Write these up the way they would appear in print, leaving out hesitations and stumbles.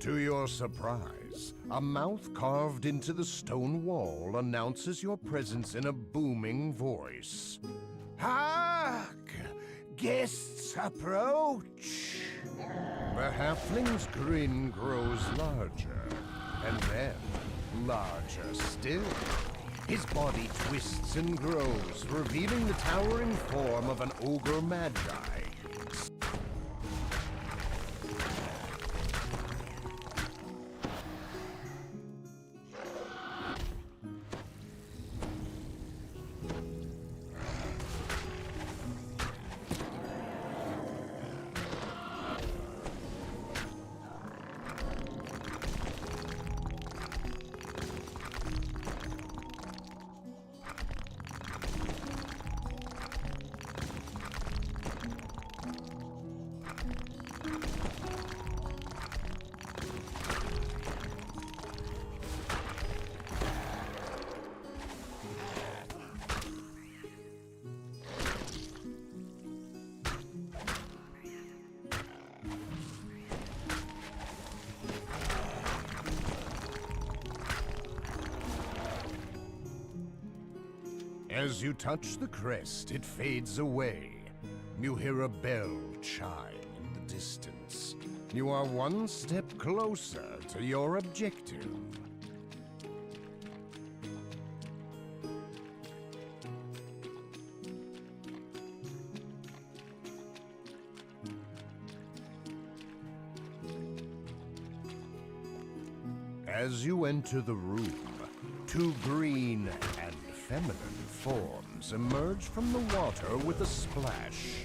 To your surprise, a mouth carved into the stone wall announces your presence in a booming voice. Hark! Guests approach! The halfling's grin grows larger, and then larger still. His body twists and grows, revealing the towering form of an ogre magi. As you touch the crest, it fades away. You hear a bell chime in the distance. You are one step closer to your objective. As you enter the room, two green and feminine forms emerge from the water with a splash.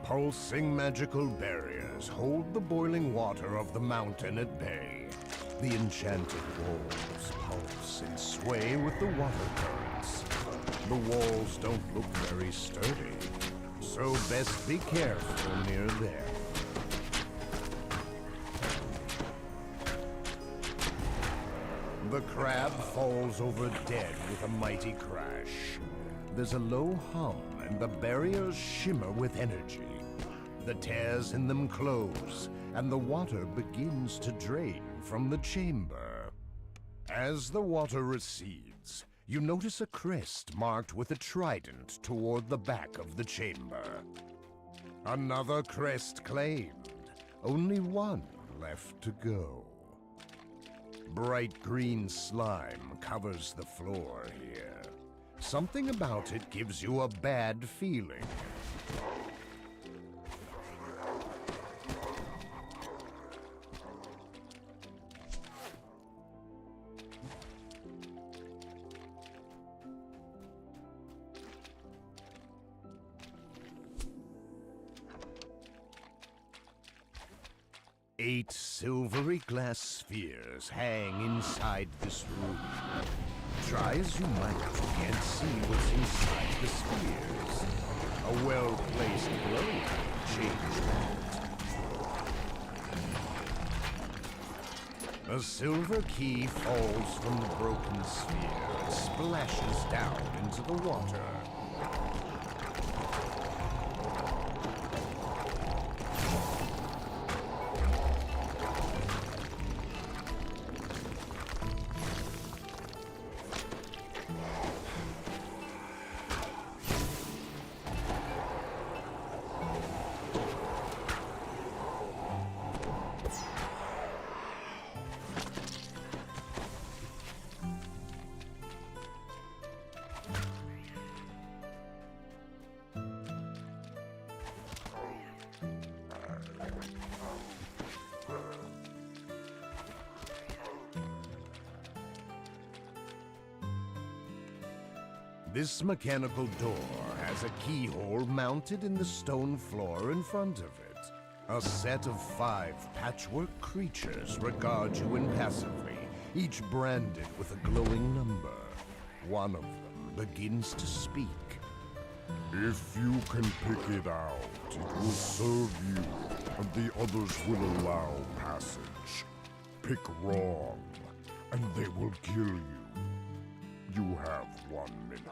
Pulsing magical barriers hold the boiling water of the mountain at bay. The enchanted walls pulse and sway with the water currents. The walls don't look very sturdy, so best be careful near there. The crab falls over dead with a mighty crash. There's a low hum and the barriers shimmer with energy. The tears in them close, and the water begins to drain from the chamber. As the water recedes, you notice a crest marked with a trident toward the back of the chamber. Another crest claimed, only one left to go. Bright green slime covers the floor here. Something about it gives you a bad feeling. Eight silvery glass spheres hang inside this room. Try as you might, you can't see what's inside the spheres. A well-placed blow will change that. A silver key falls from the broken sphere and splashes down into the water. This mechanical door has a keyhole mounted in the stone floor in front of it. A set of 5 patchwork creatures regard you impassively, each branded with a glowing number. One of them begins to speak. If you can pick it out, it will serve you, and the others will allow passage. Pick wrong, and they will kill you. You have 1 minute.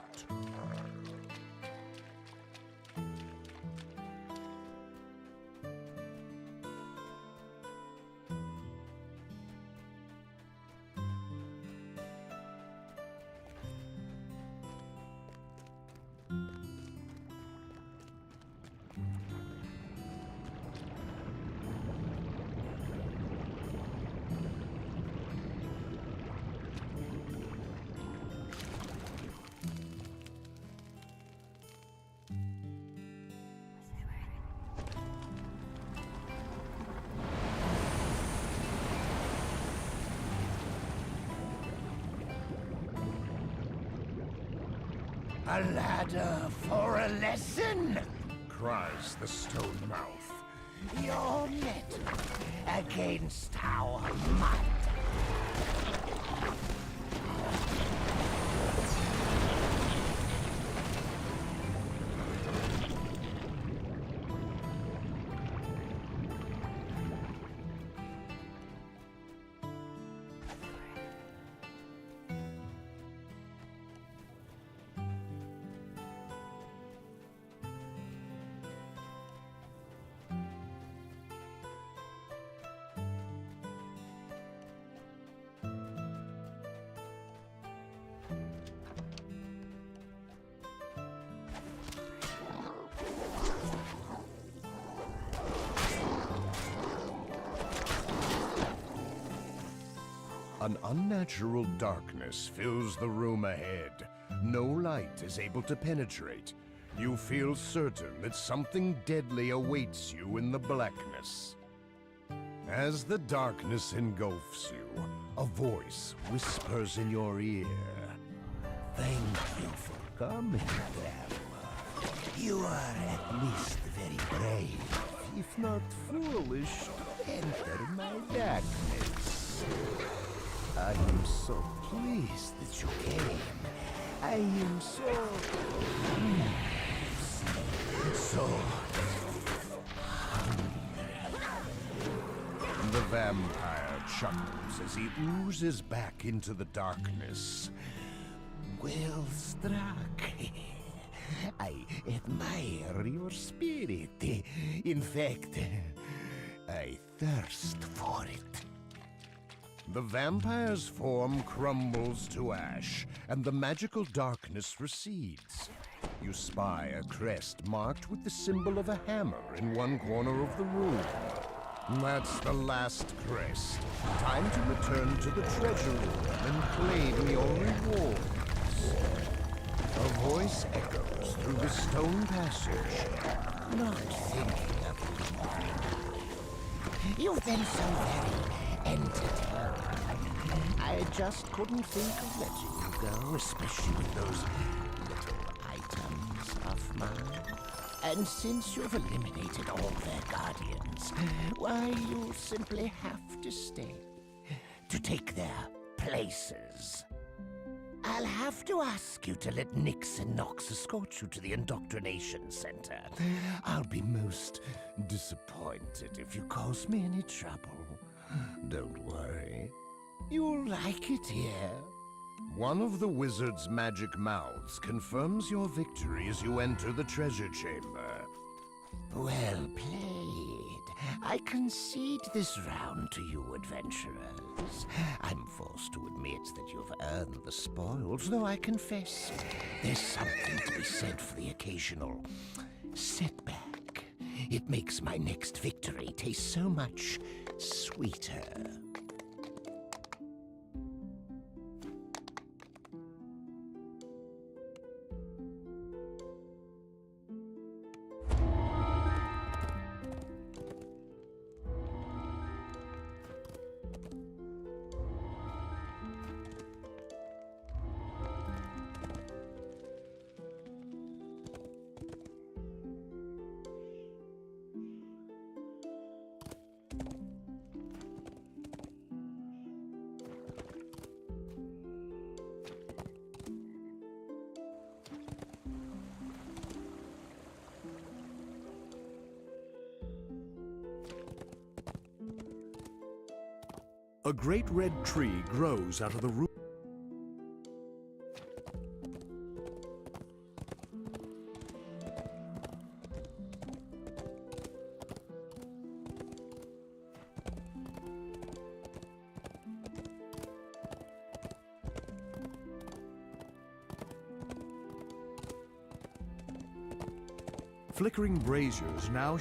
A ladder for a lesson, cries the stone mouth. Your metal against our mud. An unnatural darkness fills the room ahead. No light is able to penetrate. You feel certain that something deadly awaits you in the blackness. As the darkness engulfs you, a voice whispers in your ear. Thank you for coming, Grandma. You are at least very brave, if not foolish, to enter my darkness. I am so pleased that you came. I am so... The vampire chuckles as he oozes back into the darkness. Well struck. I admire your spirit. In fact, I thirst for it. The vampire's form crumbles to ash, and the magical darkness recedes. You spy a crest marked with the symbol of a hammer in one corner of the room. That's the last crest. Time to return to the treasure room and claim your rewards. A voice echoes through the stone passage. Not thinking of leaving. You've been so very entertaining. I just couldn't think of letting you go, especially with those little items of mine. And since you've eliminated all their guardians, why, you'll simply have to stay to take their places. I'll have to ask you to let Nix and Nox escort you to the Indoctrination Center. I'll be most disappointed if you cause me any trouble. Don't worry. You'll like it here. One of the wizard's magic mouths confirms your victory as you enter the treasure chamber. Well played. I concede this round to you, adventurers. I'm forced to admit that you've earned the spoils, though I confess there's something to be said for the occasional setback. It makes my next victory taste so much sweeter. A great red tree grows out of the root. Flickering braziers now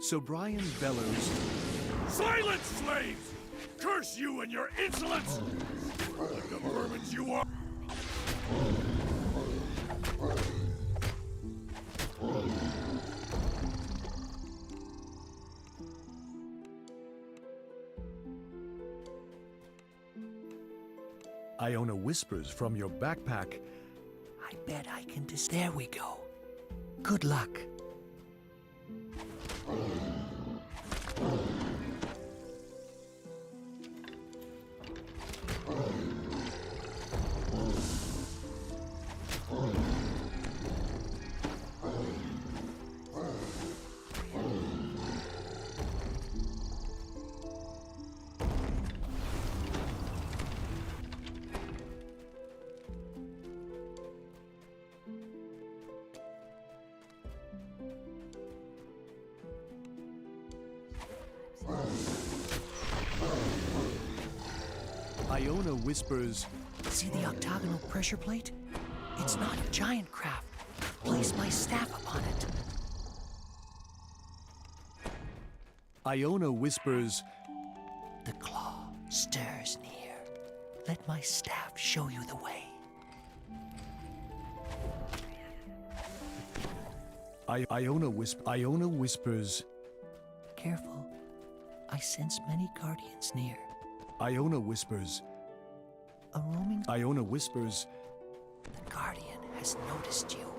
So Brian bellows, Silence, slaves! Curse you and your insolence! Like the vermins you are! Iona whispers from your backpack, I bet I can There we go. Good luck. Iona whispers, See the octagonal pressure plate? It's not a giant craft. Place my staff upon it. Iona whispers, The claw stirs near. Let my staff show you the way. Iona whispers, Careful. I sense many guardians near. Iona whispers, A roaming Iona whispers, the guardian has noticed you.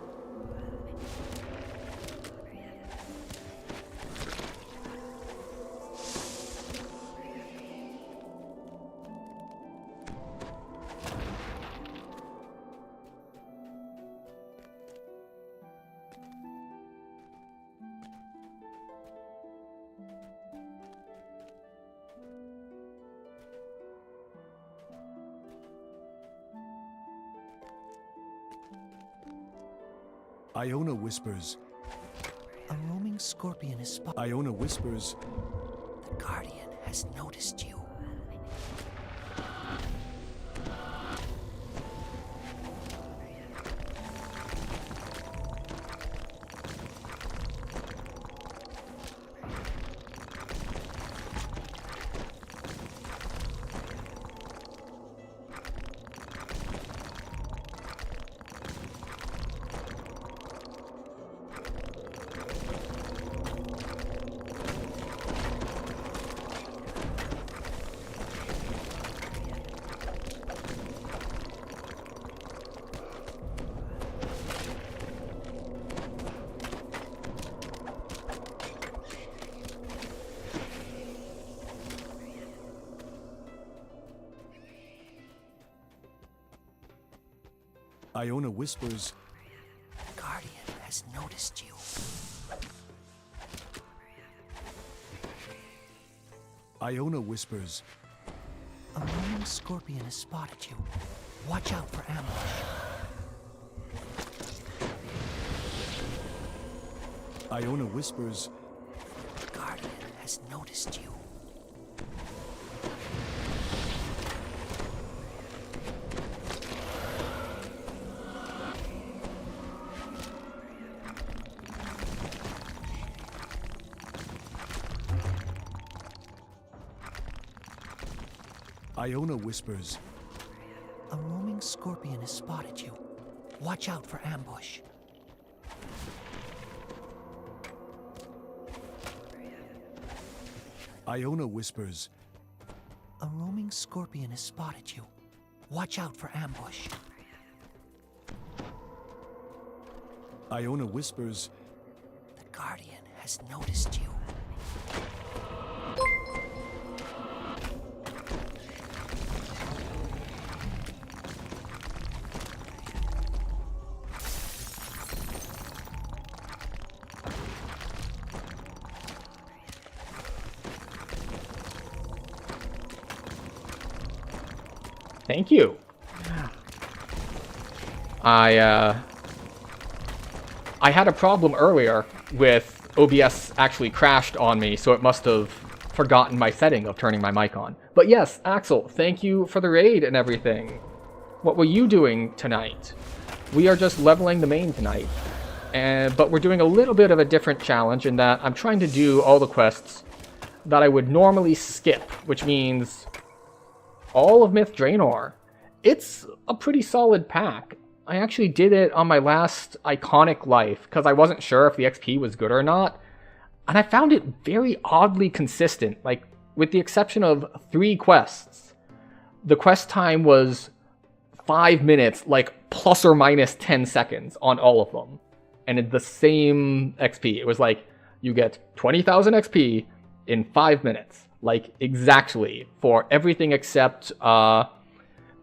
Iona whispers, A roaming scorpion is spotted. Iona whispers, The guardian has noticed you. Iona whispers, The guardian has noticed you. Iona whispers, A roaming scorpion has spotted you. Watch out for ambush. Iona whispers, The guardian has noticed you. Iona whispers. A roaming scorpion has spotted you. Watch out for ambush. Iona whispers. A roaming scorpion has spotted you. Watch out for ambush. Iona whispers. The Guardian has noticed you. Thank you. I had a problem earlier with OBS actually crashed on me, so it must have forgotten my setting of turning my mic on. But yes, Axel, thank you for the raid and everything. What were you doing tonight? We are just leveling the main tonight. But we're doing a little bit of a different challenge in that I'm trying to do all the quests that I would normally skip, which means all of Myth Draenor. It's a pretty solid pack. I actually did it on my last Iconic Life because I wasn't sure if the XP was good or not. And I found it very oddly consistent, like with the exception of 3 quests. The quest time was 5 minutes, like plus or minus 10 seconds on all of them. And it's the same XP. It was like, you get 20,000 XP in 5 minutes. Like, exactly. For everything except the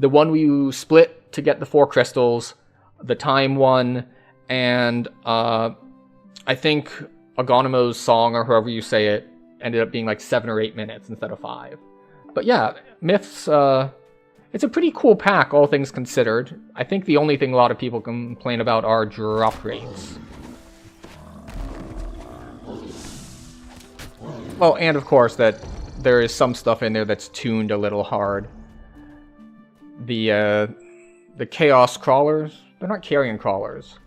one where you split to get the 4 crystals, the time one, and I think Agonemo's song, or however you say it, ended up being like 7 or 8 minutes instead of 5. But yeah, Myths, it's a pretty cool pack, all things considered. I think the only thing a lot of people complain about are drop rates. Well, and of course that there is some stuff in there that's tuned a little hard. The Chaos Crawlers, they're not Carrion Crawlers.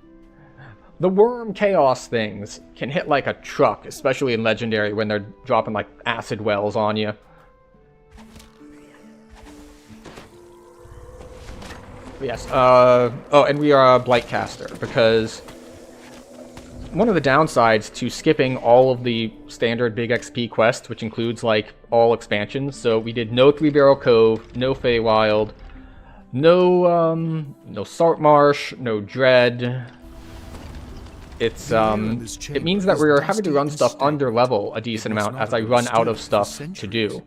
The Worm Chaos things can hit like a truck, especially in Legendary when they're dropping like acid wells on you. Yes, oh, and we are a Blightcaster, because one of the downsides to skipping all of the standard Big XP quests, which includes like all expansions, so we did no Three Barrel Cove, no Feywild, no Saltmarsh, no Dread. It's it means that we're having to run stuff under level a decent amount as I run out of stuff to do.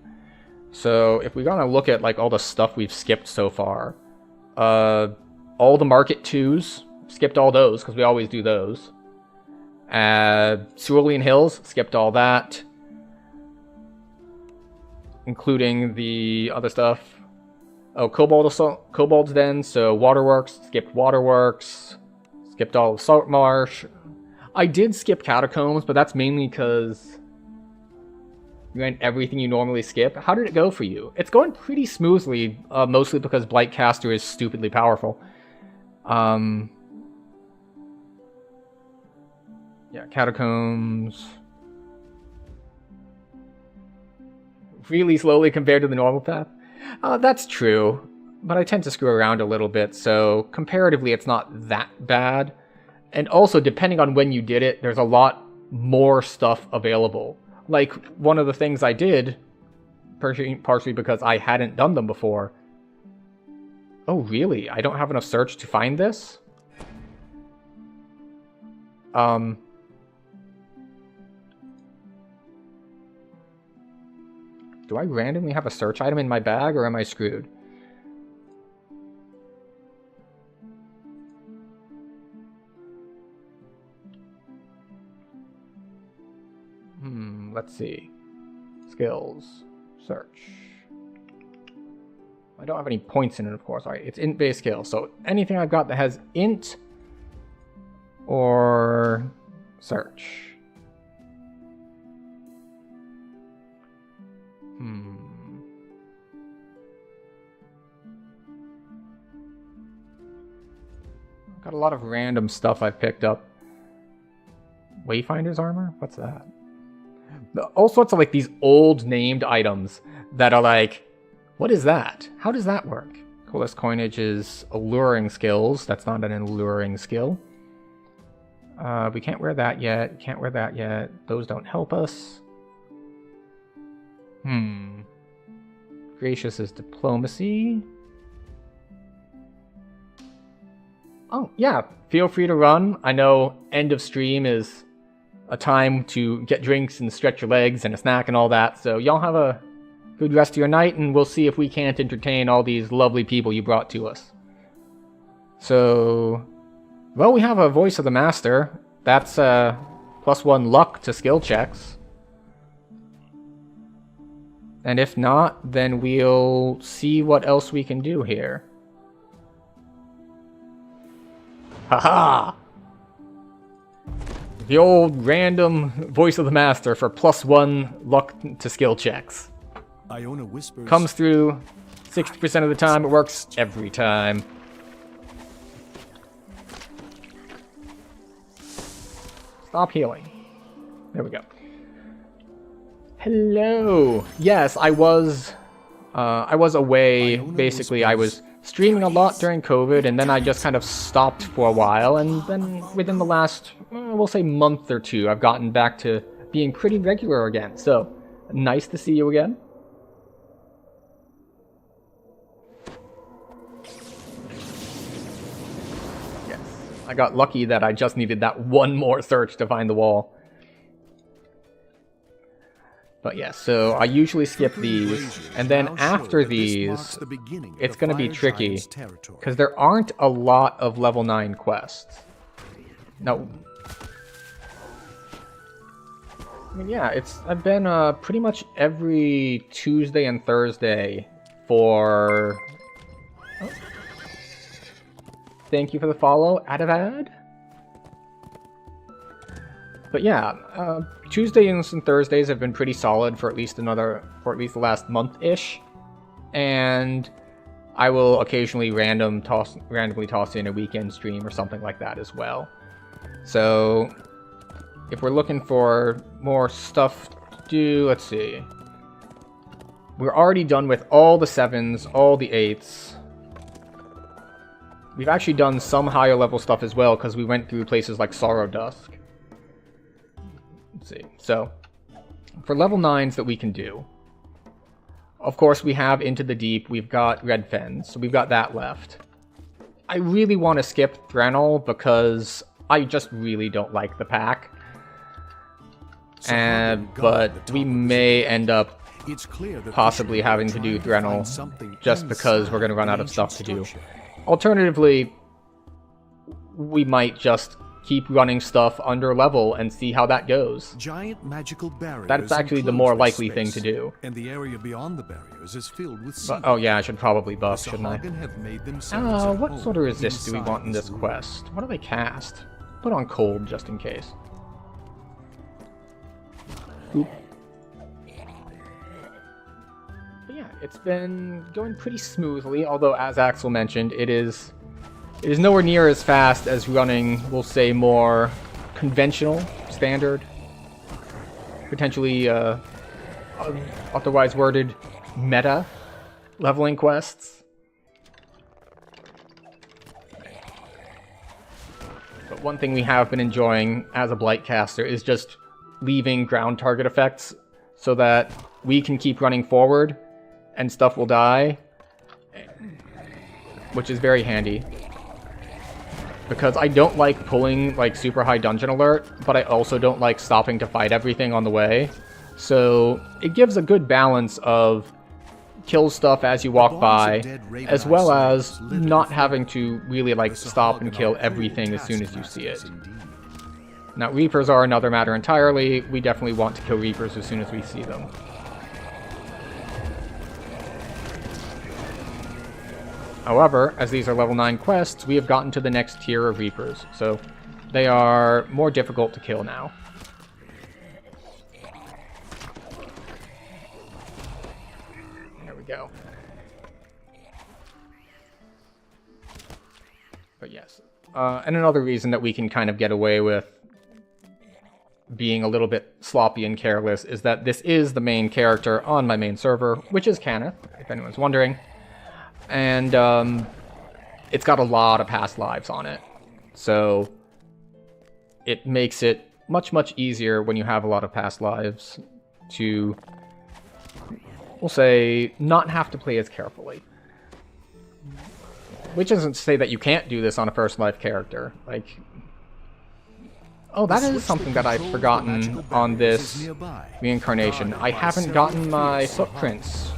So if we're gonna look at like all the stuff we've skipped so far, all the Market 2s, skipped all those because we always do those. Cerulean Hills, skipped all that, including the other stuff. Oh, Kobold's Den, so Waterworks, skipped Waterworks, skipped all of Saltmarsh. I did skip Catacombs, but that's mainly because you ran everything you normally skip. How did it go for you? It's going pretty smoothly, mostly because Blightcaster is stupidly powerful. Yeah, Catacombs. Really slowly compared to the normal path. That's true, but I tend to screw around a little bit, so comparatively it's not that bad. And also, depending on when you did it, there's a lot more stuff available. Like, one of the things I did, partially because I hadn't done them before. Oh, really? I don't have enough search to find this? Do I randomly have a search item in my bag, or am I screwed? Let's see. Skills. Search. I don't have any points in it, of course. Alright, it's int base skill. So anything I've got that has int or search. Got a lot of random stuff I've picked up. Wayfinder's armor? What's that? All sorts of like these old named items that are like What is that? How does that work? Coalesce coinage is alluring skills. That's not an alluring skill. We can't wear that yet. Can't wear that yet. Those don't help us. Gracious is diplomacy. Oh, yeah. Feel free to run. I know end of stream is a time to get drinks and stretch your legs and a snack and all that. So y'all have a good rest of your night, and we'll see if we can't entertain all these lovely people you brought to us. So, well, we have a Voice of the Master. That's +1 luck to skill checks. And if not, then we'll see what else we can do here. Haha! The old random Voice of the Master for +1 luck to skill checks. Iona whispers. Comes through 60% of the time. It works every time. Stop healing. There we go. Hello. Yes, I was away. Basically, I was streaming a lot during COVID, and then I just kind of stopped for a while, and then within the last, we'll say, month or two, I've gotten back to being pretty regular again. So, nice to see you again. Yes, I got lucky that I just needed that one more search to find the wall. But yeah, so I usually skip these, and then after these, it's going to be tricky, because there aren't a lot of level 9 quests. No. I mean, yeah, I've been pretty much every Tuesday and Thursday for... Oh. Thank you for the follow, Adavad. But yeah, Tuesdays and Thursdays have been pretty solid for at least the last month-ish. And I will occasionally randomly toss in a weekend stream or something like that as well. So if we're looking for more stuff to do, let's see. We're already done with all the 7s, all the 8s. We've actually done some higher level stuff as well, because we went through places like Sorrow Dusk. Let's see. So, for level 9s that we can do, of course we have Into the Deep, we've got Red Fens, so we've got that left. I really want to skip Thranel because I just really don't like the pack. But we may end up possibly having to do Thranel just because we're going to run out of stuff to do. Alternatively, we might just keep running stuff under level and see how that goes. Giant magical barriers. That's actually the more likely thing to do. And the area beyond the barriers is filled with But, oh yeah, I should probably buff, shouldn't I? What sort of resist do we want in this quest? What do they cast? Put on cold just in case. Oop. But yeah, it's been going pretty smoothly, although as Axel mentioned, it is nowhere near as fast as running, we'll say, more conventional, standard, potentially otherwise worded meta leveling quests. But one thing we have been enjoying as a Blightcaster is just leaving ground target effects so that we can keep running forward and stuff will die, which is very handy. Because I don't like pulling, like, super high dungeon alert, but I also don't like stopping to fight everything on the way. So it gives a good balance of kill stuff as you walk by, as well as not having to really, like, stop and kill everything as soon as you see it. Now, Reapers are another matter entirely. We definitely want to kill Reapers as soon as we see them. However, as these are level 9 quests, we have gotten to the next tier of Reapers, so they are more difficult to kill now. There we go. But yes, and another reason that we can kind of get away with being a little bit sloppy and careless is that this is the main character on my main server, which is Cannith, if anyone's wondering. And it's got a lot of past lives on it. So it makes it much, much easier when you have a lot of past lives to, we'll say, not have to play as carefully. Which isn't to say that you can't do this on a first life character. Like, oh, that is something that I've forgotten on this reincarnation. I haven't gotten my footprints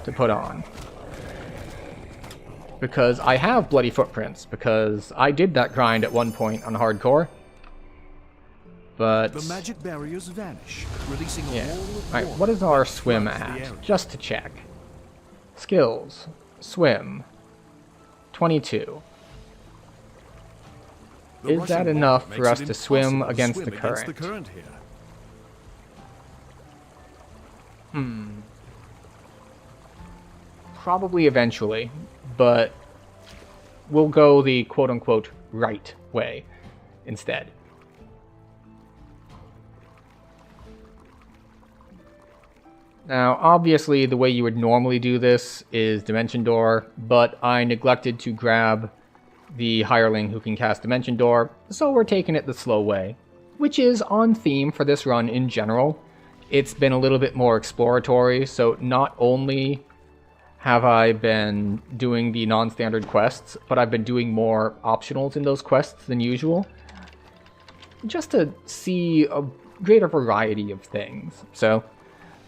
to put on. Because I have bloody footprints, because I did that grind at one point on hardcore. But The magic barriers vanish, releasing a yeah. wall of Alright, water what is our swim floods the at? area. Just to check. Skills. Swim. 22. The Is rushing that water enough makes for us it to swim impossible to against swim the against current? the current here. Probably eventually, but we'll go the quote-unquote right way instead. Now, obviously, the way you would normally do this is Dimension Door, but I neglected to grab the hireling who can cast Dimension Door, so we're taking it the slow way, which is on theme for this run in general. It's been a little bit more exploratory, so not only have I been doing the non-standard quests, but I've been doing more optionals in those quests than usual, just to see a greater variety of things. So,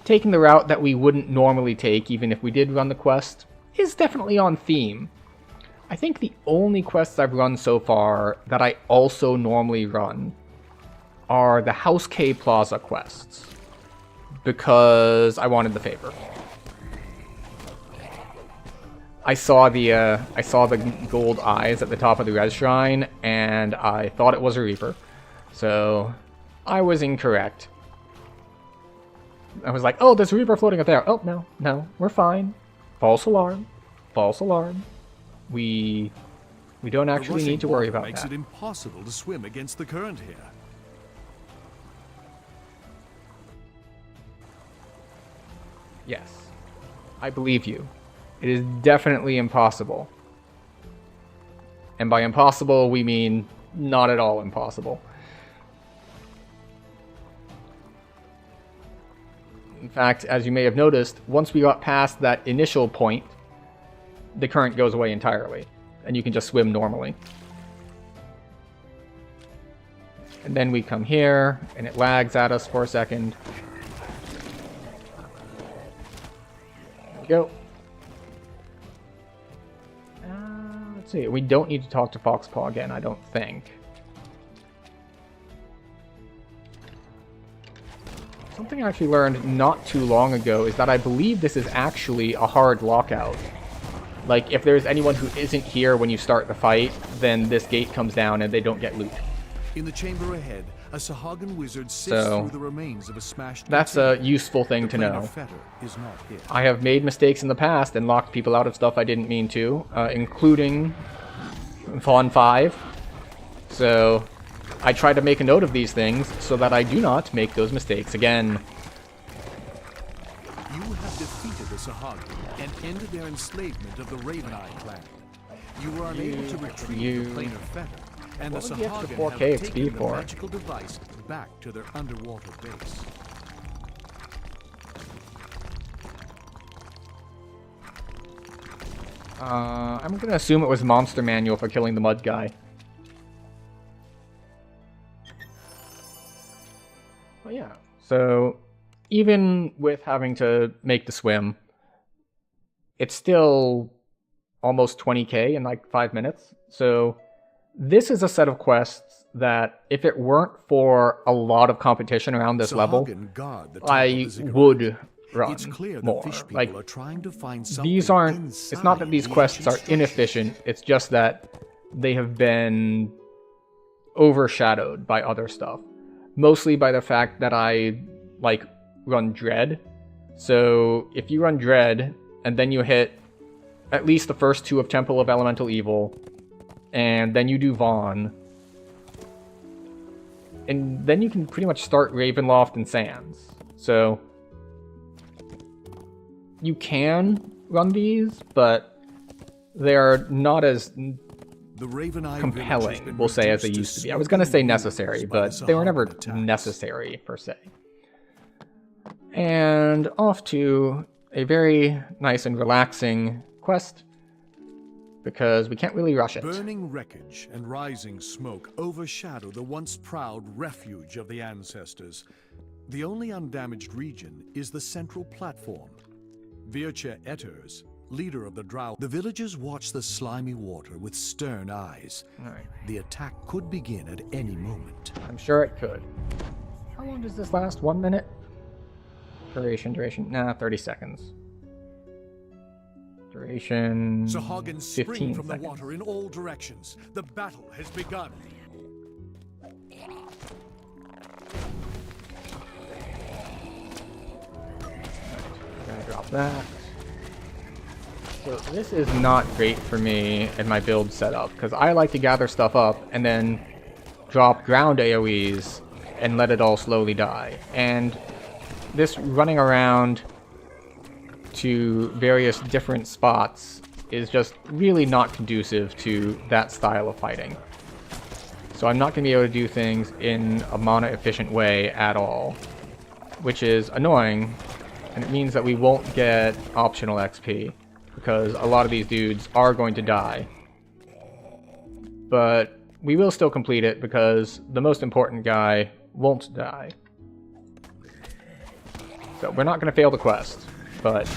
taking the route that we wouldn't normally take, even if we did run the quest, is definitely on theme. I think the only quests I've run so far that I also normally run are the House K Plaza quests, because I wanted the favor. I saw the gold eyes at the top of the res shrine, and I thought it was a Reaper. So, I was incorrect. I was like, oh, there's a Reaper floating up there. Oh, no, we're fine. False alarm. False alarm. We don't actually need to worry about makes that. it impossible to swim against the current here. Yes. I believe you. It is definitely impossible. And by impossible, we mean not at all impossible. In fact, as you may have noticed, once we got past that initial point, the current goes away entirely, and you can just swim normally. And then we come here, and it lags at us for a second. There we go. Let's see, we don't need to talk to Foxpaw again, I don't think. Something I actually learned not too long ago is that I believe this is actually a hard lockout. Like, if there's anyone who isn't here when you start the fight, then this gate comes down and they don't get loot. In the chamber ahead, a Sahagin wizard sifts So, through the remains of a smashed That's a container. useful thing The to planar know. fetter is not here. I have made mistakes in the past and locked people out of stuff I didn't mean to, including Fawn 5. So, I try to make a note of these things so that I do not make those mistakes again. You have defeated the Sahagin and ended their enslavement of the Raven Eye clan. You were unable to retrieve the planar fetter, and What the was the extra Sahagin 4K have XP taken the for? magical device back to their underwater base. I'm gonna assume it was Monster Manual for killing the mud guy. But yeah, so even with having to make the swim, it's still almost 20k in like 5 minutes. So this is a set of quests that if it weren't for a lot of competition around this level, Sahagin guard the top of I the ziggurat. would run It's clear more. that fish people Like, are trying to find these something aren't, it's not that inside these the quests ancient are structure. inefficient, it's just that they have been overshadowed by other stuff. Mostly by the fact that I, like, run Dread. So, if you run Dread, and then you hit at least the first 2 of Temple of Elemental Evil, and then you do Vaughn, and then you can pretty much start Ravenloft and Sands. So you can run these, but they are not as compelling, we'll say, as they used to be. I was going to say necessary, but they were never necessary, per se. And off to a very nice and relaxing quest, because we can't really rush it. Burning wreckage and rising smoke overshadow the once proud refuge of the ancestors. The only undamaged region is the central platform. Vircha Etters, leader of the Drow. The villagers watch the slimy water with stern eyes. All right. The attack could begin at any moment. I'm sure it could. How long does this last? 1 minute? Duration. Nah, 30 seconds. Duration. Sahagins 15 spring from seconds. the water in all directions. The battle has begun. Gonna drop that. So this is not great for me in my build setup, because I like to gather stuff up and then drop ground AoEs and let it all slowly die. And this running around to various different spots is just really not conducive to that style of fighting. So I'm not going to be able to do things in a mana efficient way at all, which is annoying, and it means that we won't get optional XP, because a lot of these dudes are going to die. But we will still complete it, because the most important guy won't die. So we're not going to fail the quest, but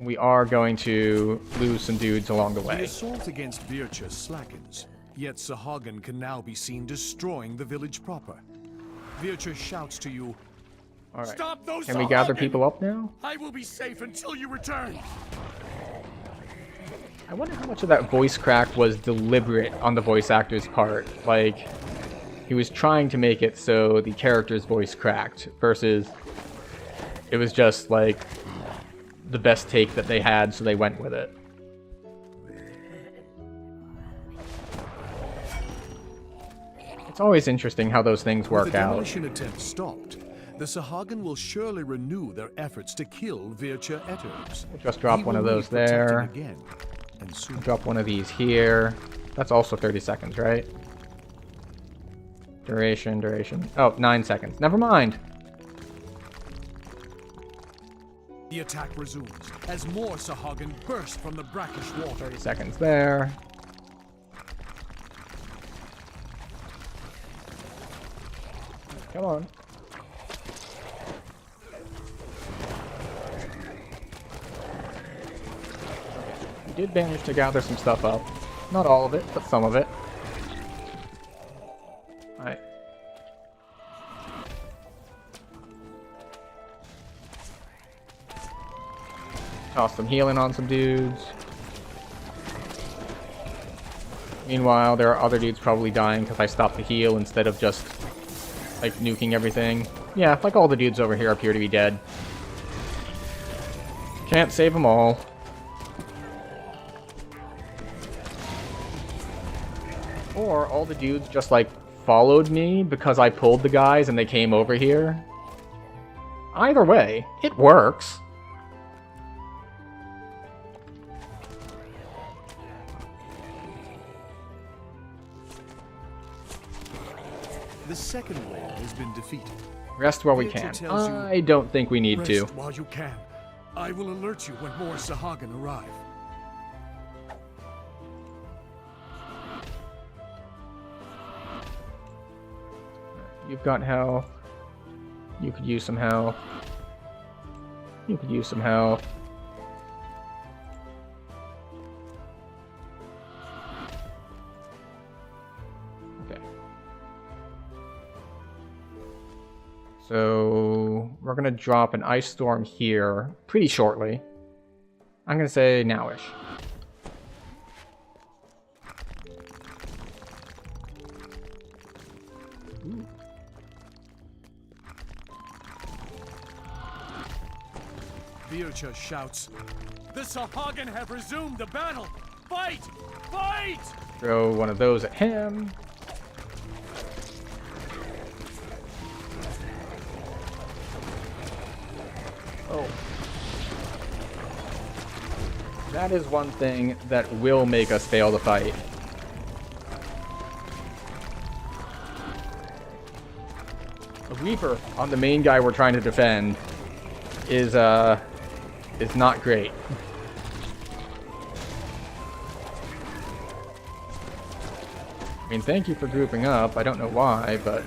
we are going to lose some dudes along the The way. assault against Vircha slackens, yet Sahagin can now be seen destroying the village proper. Vircha shouts to you, All right. Stop those Can we gather Sahagin! people up now? I will be safe until you return. I wonder how much of that voice crack was deliberate on the voice actor's part. Like, he was trying to make it so the character's voice cracked, versus it was just, like, the best take that they had, so they went with it. It's always interesting how those things work with the out. demolition attempt stopped, the Sahagin will surely renew their efforts to kill Vircha Etters. We'll just drop He one of will those need protecting there. Again, and soon. Drop one of these here. That's also 30 seconds, right? Duration. Oh, 9 seconds. Never mind. The attack resumes as more Sahagin burst from the brackish water. 30 seconds there. Come on. We did manage to gather some stuff up. Not all of it, but some of it. Alright. Toss some healing on some dudes. Meanwhile, there are other dudes probably dying because I stopped the heal instead of just, like, nuking everything. Yeah, like all the dudes over here appear to be dead. Can't save them all. Or all the dudes just, like, followed me because I pulled the guys and they came over here. Either way, it works. The second wave has been defeated. Rest while we Vircha can. tells you, I don't think we need to. Rest while you can. I will alert you when more Sahagin arrive. You've got health. You could use some health. You could use some health. Okay. So we're gonna drop an ice storm here pretty shortly. I'm gonna say nowish. Vircha shouts, The Sahagin have resumed the battle. Fight! Fight! Throw one of those at him. Oh. That is one thing that will make us fail the fight. A Reaper on the main guy we're trying to defend is not great. I mean, thank you for grouping up. I don't know why, but...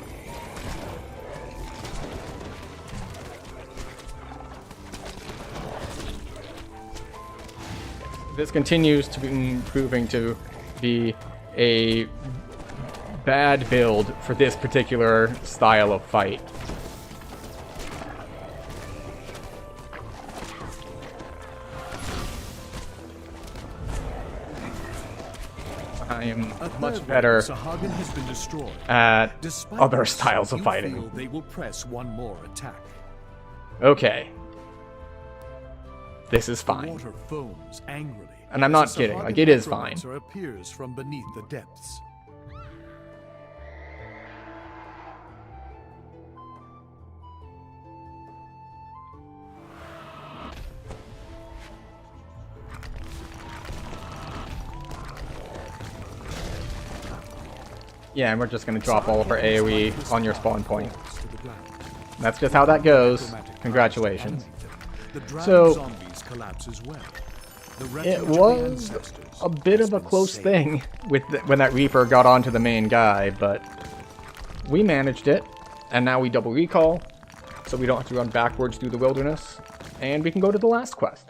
This continues to be proving to be a bad build for this particular style of fight. I am much better Sahagin has been destroyed. at Despite other this, styles of you fighting. feel they will press one more attack. Okay. This is The fine. water foams angrily. And I'm as not the kidding, Sahagin like, it is fine. necromancer appears from beneath the depths. Yeah, and we're just gonna drop all of our AoE on your spawn point. To the ground. That's just how that goes. Congratulations. The drowned So, zombies collapse as well. The It refuge of the was ancestors a bit has of a been close saved. thing with when that Reaper got onto the main guy, but we managed it, and now we double recall, so we don't have to run backwards through the wilderness, and we can go to the last quest.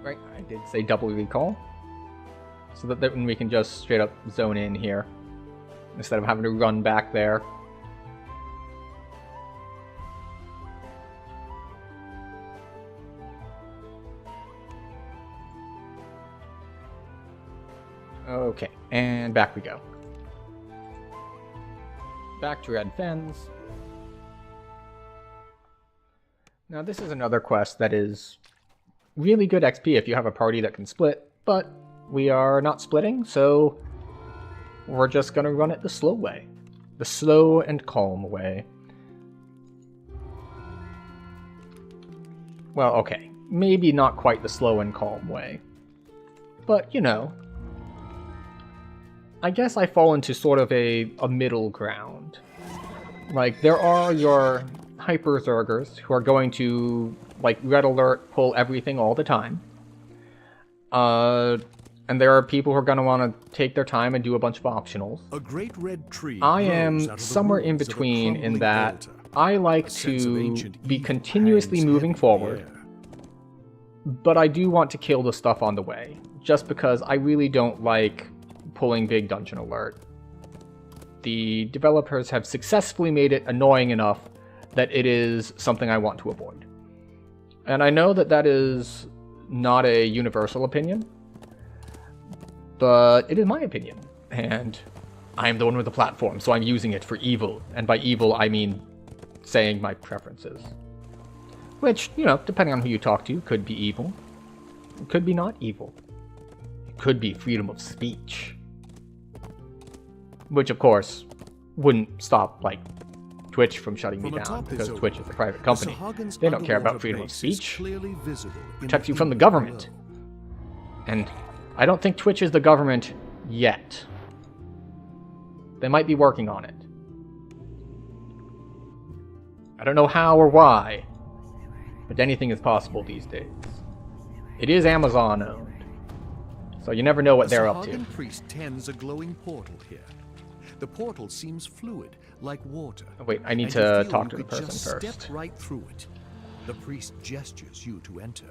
Right, I did say double recall, so that then we can just straight up zone in here, instead of having to run back there. Okay, and back we go. Back to Red Fens. Now this is another quest that is really good XP if you have a party that can split, but we are not splitting, so we're just gonna run it the slow way. The slow and calm way. Well, okay, maybe not quite the slow and calm way. But, you know, I guess I fall into sort of a middle ground. Like, there are your Hyper Zergers who are going to, like, red alert, pull everything all the time. And there are people who are going to want to take their time and do a bunch of optionals. A great red tree I grows am out of the somewhere in ruins of a between in crumbling that altar. I like A sense of to ancient be evil continuously hangs moving heavy in the forward, air. but I do want to kill the stuff on the way, just because I really don't like pulling big dungeon alert. The developers have successfully made it annoying enough that it is something I want to avoid. And I know that that is not a universal opinion, but it is my opinion, and I'm the one with the platform, so I'm using it for evil, and by evil I mean saying my preferences. Which, you know, depending on who you talk to, could be evil. It could be not evil. It could be freedom of speech. Which, of course, wouldn't stop, like, Twitch from shutting me From down, atop this because oak, Twitch is a private the company. Sahagins' They don't care about underwater freedom of base is speech. clearly visible in Protects you from the evening government. below. And I don't think Twitch is the government yet. They might be working on it. I don't know how or why, but anything is possible these days. It is Amazon owned, so you never know what they're up to. The Sahagin priest tends a glowing portal here. The portal seems fluid, like water. Oh, wait, I need and you to feel talk you to the could person just first. Step right through it. The priest gestures you to enter.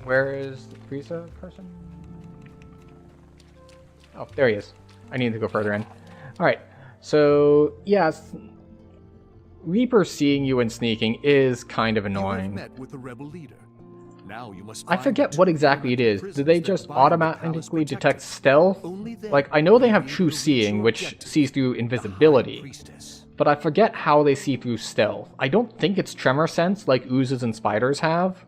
Where is the Frieza person? Oh, there he is. I need to go further in. Alright, so, yes. Reaper seeing you and sneaking is kind of You have annoying. met with the rebel leader. Now you must I find forget the what two exactly it is. Do prisoners they that just bind the palace automatically detect protectors. stealth? Only then Like, I know they will have you true reach seeing, your which objective, sees through the High invisibility. Priestess. but I forget how they see through stealth. I don't think it's tremor sense like oozes and spiders have.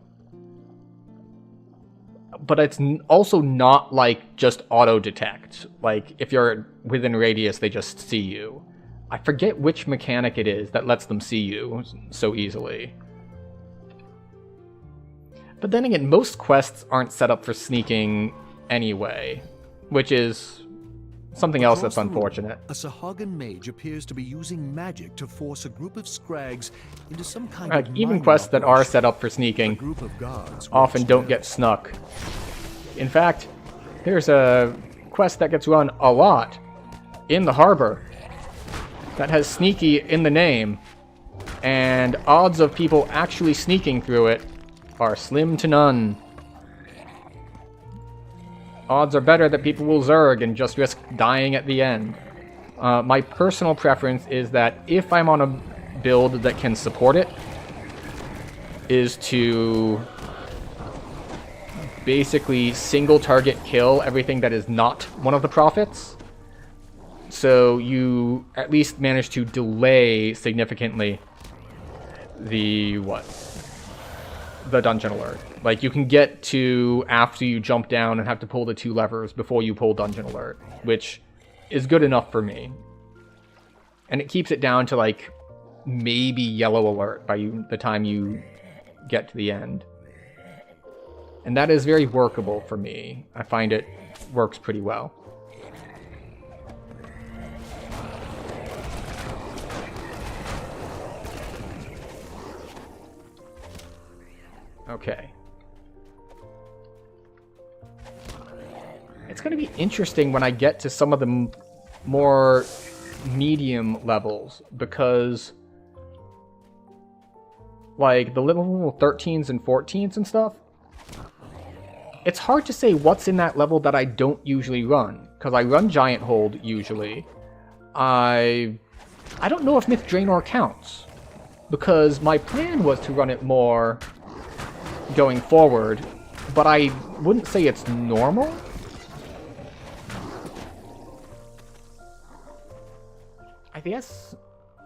But it's also not like just auto detect. Like if you're within radius, they just see you. I forget which mechanic it is that lets them see you so easily. But then again, most quests aren't set up for sneaking anyway, which is something else that's unfortunate. A Sahagin mage appears to be using magic to force a group of scrags into some kind of Even quests that are set up for sneaking group of guards often don't get snuck. In fact, here's a quest that gets run a lot in the harbor that has sneaky in the name, and odds of people actually sneaking through it are slim to none. Odds are better that people will zerg and just risk dying at the end. My personal preference is that if I'm on a build that can support it, is to basically single target kill everything that is not one of the prophets. So you at least manage to delay significantly the dungeon alert. Like you can get to after you jump down and have to pull the 2 levers before you pull dungeon alert, which is good enough for me. And it keeps it down to like maybe yellow alert by the time you get to the end. And that is very workable for me. I find it works pretty well. Okay. It's going to be interesting when I get to some of the more medium levels, because like the little 13s and 14s and stuff, it's hard to say what's in that level that I don't usually run, because I run Giant Hold usually. I don't know if Myth Draenor counts, because my plan was to run it more going forward, but I wouldn't say it's normal. I guess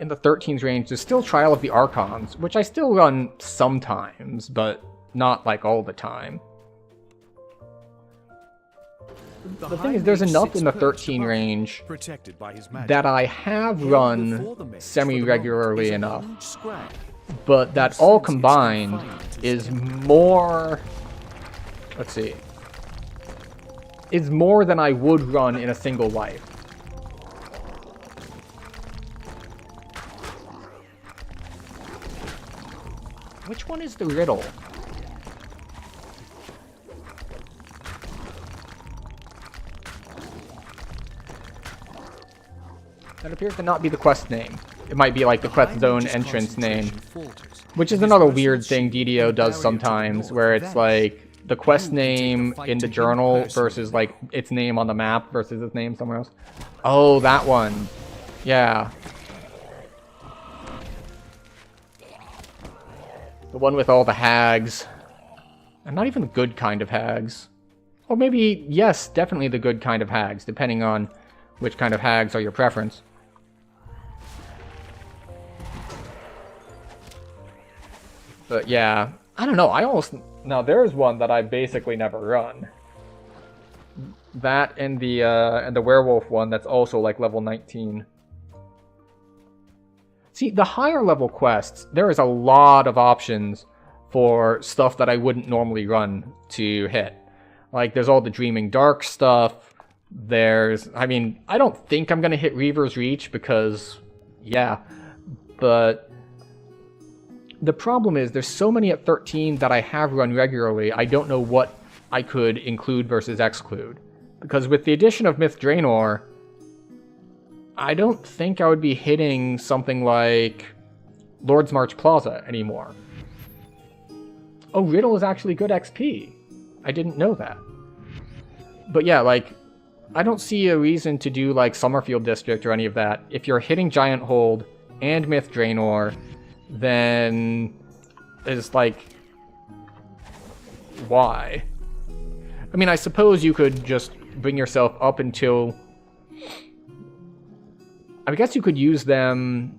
in the 13s range, there's still Trial of the Archons, which I still run sometimes, but not like all the time. The thing is, there's enough in the 13 range that I have run semi-regularly enough, but that all combined is more, let's see, is more than I would run in a single life. Which one is the riddle? That appears to not be the quest name. It might be like the quest zone entrance name, which is another weird thing DDO does sometimes, where it's like the quest name in the journal versus like its name on the map versus its name somewhere else. Oh, that one. Yeah. The one with all the hags. And not even the good kind of hags. Or maybe, yes, definitely the good kind of hags, depending on which kind of hags are your preference. But yeah, I don't know, now there's one that I basically never run. That and the werewolf one that's also like level 19. See, the higher level quests, there is a lot of options for stuff that I wouldn't normally run to hit. Like, there's all the Dreaming Dark stuff. I mean, I don't think I'm going to hit Reaver's Reach because, yeah. But the problem is there's so many at 13 that I have run regularly, I don't know what I could include versus exclude. Because with the addition of Myth Draenor, I don't think I would be hitting something like Lord's March Plaza anymore. Oh, Riddle is actually good XP. I didn't know that. But yeah, like, I don't see a reason to do like Summerfield District or any of that. If you're hitting Giant Hold and Myth Draenor, then it's like, why? I mean, I suppose you could just bring yourself up until, I guess you could use them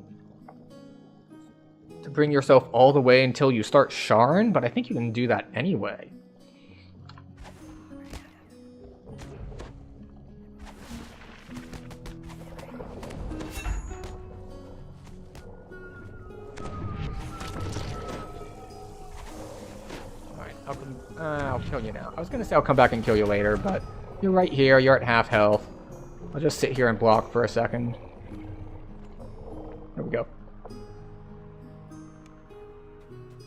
bring yourself all the way until you start Sharon, but I think you can do that anyway. I'll kill you now. I was going to say I'll come back and kill you later, but you're right here. You're at half health. I'll just sit here and block for a second. There we go.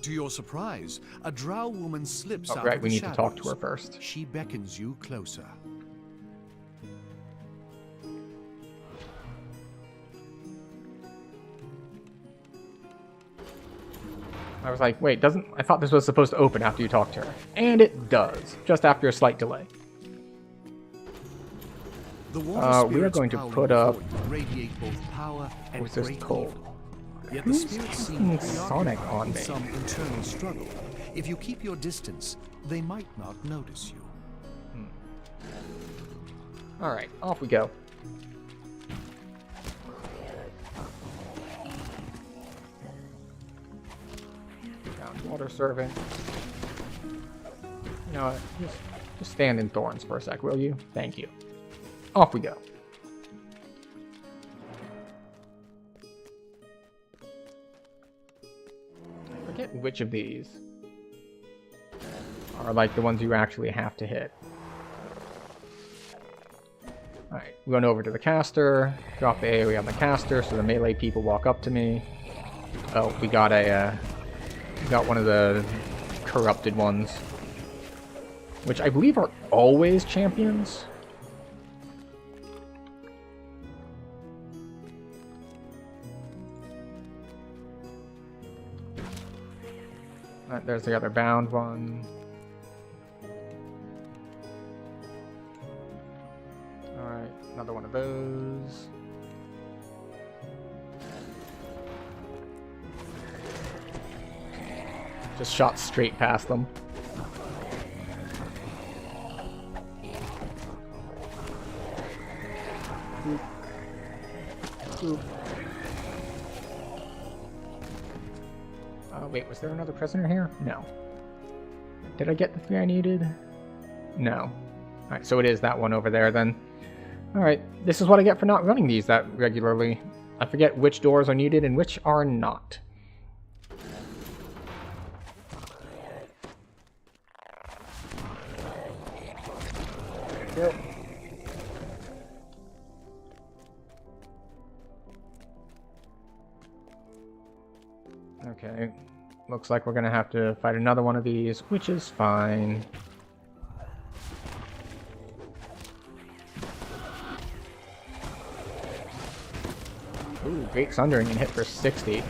To your surprise, a drow woman slips out Right, of we the need to talk to shadows. her first. She beckons you closer. I was like, wait, I thought this was supposed to open after you talk to her. And it does, just after a slight delay. The water we are spirits going to prowling put up... before you radiate both power and Who's this great cold? evil. Yet the Who's spirits casting seem Sonic preoccupied on with me? some internal struggle. If you keep your distance, they might not notice you. Alright, off we go. Down water servant. You know what? Just stand in thorns for a sec, will you? Thank you. Off we go. I forget which of these are like the ones you actually have to hit. Alright, run over to the caster, drop the AoE on the caster so the melee people walk up to me. Oh, we got one of the corrupted ones. Which I believe are always champions. Alright, there's the other bound one. Alright, another one of those. Just shot straight past them. Oop. Wait, was there another prisoner here? No. Did I get the 3 I needed? No. Alright, so it is that one over there then. Alright, this is what I get for not running these that regularly. I forget which doors are needed and which are not. Yep. Okay, looks like we're gonna have to fight another one of these, which is fine. Ooh, Great Sundering and hit for 60.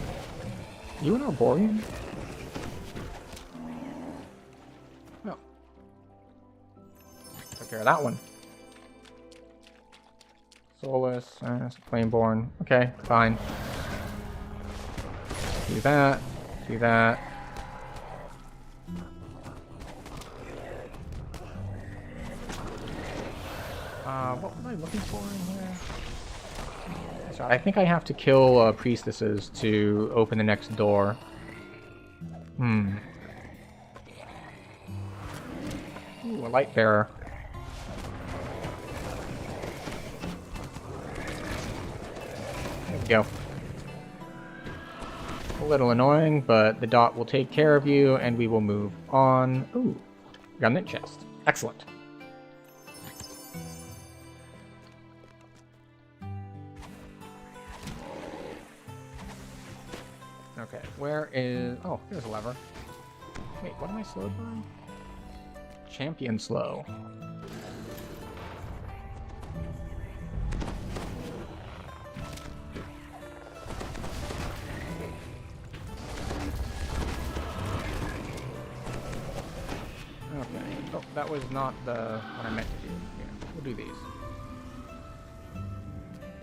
You an Arborian? No. Took care of that one. Soulless, Flameborn. Okay, fine. Do that. Do that. What was I looking for in here? So I think I have to kill priestesses to open the next door. Ooh, a light bearer. There we go. A little annoying, but the dot will take care of you, and we will move on. Ooh, remnant chest. Excellent. Okay, where is... Oh, there's a lever. Wait, what am I slowed by? Champion slow. Okay. Oh, that was not what I meant to do. Yeah, we'll do these.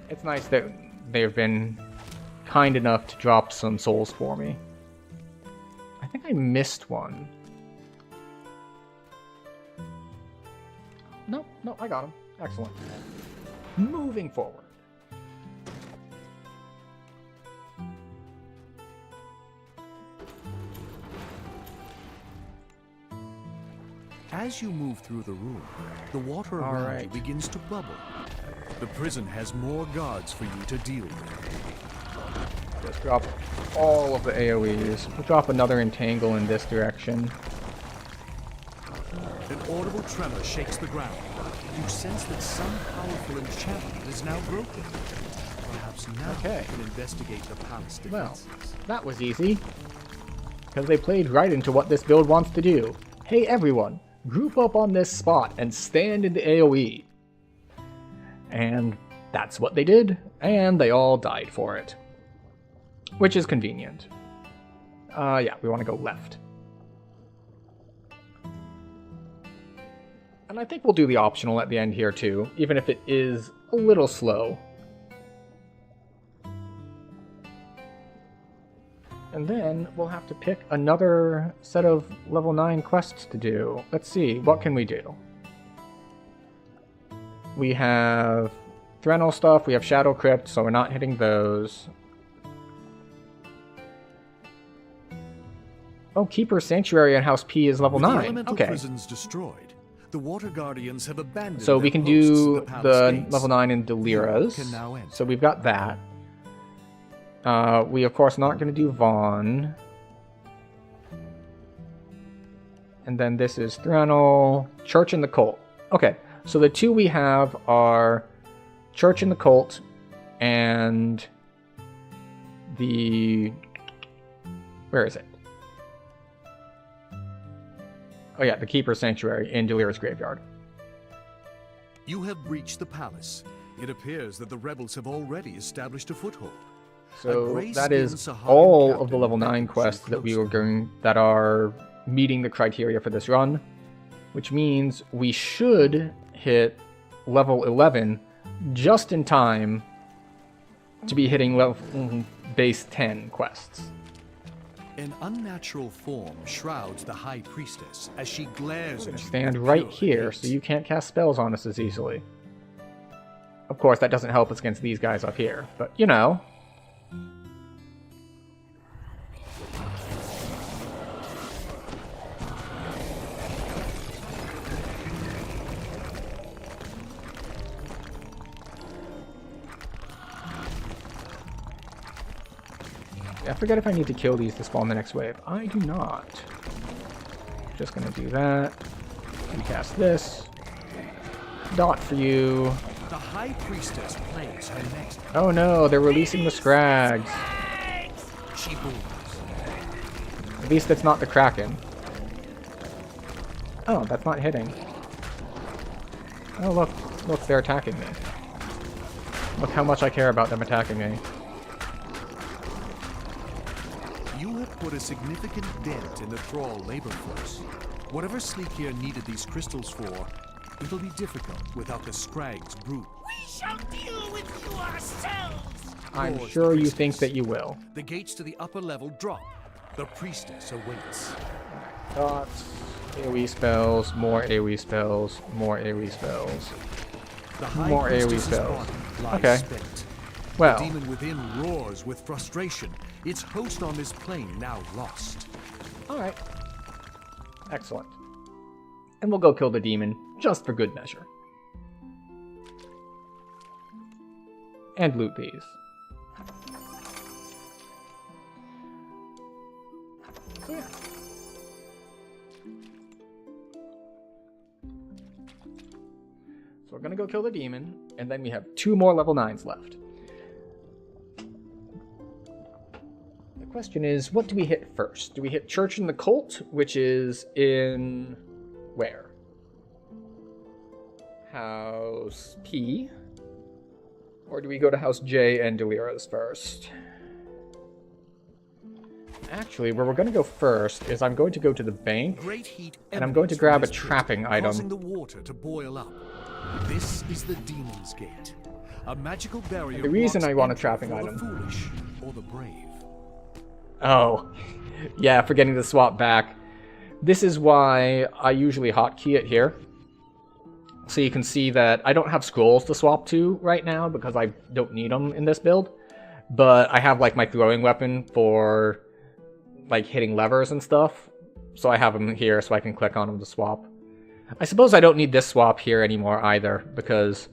It's nice that they've been kind enough to drop some souls for me. I think I missed one. No, I got him. Excellent. Moving forward. As you move through the room, the water All around you right. begins to bubble. The prison has more guards for you to deal with. Just drop all of the AoEs. We'll drop another Entangle in this direction. An audible tremor shakes the ground. You sense that some powerful enchantment is now broken. Perhaps now Okay. you can investigate the palace Well, defenses. that was easy. Because they played right into what this build wants to do. Hey everyone, group up on this spot and stand in the AoE. And that's what they did, and they all died for it. Which is convenient. Yeah, we want to go left. And I think we'll do the optional at the end here too, even if it is a little slow. And then we'll have to pick another set of level 9 quests to do. Let's see, what can we do? We have Threnel stuff, we have Shadow Crypt, so we're not hitting those. Oh, Keeper Sanctuary and House P is level With the 9. elemental Okay. prisons destroyed, the Water Guardians have abandoned So their we can posts in do the palace the gates. level 9 in You Delira's. can now enter. So we've got that. We of course not going to do Vaughn. And then this is Threnel, Church and the Cult. Okay, so the two we have are Church and the Cult and the... Where is it? Oh yeah, the Keeper Sanctuary in Delira's Graveyard. You have breached the palace. It appears that the rebels have already established a foothold. So gray that is skinned Saharian all of captain the level 9 beckons you quests that we were closer. going that are meeting the criteria for this run, which means we should hit level 11 just in time to be hitting level base 10 quests. An unnatural form shrouds the High Priestess as she glares at you. Stand with right pure here hate. so you can't cast spells on us as easily. Of course, that doesn't help us against these guys up here, but you know. I forget if I need to kill these to spawn the next wave. I do not. Just gonna do that. Recast this. Dot for you. The High Priestess plays her next. Oh no, they're releasing the Scrags. She booms. At least it's not the Kraken. Oh, that's not hitting. Oh look, they're attacking me. Look how much I care about them attacking me. You have put a significant dent in the Thrall labor force. Whatever Sleekier needed these crystals for, it'll be difficult without the Scrag's brute. We shall deal with you ourselves! I'm Roars sure the you priestess. think that you will. The gates to the upper level drop. The priestess awaits. Dots, AoE spells, more AoE spells, more AoE spells. The High More AoE Priestess's spells. body lies Okay. spent. Well, The demon within roars with frustration. Its host on this plane now lost. alright. Excellent. And we'll go kill the demon, just for good measure. And loot these. So yeah. So we're gonna go kill the demon, and then we have 2 more level 9s left. The question is, what do we hit first? Do we hit Church and the Cult, which is in... where? House P? Or do we go to House J and Delira's first? Actually, where we're going to go first is I'm going to go to the bank, Great heat and I'm going to emanates grab from a this pit, trapping causing item. the water to boil up. This is the Demon's Gate. A magical barrier. The reason blocks I want a entry trapping for item. The foolish or the brave. Oh, yeah, forgetting to swap back. This is why I usually hotkey it here. So you can see that I don't have scrolls to swap to right now because I don't need them in this build. But I have like my throwing weapon for like hitting levers and stuff. So I have them here so I can click on them to swap. I suppose I don't need this swap here anymore either, because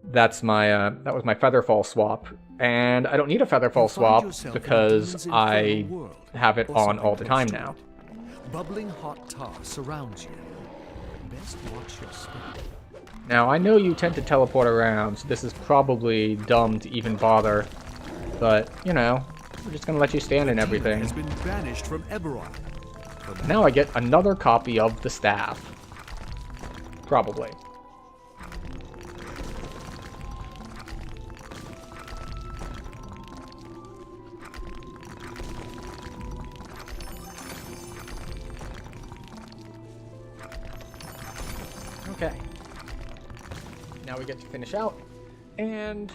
that's my that was my Featherfall swap, and I don't need a Featherfall swap because I have it on all the time now. Bubbling hot tar surrounds you. Best watch your step. Now, I know you tend to teleport around, so this is probably dumb to even bother, but, you know, we're just gonna let you stand in everything. Has been banished from Eberron. Now I get another copy of the staff. Probably. Okay. Now we get to finish out and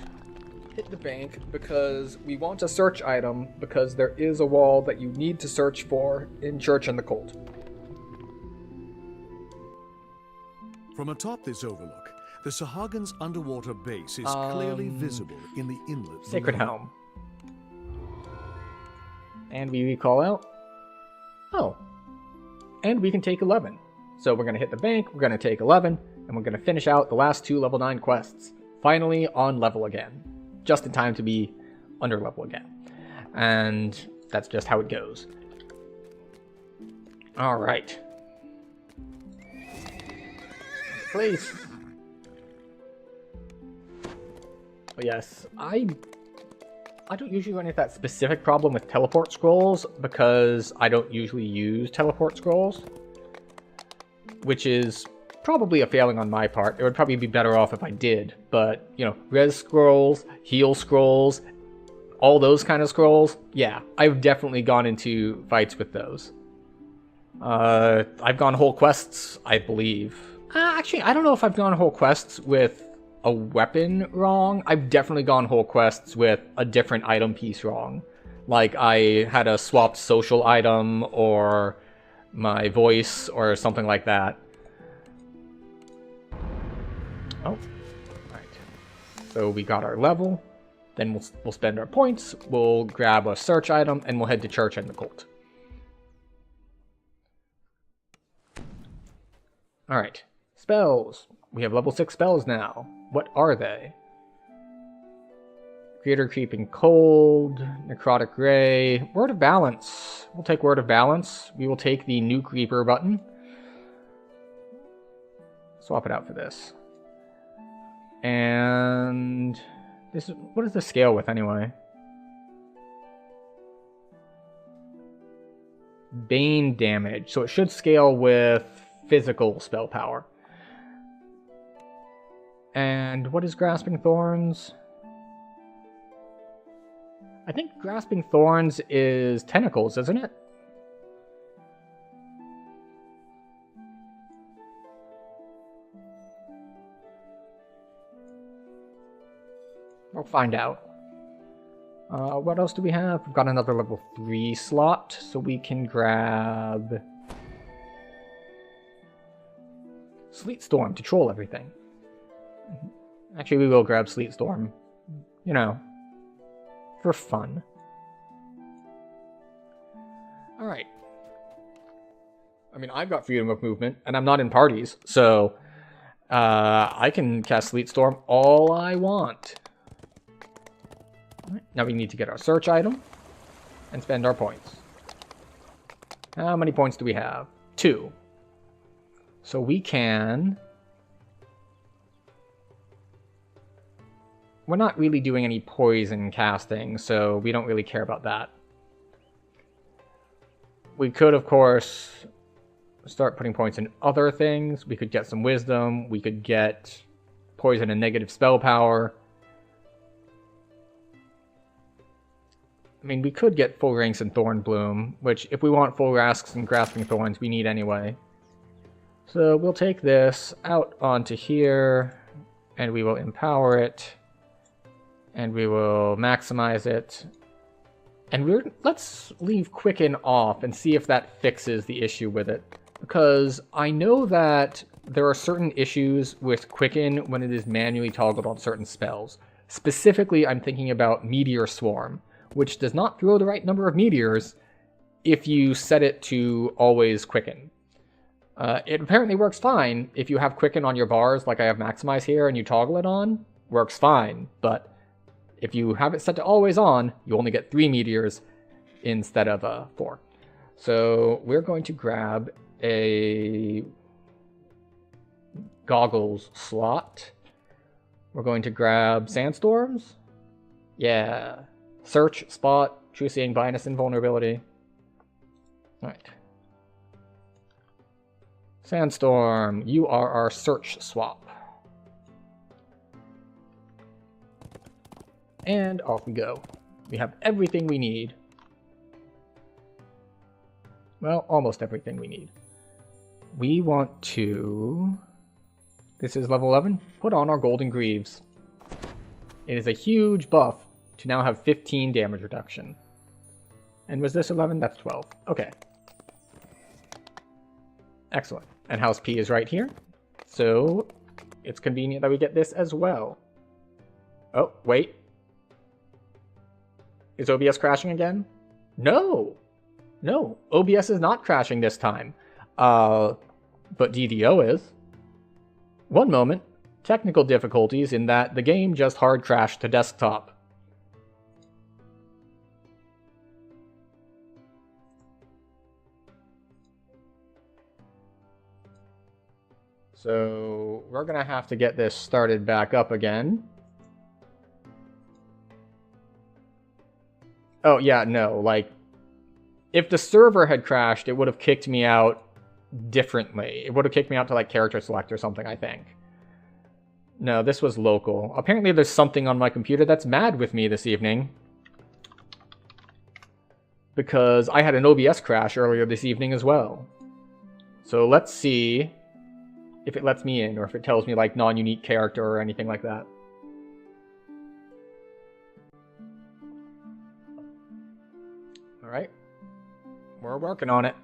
hit the bank because we want a search item because there is a wall that you need to search for in Church and the Cult. From atop this overlook, the Sahagins' underwater base is clearly visible in the inlet. Sacred below. Helm. And we call out. Oh. And we can take 11. So we're going to hit the bank, we're going to take 11, and we're going to finish out the last 2 level 9 quests. Finally on level again. Just in time to be under level again. And that's just how it goes. Alright. Please. But yes, I don't usually run into that specific problem with teleport scrolls because I don't usually use teleport scrolls. Which is probably a failing on my part. It would probably be better off if I did. But, you know, res scrolls, heal scrolls, all those kind of scrolls, yeah, I've definitely gone into fights with those. I've gone whole quests, I believe. Actually, I don't know if I've gone whole quests with a weapon wrong. I've definitely gone whole quests with a different item piece wrong. Like, I had a swapped social item, or my voice, or something like that. Oh, right. So we got our level. Then we'll spend our points. We'll grab a search item, and we'll head to Church and the Cult. All right. Spells. We have level 6 spells now. What are they? Creator Creeping Cold, Necrotic Ray, Word of Balance. We'll take Word of Balance. We will take the Nuke Reaper button. Swap it out for this. And this is, what is the scale with anyway? Bane damage. So it should scale with physical spell power. And what is Grasping Thorns? I think Grasping Thorns is tentacles, isn't it? We'll find out. What else do we have? We've got another level 3 slot, so we can grab Sleet Storm to troll everything. Actually, we will grab Sleet Storm. You know, for fun. Alright. I mean, I've got freedom of movement, and I'm not in parties, so I can cast Sleet Storm all I want. Right, now we need to get our search item and spend our points. How many points do we have? 2. So we can... We're not really doing any poison casting, so we don't really care about that. We could, of course, start putting points in other things. We could get some wisdom. We could get poison and negative spell power. I mean, we could get full ranks in Thornbloom, which if we want full ranks in Grasping Thorns, we need anyway. So we'll take this out onto here, and we will empower it. And we will maximize it. And let's leave Quicken off and see if that fixes the issue with it. Because I know that there are certain issues with Quicken when it is manually toggled on certain spells. Specifically, I'm thinking about Meteor Swarm, which does not throw the right number of meteors if you set it to always Quicken. It apparently works fine if you have Quicken on your bars, like I have Maximize here, and you toggle it on. Works fine, but if you have it set to always on, you only get 3 meteors instead of 4. So we're going to grab a goggles slot. We're going to grab Sandstorms. Yeah. Search, Spot, True Seeing, Blindness, Invulnerability. Alright. Sandstorm, you are our search swap. And off we go. We have everything we need. Well, almost everything we need. We want to... This is level 11. Put on our Golden Greaves. It is a huge buff to now have 15 damage reduction. And was this 11? That's 12. Okay. Excellent. And House P is right here. So it's convenient that we get this as well. Oh, wait. Is OBS crashing again? No! No, OBS is not crashing this time. But DDO is. One moment. Technical difficulties in that the game just hard crashed to desktop. So we're gonna have to get this started back up again. Oh yeah, no, like, if the server had crashed, it would have kicked me out differently. It would have kicked me out to like character select or something, I think. No, this was local. Apparently there's something on my computer that's mad with me this evening. Because I had an OBS crash earlier this evening as well. So let's see if it lets me in, or if it tells me like non-unique character or anything like that. Alright. We're working on it.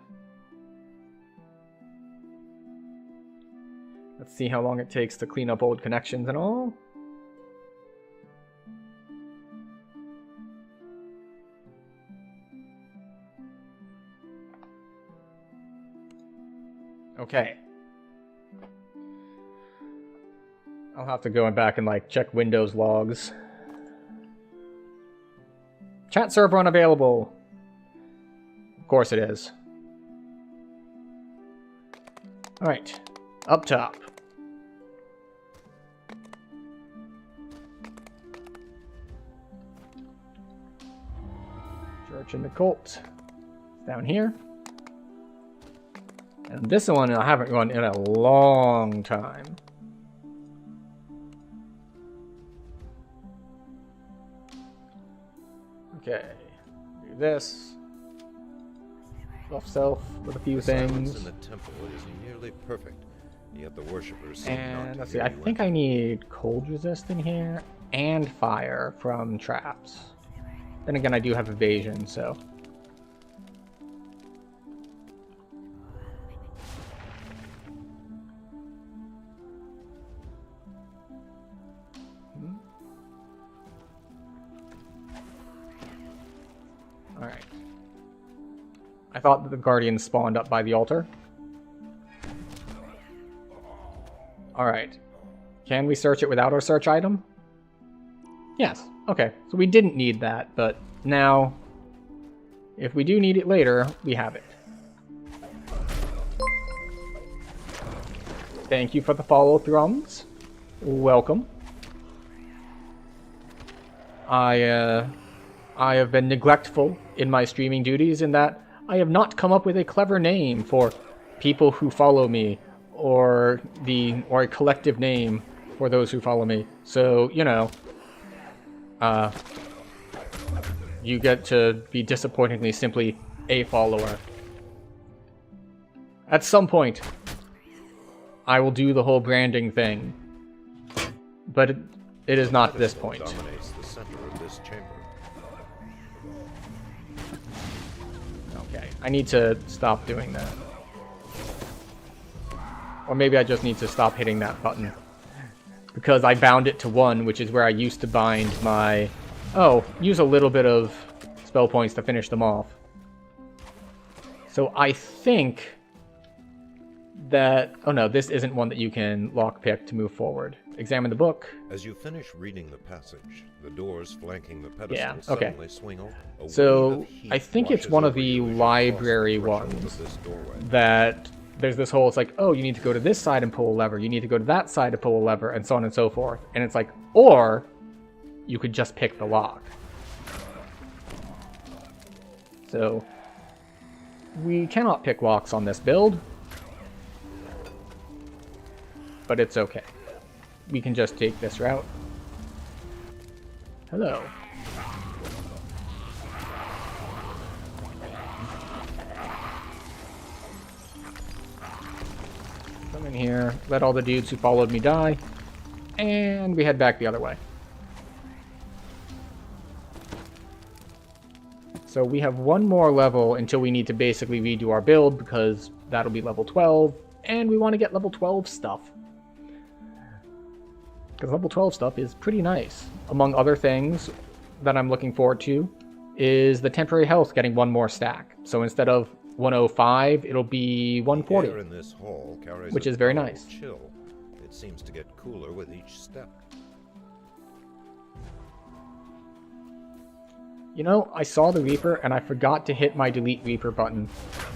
Let's see how long it takes to clean up old connections and all. Okay. I'll have to go back and like check Windows logs. Chat server unavailable. Of course it is. Alright. Up top. Church and the Cult. Down here. And this one I haven't run in a long time. Okay. Do this. Buff self with a few things. In the temple is nearly perfect. Yet the worshippers and let's see, I think I need cold resist in here and fire from traps. Then again, I do have evasion, so. Alright. I thought that the Guardians spawned up by the altar. Alright. Can we search it without our search item? Yes. Okay. So we didn't need that, but now, if we do need it later, we have it. Thank you for the follow, Thrums. Welcome. I have been neglectful in my streaming duties in that I have not come up with a clever name for people who follow me, or a collective name for those who follow me. So, you know, you get to be disappointingly simply a follower. At some point, I will do the whole branding thing, but it is not at this point. Dominates the center of this chamber. Okay, I need to stop doing that. Or maybe I just need to stop hitting that button. Because I bound it to 1, which is where I used to bind my... Oh, use a little bit of spell points to finish them off. So I think that... Oh no, this isn't one that you can lockpick to move forward. Examine the book. As you finish reading the passage, the doors flanking the pedestal Yeah, okay. suddenly swing open. A wave So, of heat I think it's washes one of over the you as you library cross the threshold ones of this doorway. that there's this whole, it's like, oh, you need to go to this side and pull a lever, you need to go to that side to pull a lever, and so on and so forth. And it's like, or you could just pick the lock. So, we cannot pick locks on this build, but it's okay. We can just take this route. Hello. Come in here, let all the dudes who followed me die, and we head back the other way. So we have one more level until we need to basically redo our build, because that'll be level 12, and we want to get level 12 stuff. Because level 12 stuff is pretty nice. Among other things that I'm looking forward to is the temporary health getting one more stack. So instead of 105, it'll be 140. The air in this hall carries which a is very dull nice. Chill. It seems to get cooler with each step. You know, I saw the Reaper and I forgot to hit my delete Reaper button.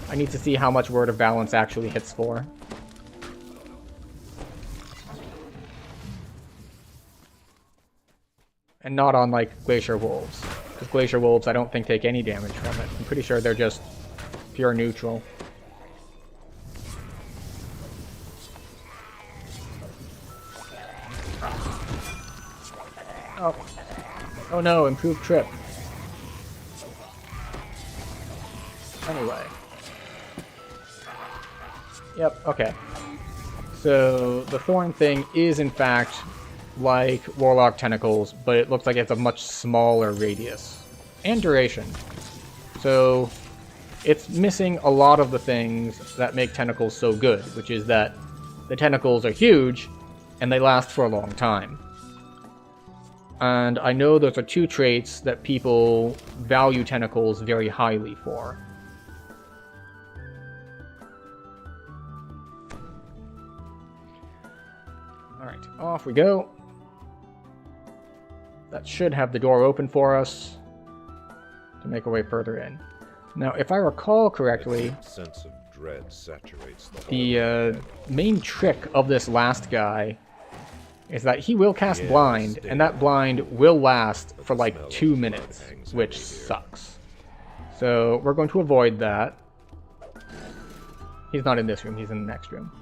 I need to see how much Word of Balance actually hits for. And not on, like, Glacier Wolves. Because Glacier Wolves, I don't think, take any damage from it. I'm pretty sure they're just pure neutral. Oh. Oh no, improved trip. Anyway. Yep, okay. So, the Thorn thing is, in fact, like Warlock Tentacles, but it looks like it's a much smaller radius. And duration. So, it's missing a lot of the things that make Tentacles so good, which is that the tentacles are huge, and they last for a long time. And I know those are two traits that people value Tentacles very highly for. Alright, off we go. That should have the door open for us to make our way further in. Now, if I recall correctly, A sense of dread saturates the whole the main trick of this last guy is that he will cast blind, and that blind will last for like 2 minutes, which sucks. So we're going to avoid that. He's not in this room, he's in the next room.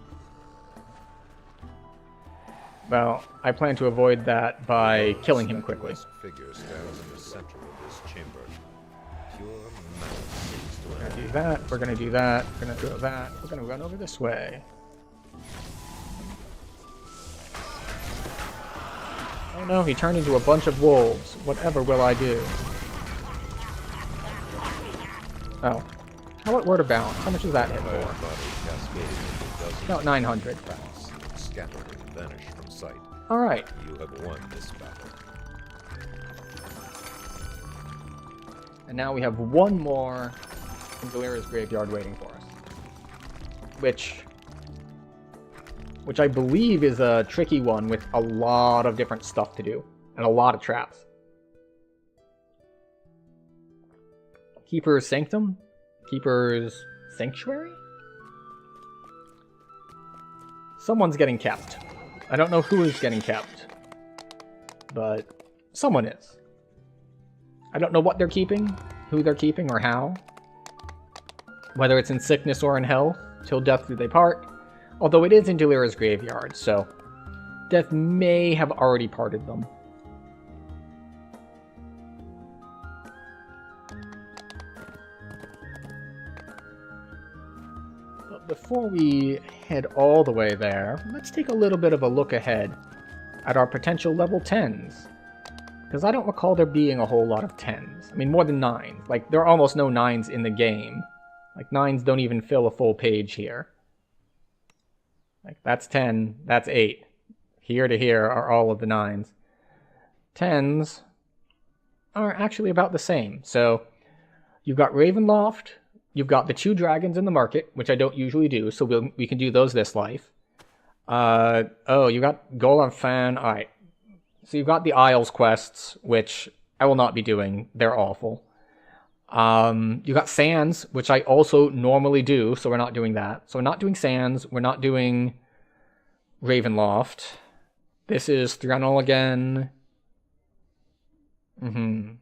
Well, I plan to avoid that by killing him quickly. Figure stands in the center of this chamber. Pure malice seems to We're gonna animate do that, we're gonna do that, we're gonna do that, we're gonna run over this way. Oh no, he turned into a bunch of wolves. Whatever will I do? Oh. How about Word of Balance? How much does that hit Fire for? body cascading into dozens About 900. of cracks that scatter and vanish from sight. Alright. You have won this battle. And now we have one more in Galera's Graveyard waiting for us. Which I believe is a tricky one with a lot of different stuff to do. And a lot of traps. Keeper's Sanctum? Keeper's Sanctuary? Someone's getting kept. I don't know who is getting kept. But someone is. I don't know what they're keeping, who they're keeping, or how. Whether it's in sickness or in health, till death do they part. Although it is in Delira's Graveyard, so death may have already parted them. But before we head all the way there, let's take a little bit of a look ahead at our potential level 10s. Because I don't recall there being a whole lot of 10s. I mean, more than 9s. Like, there are almost no 9s in the game. Like, 9s don't even fill a full page here. Like, that's 10, that's 8. Here to here are all of the 9s. 10s are actually about the same. So, you've got Ravenloft, you've got the 2 dragons in the market, which I don't usually do, so we can do those this life. Oh, you got Golem Fan. Alright. So you've got the Isles quests, which I will not be doing. They're awful. You got Sands, which I also normally do, so we're not doing that. So we're not doing Sands. We're not doing Ravenloft. This is Threnol again. Alright,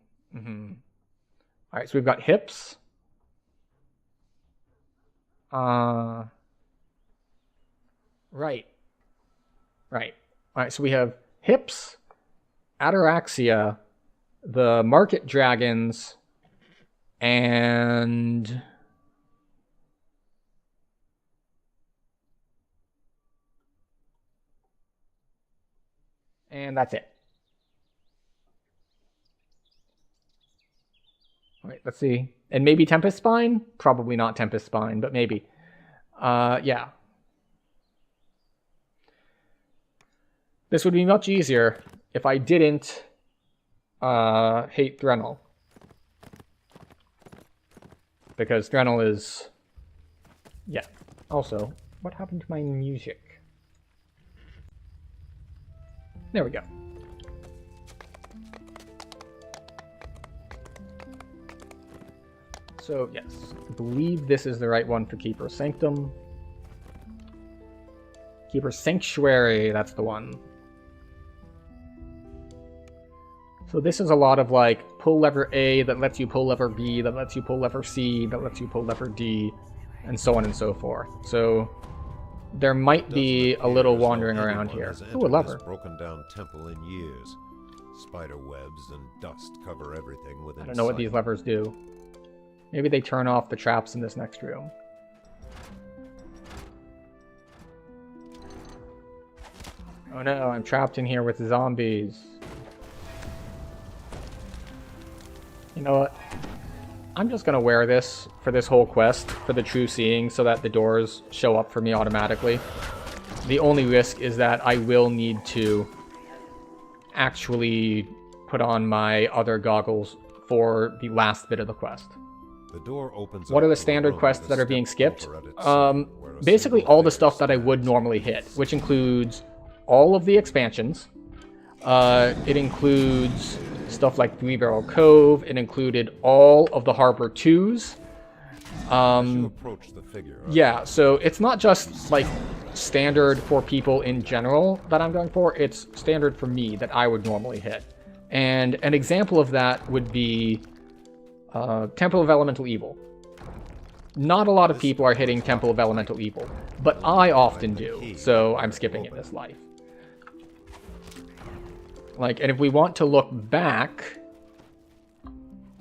so we've got Hips. Right. Alright, so we have Hips, Ataraxia, the Market Dragons, and that's it. Alright, let's see. And maybe Tempest Spine? Probably not Tempest Spine, but maybe. Yeah. This would be much easier if I didn't hate Threnol. Because Threnol is... Yeah. Also, what happened to my music? There we go. So, yes. I believe this is the right one for Keeper Sanctum. Keeper Sanctuary, that's the one. So this is a lot of like, pull lever A that lets you pull lever B, that lets you pull lever C, that lets you pull lever D, and so on and so forth. So there might be a little wandering around here. Ooh, a lever. Broken down temple in years. Spider webs and dust cover everything within I don't know what these levers do. Maybe they turn off the traps in this next room. Oh no, I'm trapped in here with zombies. You know what? I'm just gonna wear this for this whole quest, for the True Seeing, so that the doors show up for me automatically. The only risk is that I will need to actually put on my other goggles for the last bit of the quest. The door opens. What are the standard quests that are being skipped? Basically all the stuff that I would normally hit, which includes all of the expansions. It includes stuff like Three Barrel Cove. It included all of the Harbor 2s. Approach the figure, yeah, so it's not just like standard for people in general that I'm going for. It's standard for me that I would normally hit. And an example of that would be Temple of Elemental Evil. Not a lot of people are hitting Temple of Elemental Evil, but I often do, so I'm skipping it this life. Like, and if we want to look back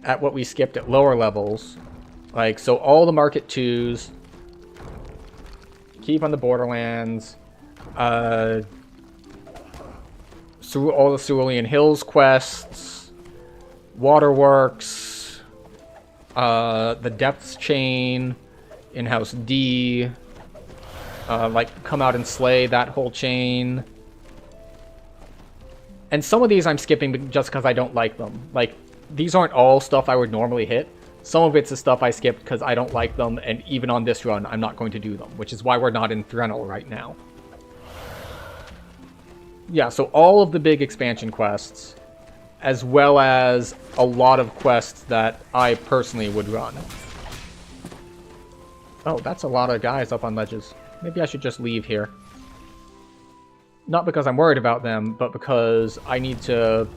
at what we skipped at lower levels, like, so all the Market 2s, Keep on the Borderlands, all the Cerulean Hills quests, Waterworks, the Depths Chain, In-House D, like, Come Out and Slay, that whole chain. And some of these I'm skipping just because I don't like them. Like, these aren't all stuff I would normally hit. Some of it's the stuff I skipped because I don't like them, and even on this run, I'm not going to do them, which is why we're not in Threnol right now. Yeah, so all of the big expansion quests, as well as a lot of quests that I personally would run. Oh, that's a lot of guys up on ledges. Maybe I should just leave here. Not because I'm worried about them, but because I need to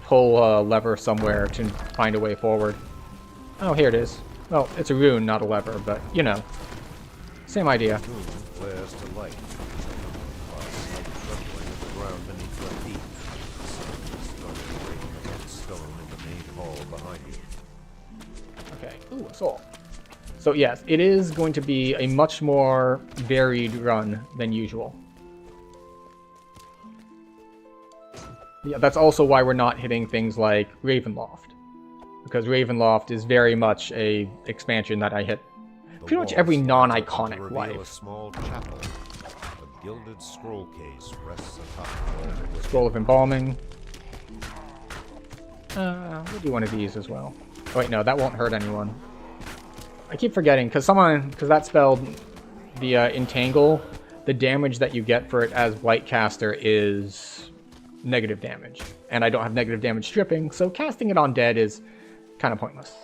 pull a lever somewhere to find a way forward. Oh, here it is. Well, it's a rune, not a lever, but, you know. Same idea. Flares to light. Trembling at the ground beneath your feet. Started breaking against stone in the main hall behind you. Okay. Ooh, a soul. So yes, it is going to be a much more varied run than usual. Yeah, that's also why we're not hitting things like Ravenloft. Because Ravenloft is very much a expansion that I hit pretty much every non-iconic life. A small chapel. A gilded scroll case rests atop the Scroll of Embalming. We'll do one of these as well. Oh wait, no, that won't hurt anyone. I keep forgetting, because that spelled the Entangle, the damage that you get for it as Blightcaster is negative damage. And I don't have negative damage stripping, so casting it on dead is kind of pointless.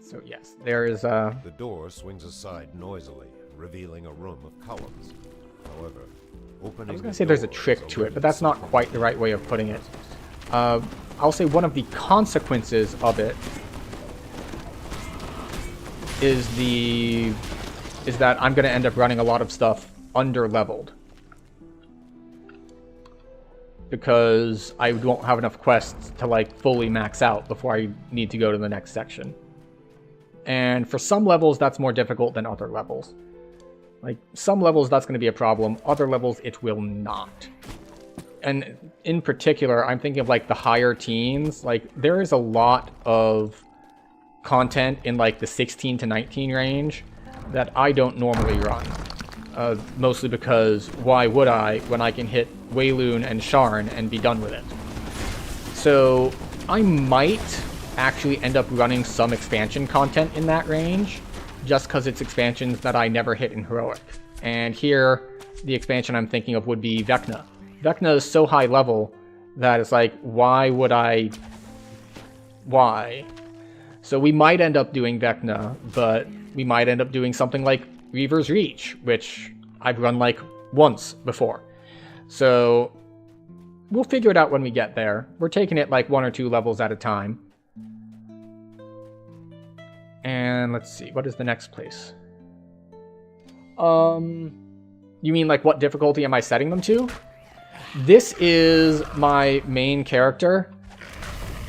So yes, there is The door swings aside noisily, revealing a room of columns. However, opening I was going to say there's a trick to it, but that's not quite the right way of putting it. I'll say one of the consequences of it is that I'm going to end up running a lot of stuff under-leveled. Because I won't have enough quests to like fully max out before I need to go to the next section. And for some levels, that's more difficult than other levels. Like, some levels, that's going to be a problem. Other levels, it will not. And in particular, I'm thinking of, like, the higher teens. Like, there is a lot of content in, like, the 16 to 19 range that I don't normally run. Mostly because, why would I when I can hit Wayloon and Sharn and be done with it? So, I might actually end up running some expansion content in that range, just because it's expansions that I never hit in Heroic. And here, the expansion I'm thinking of would be Vecna. Vecna is so high level that it's like, why would I... Why? So we might end up doing Vecna, but we might end up doing something like Reaver's Reach, which I've run like once before. So we'll figure it out when we get there. We're taking it like 1 or 2 levels at a time. And let's see, what is the next place? You mean like what difficulty am I setting them to? This is my main character,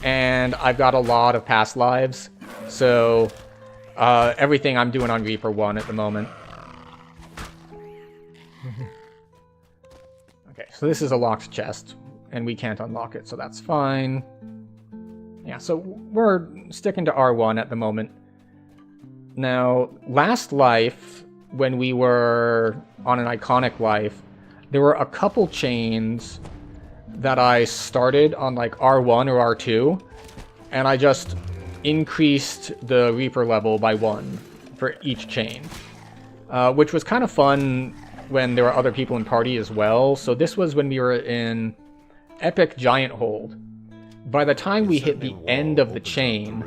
and I've got a lot of past lives, so everything I'm doing on Reaper 1 at the moment. Okay, so this is a locked chest, and we can't unlock it, so that's fine. Yeah, so we're sticking to R1 at the moment. Now, last life, when we were on an iconic life, there were a couple chains that I started on like R1 or R2, and I just increased the Reaper level by 1 for each chain, which was kind of fun when there were other people in party as well. So this was when we were in Epic Giant Hold. By the time we hit the end of the chain,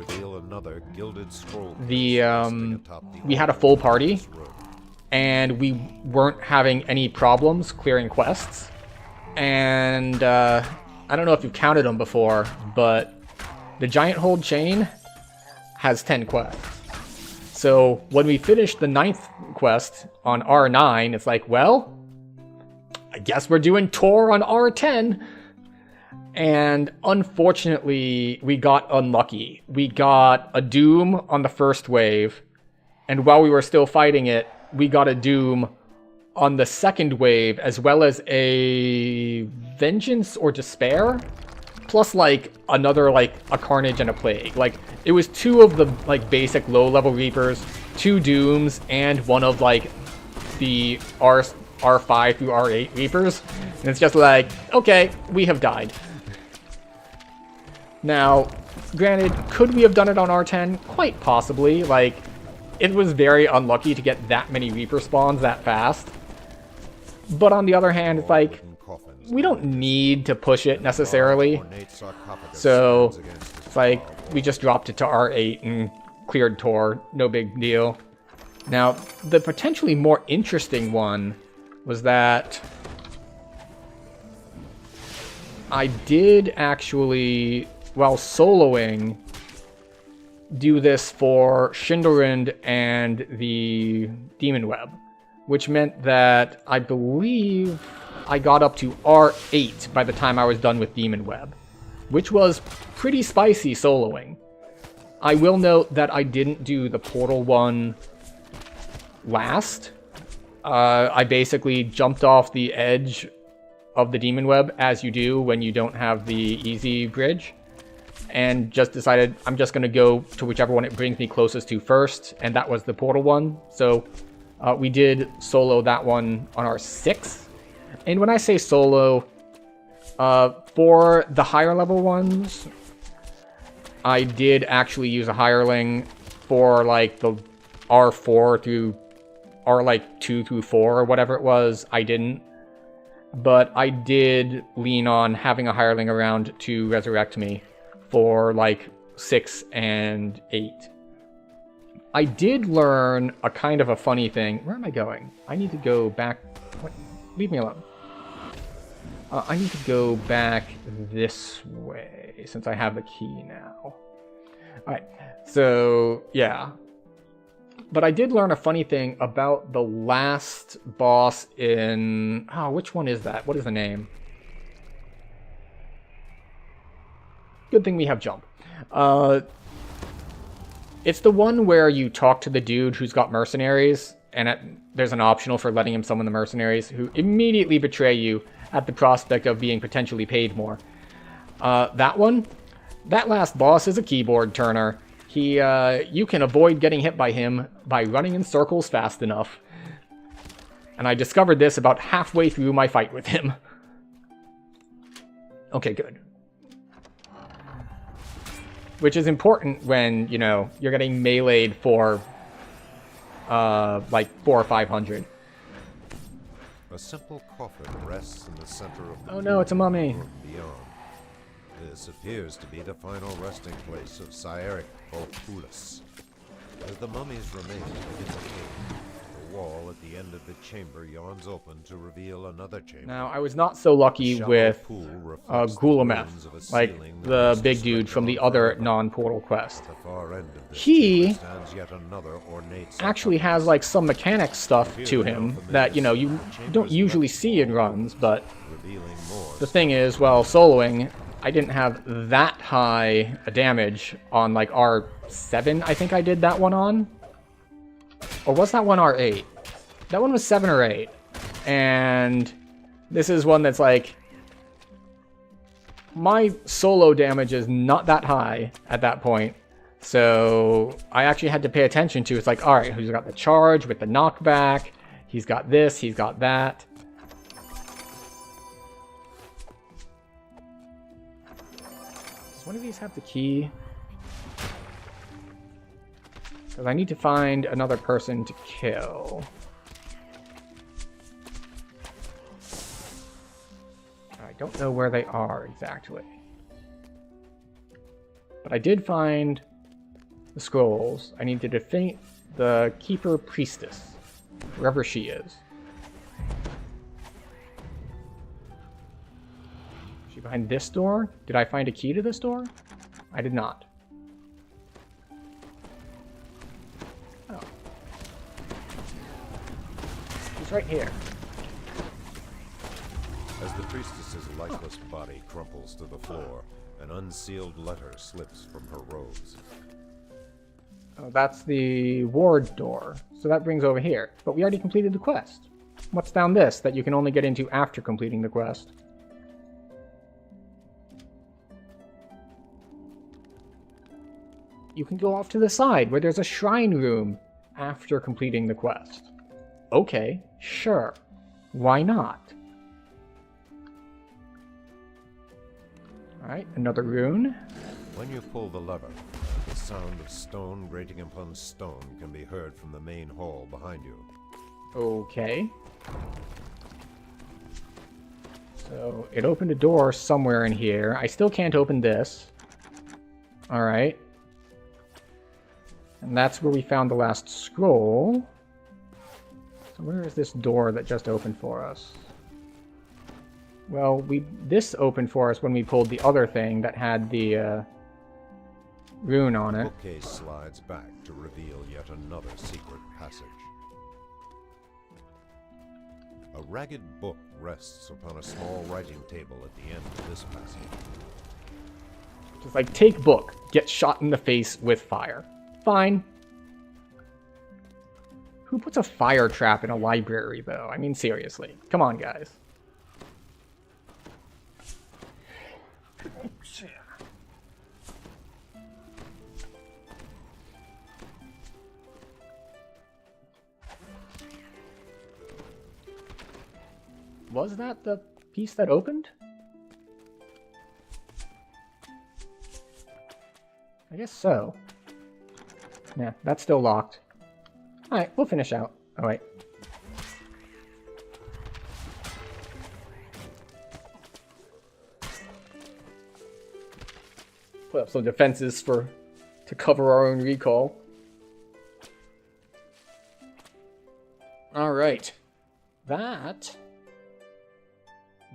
we had a full party, and we weren't having any problems clearing quests. And I don't know if you've counted them before, but the Giant Hold chain has 10 quests. So when we finished the 9th quest on R9, it's like, well, I guess we're doing Tor on R10. And unfortunately, we got unlucky. We got a Doom on the first wave, and while we were still fighting it, we got a Doom on the second wave, as well as a Vengeance or Despair, plus like another like a Carnage and a Plague. Like it was 2 of the like basic low-level Reapers, 2 Dooms, and 1 of like the R5 through R8 Reapers, and it's just like, okay, we have died. Now, granted, could we have done it on R10? Quite possibly. Like, it was very unlucky to get that many Reaper spawns that fast. But on the other hand, it's like, we don't need to push it necessarily. So, it's like, we just dropped it to R8 and cleared Tor. No big deal. Now, the potentially more interesting one was that I did actually, while soloing, do this for Shindelrind and the Demon Web, which meant that I believe I got up to R8 by the time I was done with Demon Web, which was pretty spicy soloing. I will note that I didn't do the Portal one last. I basically jumped off the edge of the Demon Web, as you do when you don't have the easy bridge, and just decided I'm just going to go to whichever one it brings me closest to first, and that was the Portal one. So we did solo that one on our 6th. And when I say solo, For the higher level ones, I did actually use a hireling for like the R4 through R like 2 through 4 or whatever it was. I didn't. But I did lean on having a hireling around to resurrect me for like 6 and 8. I did learn a kind of a funny thing. Where am I going? I need to go back. What? Leave me alone. I need to go back this way since I have the key now. Alright, so yeah. But I did learn a funny thing about the last boss in... Oh, which one is that? What is the name? Good thing we have jump. It's the one where you talk to the dude who's got mercenaries, and there's an optional for letting him summon the mercenaries, who immediately betray you at the prospect of being potentially paid more. That one, that last boss is a keyboard turner. You can avoid getting hit by him by running in circles fast enough. And I discovered this about halfway through my fight with him. Okay, good. Which is important when, you know, you're getting meleeed for, like 400 or 500. A simple coffin rests in the center of the Oh no, it's a mummy. beyond. This appears to be the final resting place of Cyeric Volpulus. As the mummies remain in the cave, the wall at the end of the chamber yawns open to reveal another chamber. Now, I was not so lucky Shallow with pool reflects the Gulameth, ruins of a like ceiling the that big is dude from the suspended other forever. non-portal quest. At the far end of this He chamber stands yet another ornate Actually has like some mechanic stuff to him that, you know, you don't usually see in runs, but revealing more. the thing is, while soloing, I didn't have that high a damage on like R7, I think I did that one on. Or was that one R8? That one was 7 or 8. And this is one that's like... My solo damage is not that high at that point. So I actually had to pay attention to, it's like, alright, who's got the charge with the knockback? He's got this, he's got that. Does one of these have the key? Because I need to find another person to kill. I don't know where they are exactly. But I did find the scrolls. I need to defeat the Keeper Priestess, wherever she is. Is she behind this door? Did I find a key to this door? I did not. Oh. She's right here. As the priestess's lifeless body crumples to the floor, an unsealed letter slips from her robes. Oh, that's the ward door. So that brings over here. But we already completed the quest. What's down this that you can only get into after completing the quest? You can go off to the side where there's a shrine room after completing the quest. Okay, sure. Why not? Alright, another rune. When you pull the lever, the sound of stone grating upon stone can be heard from the main hall behind you. Okay. So it opened a door somewhere in here. I still can't open this. Alright. And that's where we found the last scroll. So where is this door that just opened for us? Well, this opened for us when we pulled the other thing that had the rune on The it. bookcase slides back to reveal yet another secret passage. A ragged book rests upon a small writing table at the end of this passage. Just like, take book, get shot in the face with fire. Fine. Who puts a fire trap in a library, though? I mean, seriously. Come on, guys. Was that the piece that opened? I guess so. Yeah, that's still locked. Alright, we'll finish out. Oh, wait. Put up some defenses to cover our own recall. Alright. That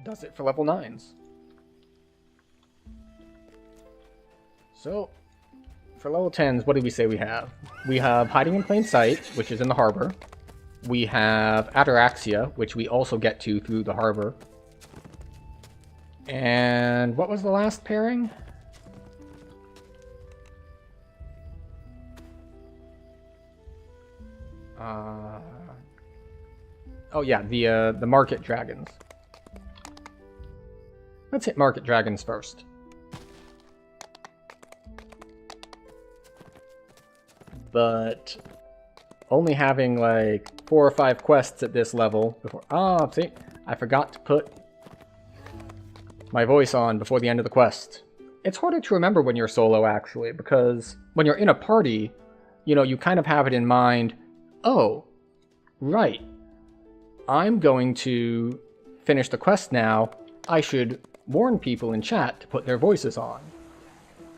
does it for level 9s. So, for level 10s, what did we say we have? We have Hiding in Plain Sight, which is in the harbor. We have Ataraxia, which we also get to through the harbor. And what was the last pairing? Oh yeah, the Market Dragons. Let's hit Market Dragons first. But only having like 4 or 5 quests at this level before... Oh, see, I forgot to put my voice on before the end of the quest. It's harder to remember when you're solo, actually, because when you're in a party, you know, you kind of have it in mind, oh, right, I'm going to finish the quest now. I should warn people in chat to put their voices on.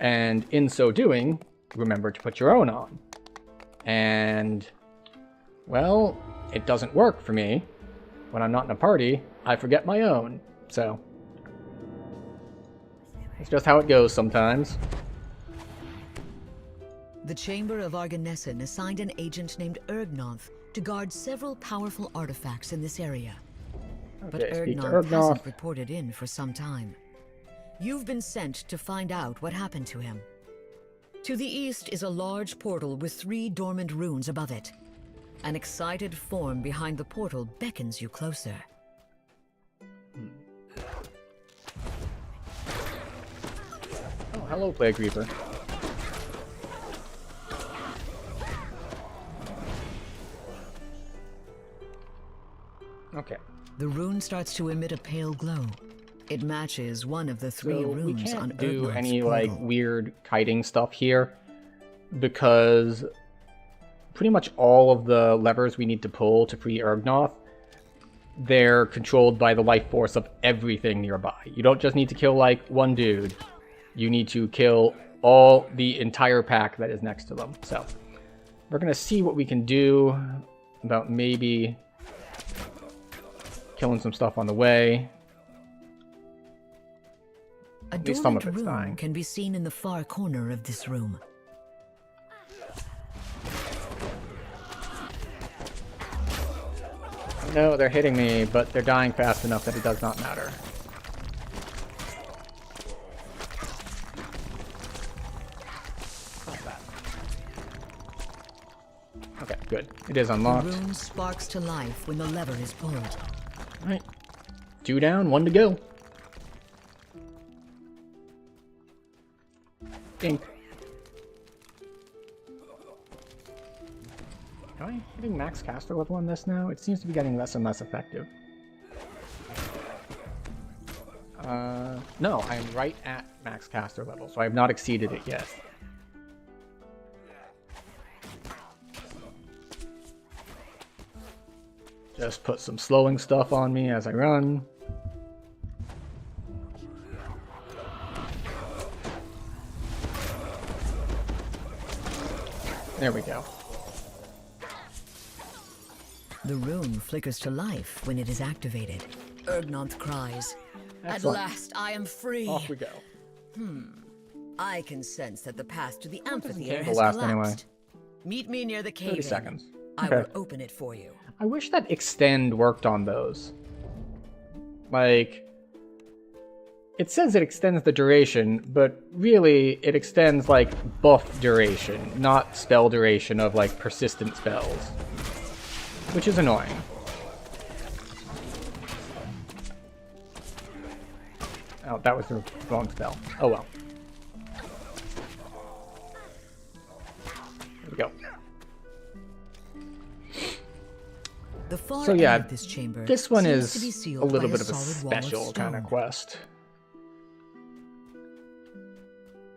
And in so doing, remember to put your own on. And, well, it doesn't work for me. When I'm not in a party, I forget my own. So, it's just how it goes sometimes. The Chamber of Arganessen assigned an agent named Ergnoth to guard several powerful artifacts in this area. But Okay, speak to Ergnoth hasn't Ergnoth. reported in for some time. You've been sent to find out what happened to him. To the east is a large portal with 3 dormant runes above it. An excited form behind the portal beckons you closer. Oh, hello, Plague Reaper. Okay. The rune starts to emit a pale glow. It matches one of the 3 So we runes on can't do Ergnoth's any portal. like weird kiting stuff here because pretty much all of the levers we need to pull to free Ergnoth, they're controlled by the life force of everything nearby. You don't just need to kill like one dude. You need to kill all the entire pack that is next to them. So we're gonna see what we can do about maybe killing some stuff on the way. A At least some of dormant it's rune dying. can be seen in the far corner of this room. No, they're hitting me, but they're dying fast enough that it does not matter. Not bad. Okay, good. It is The unlocked. rune sparks to life when the lever is pulled. Alright. 2 down, 1 to go. Dink. Am I hitting max caster level on this now? It seems to be getting less and less effective. No, I am right at max caster level, so I have not exceeded it yet. Just put some slowing stuff on me as I run. There we go. The rune flickers to life when it is activated. Ergnoth cries, Excellent. "At last I am free!" Off we go. I can sense that the path to the doesn't amphitheater candle has last collapsed. anyway? Meet me near the 30 cave. seconds. I Okay. will open it for you. I wish that extend worked on those. Like, it says it extends the duration, but really it extends like buff duration, not spell duration of like persistent spells. Which is annoying. Oh, that was the wrong spell. Oh well. There we go. The far So yeah, end of this chamber this one seems to be is sealed a little by bit of a solid wall special kind of stone. quest.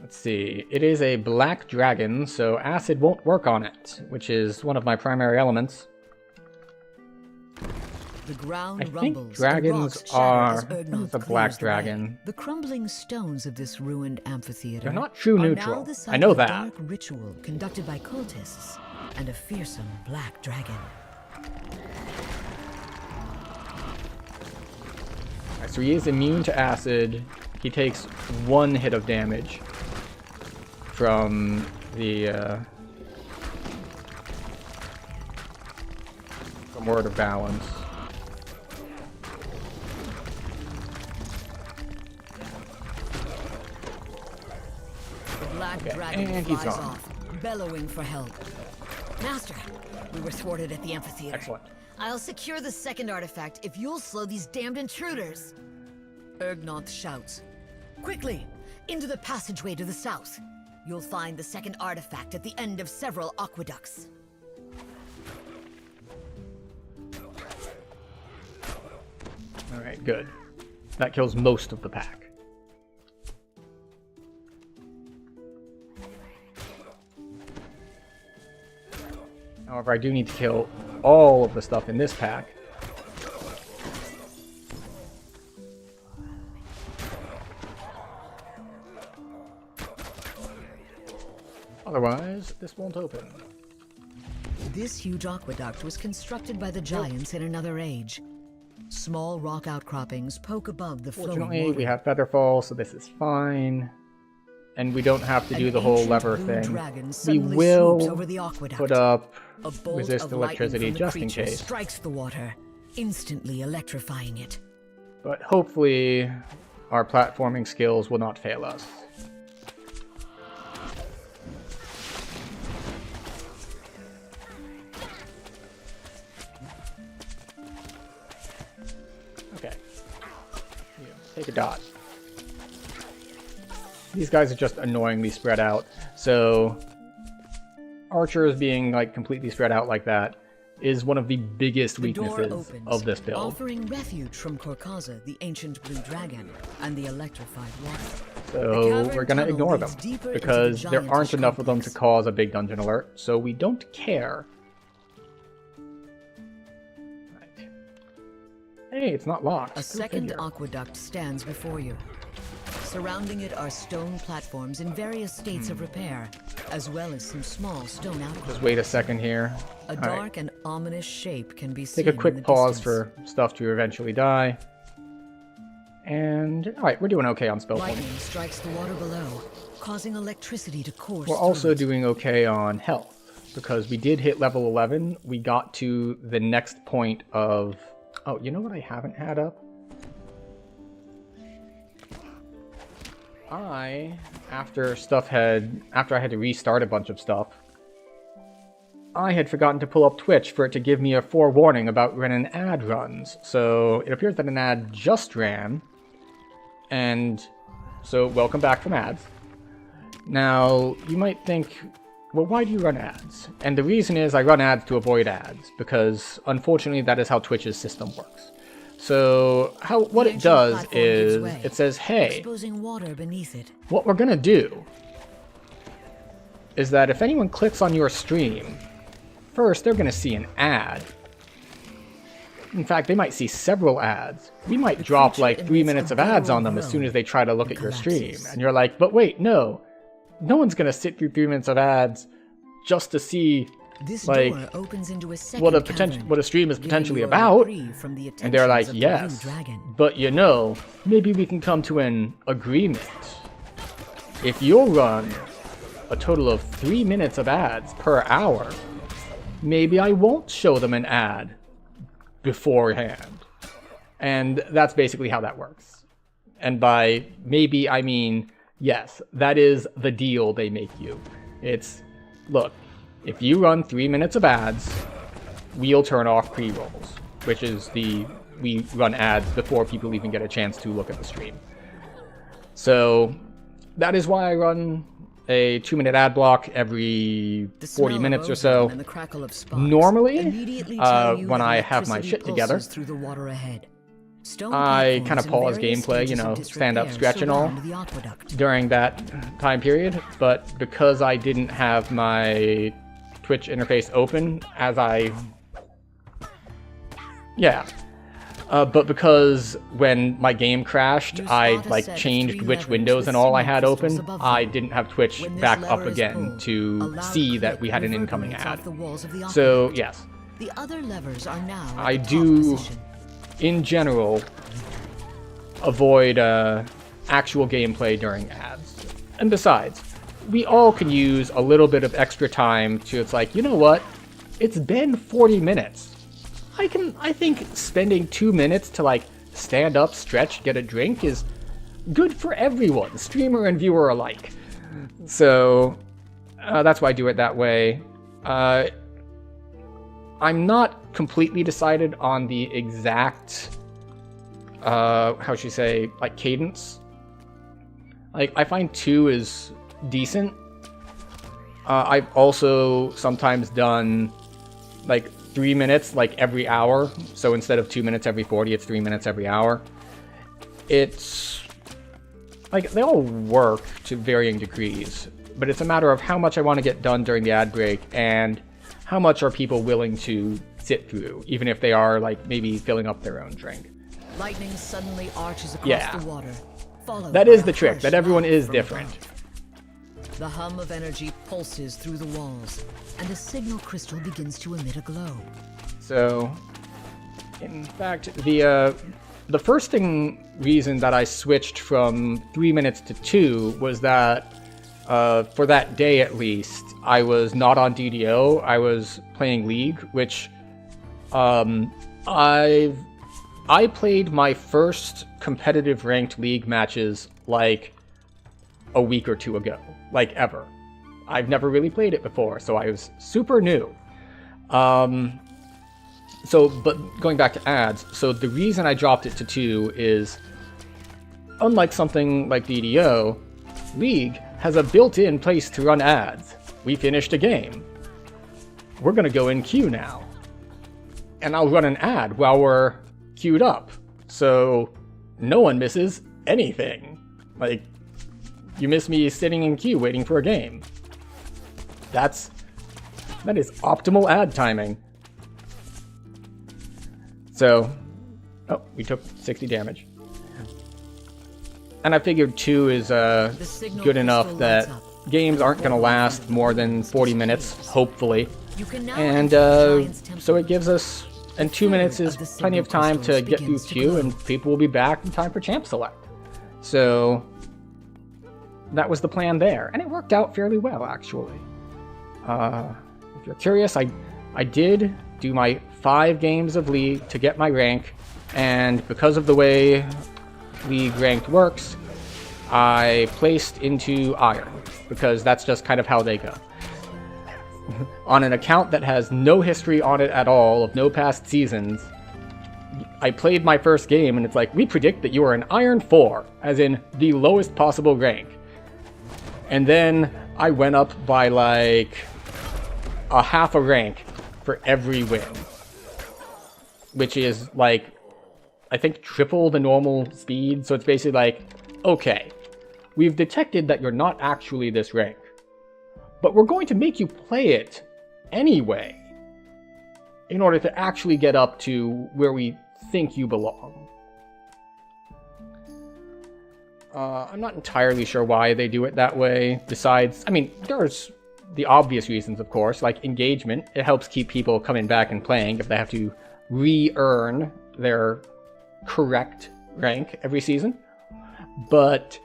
Let's see. It is a black dragon, so acid won't work on it, which is one of my primary elements. The ground I think rumbles, and dragons rocks are... shatter as Ugnoth It's a clears black the way. dragon. The crumbling stones of this ruined amphitheater They're not true are now neutral. the site I know of a that. dark ritual conducted by cultists and a fearsome black dragon. Alright, so he is immune to acid. He takes 1 hit of damage from the from Word of Balance. The black Okay, dragon and he's flies gone. off, bellowing for help. Master, we were thwarted at the amphitheater. Excellent. I'll secure the second artifact if you'll slow these damned intruders. Ugnoth shouts. Quickly, into the passageway to the south. You'll find the second artifact at the end of several aqueducts. Alright, good. That kills most of the pack. However, I do need to kill all of the stuff in this pack. Otherwise, this won't open. This huge aqueduct was constructed by the giants in another age. Small rock outcroppings poke above the flowing Fortunately, water. we have Featherfall, so this is fine. And we don't have to do the whole ancient lever blue thing. dragon We suddenly will swoops over the aqueduct. put up A bolt resist of lightning electricity from the just in creature case. strikes the water, instantly electrifying it. But hopefully, our platforming skills will not fail us. Okay. Here, take a dot. These guys are just annoyingly spread out, so archers being like completely spread out like that is one of the biggest The door weaknesses opens, of this build. offering refuge from Korkaza, the ancient blue dragon, and the electrified water. So cavern we're gonna tunnel ignore them leads deeper into the because there aren't giantish enough of them to complex. cause a big dungeon alert, so we don't care. Right. Hey, it's not locked. A Go second figure. aqueduct stands before you. Surrounding it are stone platforms in various states of repair, as well as some small stone outcrops. Just wait a second here. A All dark right. and ominous shape can be seen Take a in quick the pause distance. for stuff to eventually die. And alright, we're doing okay on spell points. Lightning strikes the water below, causing electricity to course We're through also it. doing okay on health because we did hit level 11. We got to the next point of... Oh, you know what I haven't had up? After I had to restart a bunch of stuff, I had forgotten to pull up Twitch for it to give me a forewarning about when an ad runs. So it appears that an ad just ran, and so welcome back from ads. Now, you might think, well, why do you run ads? And the reason is I run ads to avoid ads, because unfortunately that is how Twitch's system works. So what The it ancient does platform gives is way, it says, hey, exposing water beneath it. what we're gonna do is that if anyone clicks on your stream, first they're gonna see an ad. In fact, they might see several ads. We might drop creature like 3 emits a minutes of ads on them as guttural soon as they try to look at your stream. collapses. And you're like, but wait, no one's gonna sit through 3 minutes of ads just to see This like door opens into a second what a cavern, stream is giving potentially you a about. reprieve from the And they're like, attentions of the yes, blue dragon. but you know, maybe we can come to an agreement. If you'll run a total of 3 minutes of ads per hour, maybe I won't show them an ad beforehand. And that's basically how that works. And by maybe, I mean, yes, that is the deal they make you. It's, look, if you run 3 minutes of ads, we'll turn off pre-rolls, which is we run ads before people even get a chance to look at the stream. So that is why I run a 2-minute ad block every The 40 smell minutes of or so. ozone and the crackle of sparks Normally, immediately tell you when that I have my electricity shit together. pulses through the water ahead. Stone I platforms kind of in paused various gameplay, you stages of know, stand up, disrepair stretch and all surround the aqueduct. during that time period, but because I didn't have my Twitch interface open as I... Yeah. But because when my game crashed, You I spot a like set of changed 3 which levers windows with and all I signal had crystals open, above I them. didn't have Twitch When this back up lever is again pulled, a to loud see that click we had an incoming reverberates ad. off the walls of the So, aqueduct. yes. The other levers are now at I the top do, position. in general, avoid actual gameplay during ads. And besides, we all can use a little bit of extra time to, it's like, you know what? It's been 40 minutes. I think spending 2 minutes to like stand up, stretch, get a drink is good for everyone, streamer and viewer alike. So that's why I do it that way. I'm not completely decided on the exact, how should you say, like cadence. Like I find 2 is decent. I've also sometimes done like 3 minutes like every hour. So instead of 2 minutes every 40, it's 3 minutes every hour. It's like they all work to varying degrees, but it's a matter of how much I want to get done during the ad break and how much are people willing to sit through, even if they are like maybe filling up their own drink. Lightning suddenly arches across Yeah. the water. followed That by is a the trick, harsh that everyone laugh is from different. above. The hum of energy pulses through the walls, and a signal crystal begins to emit a glow. So, in fact, the first reason that I switched from 3 minutes to 2 was that, for that day at least, I was not on DDO. I was playing League, which I played my first competitive ranked League matches like a week or two ago, like ever. I've never really played it before, so I was super new. But going back to ads, so the reason I dropped it to 2 is, unlike something like DDO, League has a built-in place to run ads. We finished a game. We're gonna go in queue now. And I'll run an ad while we're queued up, so no one misses anything. Like, you miss me sitting in queue waiting for a game. That is optimal ad timing. So, oh, we took 60 damage. And I figured 2 is good enough that games aren't going to last more than 40 minutes, hopefully. And so it gives us, and 2 minutes is plenty of time to get through queue, and people will be back in time for Champ Select. So that was the plan there, and it worked out fairly well, actually. If you're curious, I did do my 5 games of League to get my rank, and because of the way League ranked works, I placed into Iron, because that's just kind of how they go. On an account that has no history on it at all, of no past seasons, I played my first game, and it's like, we predict that you are an Iron 4, as in the lowest possible rank. And then I went up by like a half a rank for every win, which is like, I think triple the normal speed. So it's basically like, okay, we've detected that you're not actually this rank, but we're going to make you play it anyway in order to actually get up to where we think you belong. I'm not entirely sure why they do it that way. Besides, I mean, there's the obvious reasons, of course, like engagement. It helps keep people coming back and playing if they have to re-earn their correct rank every season. But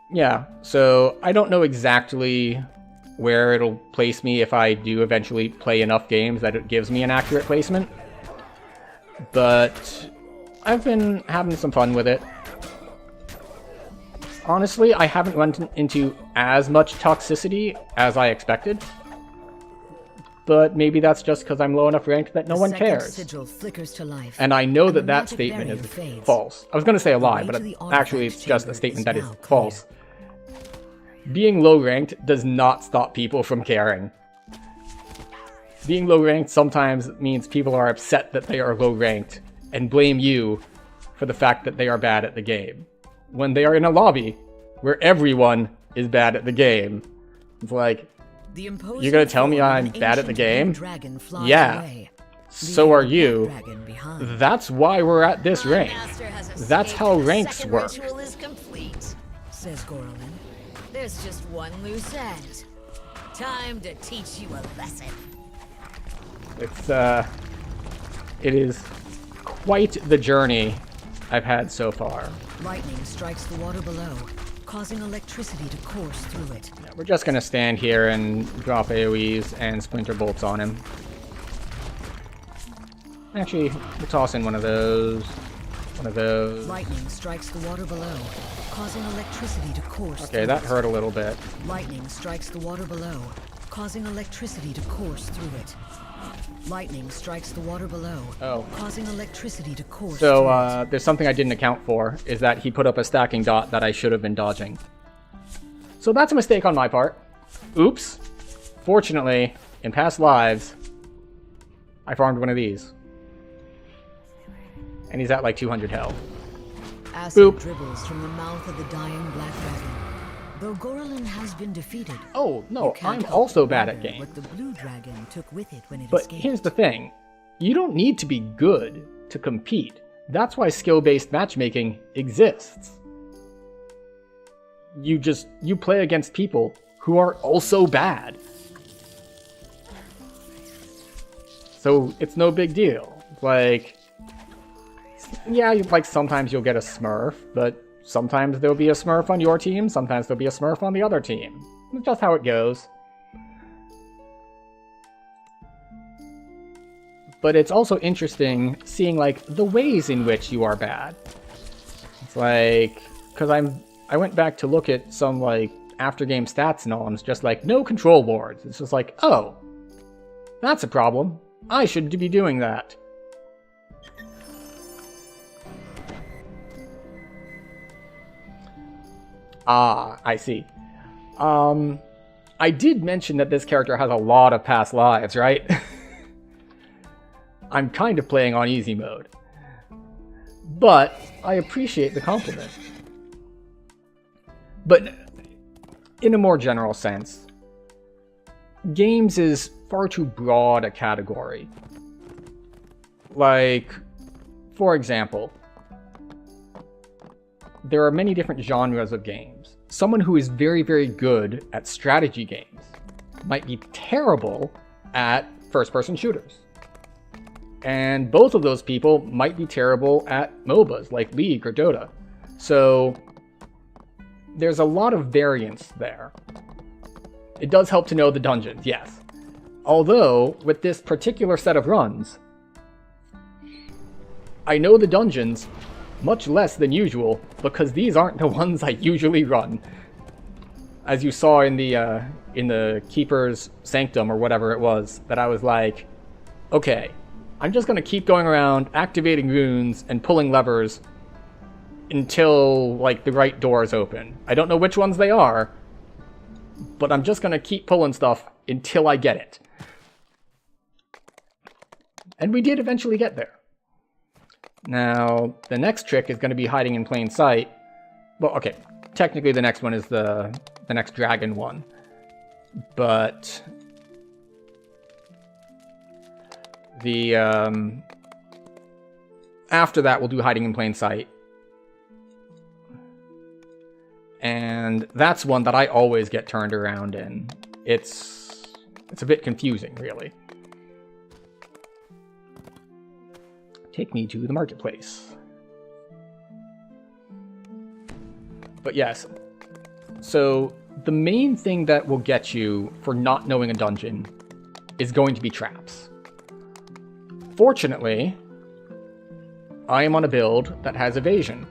yeah, so I don't know exactly where it'll place me if I do eventually play enough games that it gives me an accurate placement. But I've been having some fun with it. Honestly, I haven't run into as much toxicity as I expected. But maybe that's just because I'm low enough ranked that no one cares. Sigil flickers to life, and I know and the that that magic statement barrier is fades. false. I was going to say a lie, way but to the actually artifact it's just a chamber statement is that is now clear. false. Being low ranked does not stop people from caring. Being low ranked sometimes means people are upset that they are low ranked and blame you for the fact that they are bad at the game. When they are in a lobby where everyone is bad at the game, it's like, The imposing you're gonna tell me form of I'm an bad at the ancient game? blue dragon flies Yeah. away, So leaving are the you. black dragon behind. That's why we're at this My rank. master has That's escaped how and the ranks second work. Ritual is complete. Says Gorlin. There's just one loose end. Time to teach you a lesson. It is quite the journey I've had so far. Lightning strikes the water below, causing electricity to course through it. We're just gonna stand here and drop AoEs and splinter bolts on him. Actually, we'll toss in one of those. One of those. Lightning strikes the water below, causing electricity to course Okay, through that it. hurt a little bit. Lightning strikes the water below, causing electricity to course through it. Lightning strikes the water below, Oh. causing electricity to course So, through it. there's something I didn't account for, is that he put up a stacking dot that I should have been dodging. So that's a mistake on my part. Oops. Fortunately, in past lives, I farmed one of these. And he's at like 200 health. Acid boop. dribbles from the mouth of the dying black dragon. Though Gorlin has been defeated, Oh, no, can't I'm help also but bad at wonder games. what the blue dragon took with it when it But escaped. here's the thing. You don't need to be good to compete. That's why skill-based matchmaking exists. You play against people who are also bad. So it's no big deal. Like, yeah, like sometimes you'll get a Smurf, but sometimes there'll be a Smurf on your team, sometimes there'll be a Smurf on the other team. It's just how it goes. But it's also interesting seeing like the ways in which you are bad. It's like, because I went back to look at some like after game stats and all, and it's just like no control boards. It's just like, oh, that's a problem. I should be doing that. Ah, I see. I did mention that this character has a lot of past lives, right? I'm kind of playing on easy mode. But I appreciate the compliment. But in a more general sense, games is far too broad a category. Like, for example, there are many different genres of games. Someone who is very, very good at strategy games might be terrible at first-person shooters. And both of those people might be terrible at MOBAs like League or Dota. So there's a lot of variance there. It does help to know the dungeons, yes. Although, with this particular set of runs, I know the dungeons much less than usual, because these aren't the ones I usually run. As you saw in the Keeper's Sanctum or whatever it was, that I was like, okay, I'm just gonna keep going around, activating runes, and pulling levers until, like, the right doors open. I don't know which ones they are, but I'm just gonna keep pulling stuff until I get it. And we did eventually get there. Now, the next trick is going to be hiding in plain sight. Well, okay, technically the next one is the next dragon one. But the after that we'll do hiding in plain sight. And that's one that I always get turned around in. It's a bit confusing, really. Take me to the marketplace. But yes, so the main thing that will get you for not knowing a dungeon is going to be traps. Fortunately, I am on a build that has evasion.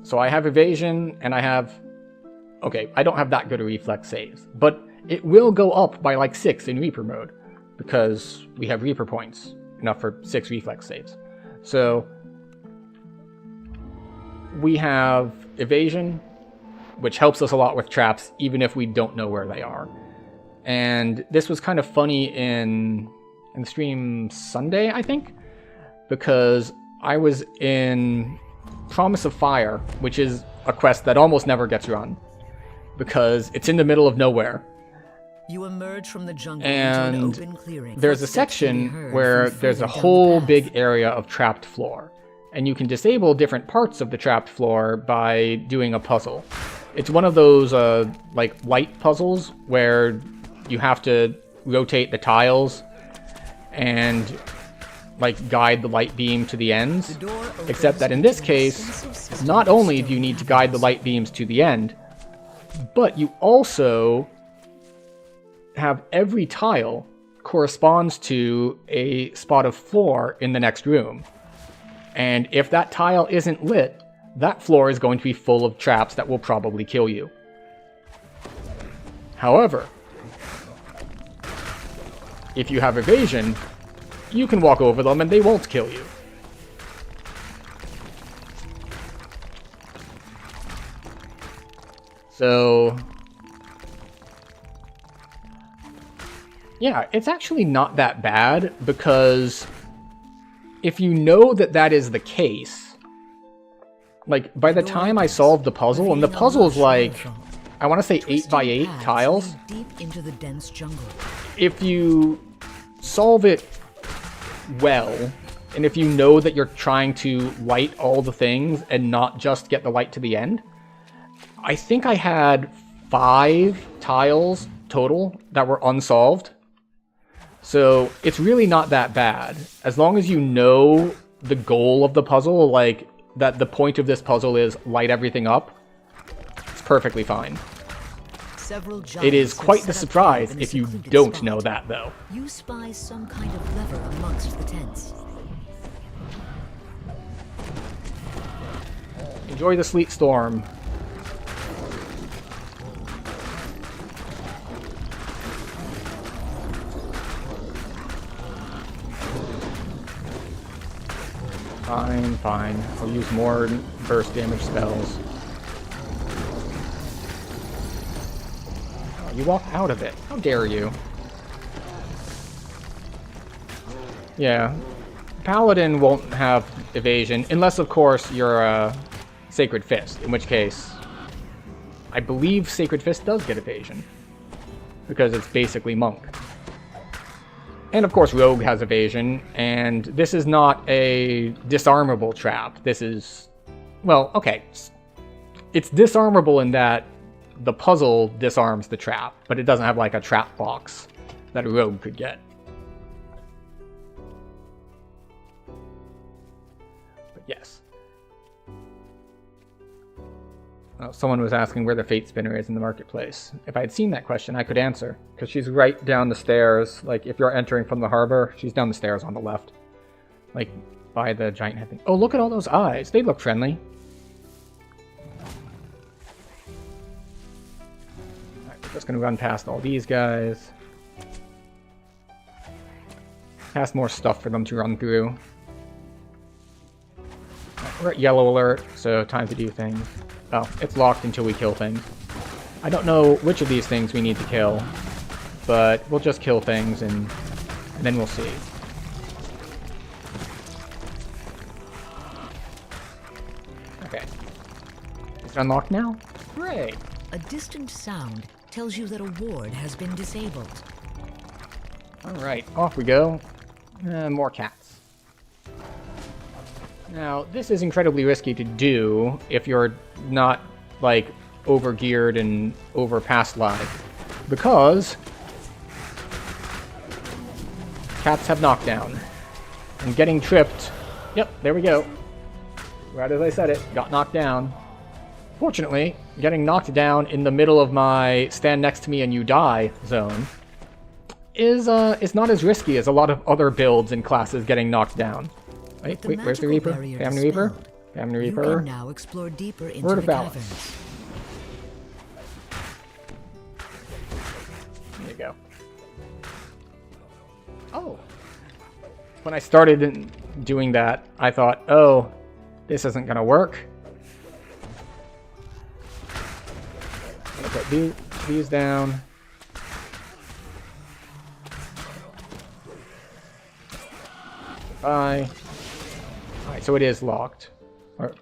So I have evasion and I have... Okay, I don't have that good a reflex saves, but it will go up by like 6 in Reaper mode because we have Reaper points. Enough for 6 reflex saves. So we have evasion, which helps us a lot with traps, even if we don't know where they are. And this was kind of funny in the stream Sunday, I think, because I was in Promise of Fire, which is a quest that almost never gets run because it's in the middle of nowhere. You emerge from the jungle And into an open clearing. there's a Footsteps can be section heard where from there's a further down the whole path. big area of trapped floor. And you can disable different parts of the trapped floor by doing a puzzle. It's one of those like light puzzles where you have to rotate the tiles and like guide the light beam to the ends. The door opens Except that in this into an case, extensive system not of only do stone you need to guide the caverns. light beams to the end, but you also have every tile corresponds to a spot of floor in the next room. And if that tile isn't lit, that floor is going to be full of traps that will probably kill you. However, if you have evasion, you can walk over them and they won't kill you. So, yeah, it's actually not that bad because if you know that that is the case, like by the time I solved the puzzle, and the puzzle's like, I want to say 8x8 tiles. Deep into the dense jungle. If you solve it well, and if you know that you're trying to light all the things and not just get the light to the end, I think I had 5 tiles total that were unsolved. So it's really not that bad. As long as you know the goal of the puzzle, like that the point of this puzzle is light everything up, it's perfectly fine. Several It is giants have quite set the up surprise camp in a if you secluded don't spot. know that, though. You spy some kind of lever amongst the tents. Enjoy the sleet storm. Fine, fine. I'll use more burst damage spells. Oh, you walked out of it. How dare you? Yeah. Paladin won't have evasion, unless, of course, you're a Sacred Fist, in which case I believe Sacred Fist does get evasion, because it's basically Monk. And of course Rogue has evasion, and this is not a disarmable trap. This is, well, okay. It's disarmable in that the puzzle disarms the trap, but it doesn't have like a trap box that a Rogue could get. But yes. Someone was asking where the Fate Spinner is in the marketplace. If I had seen that question, I could answer, because she's right down the stairs. Like, if you're entering from the harbor, she's down the stairs on the left. Like, by the giant head thing. Oh, look at all those eyes. They look friendly. Alright, we're just going to run past all these guys. Past more stuff for them to run through. Alright, we're at yellow alert, so time to do things. Oh, it's locked until we kill things. I don't know which of these things we need to kill, but we'll just kill things and then we'll see. Okay. Is it unlocked now? Great. A distant sound tells you that a ward has been disabled. Alright, off we go. More cats. Now, this is incredibly risky to do if you're not, like, over-geared and over-past live. Because cats have knockdown. And getting tripped... Yep, there we go. Right as I said it, got knocked down. Fortunately, getting knocked down in the middle of my stand next to me and you die zone is not as risky as a lot of other builds and classes getting knocked down. Wait, where's the Reaper? Family Reaper? Family You Reaper? can now explore deeper into Word the of balance. caverns. There you go. Oh. When I started doing that, I thought, oh, this isn't gonna work. I'm gonna put these down. Bye. Alright, so it is locked. Or,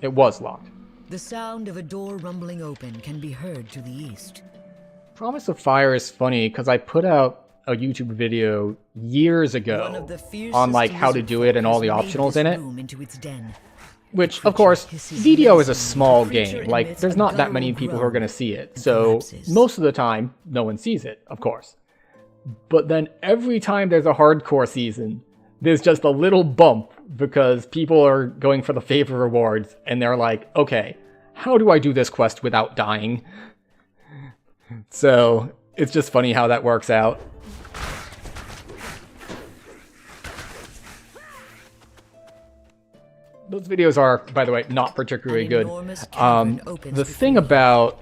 it was locked. The sound of a door rumbling open can be heard to the east. Promise of Fire is funny because I put out a YouTube video years ago on like how to do it and all the optionals in it. Which, of course, VDO is a small game. Like, there's not that many people who are going to see it. So, most of the time, no one sees it, of course. But then every time there's a hardcore season, there's just a little bump because people are going for the favor rewards and they're like, okay, how do I do this quest without dying? So, it's just funny how that works out. Those videos are, by the way, not particularly good. The thing about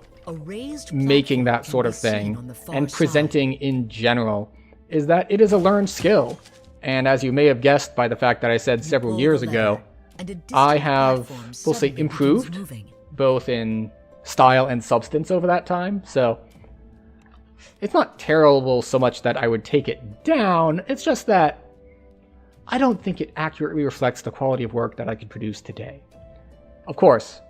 making that sort of thing and presenting in general is that it is a learned skill. And as you may have guessed by the fact that I said several years ago, I have, we'll say, improved both in style and substance over that time. So it's not terrible so much that I would take it down. It's just that I don't think it accurately reflects the quality of work that I could produce today. Of course,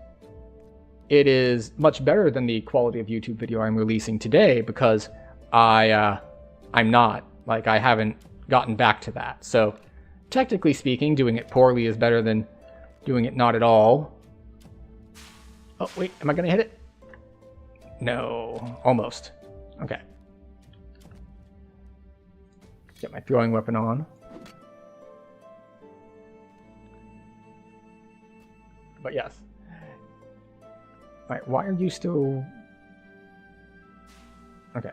it is much better than the quality of YouTube video I'm releasing today because I'm not. Like, I haven't gotten back to that. So, technically speaking, doing it poorly is better than doing it not at all. Oh, wait, am I going to hit it? No, almost. Okay. Get my throwing weapon on. But yes. Alright, why are you still... Okay.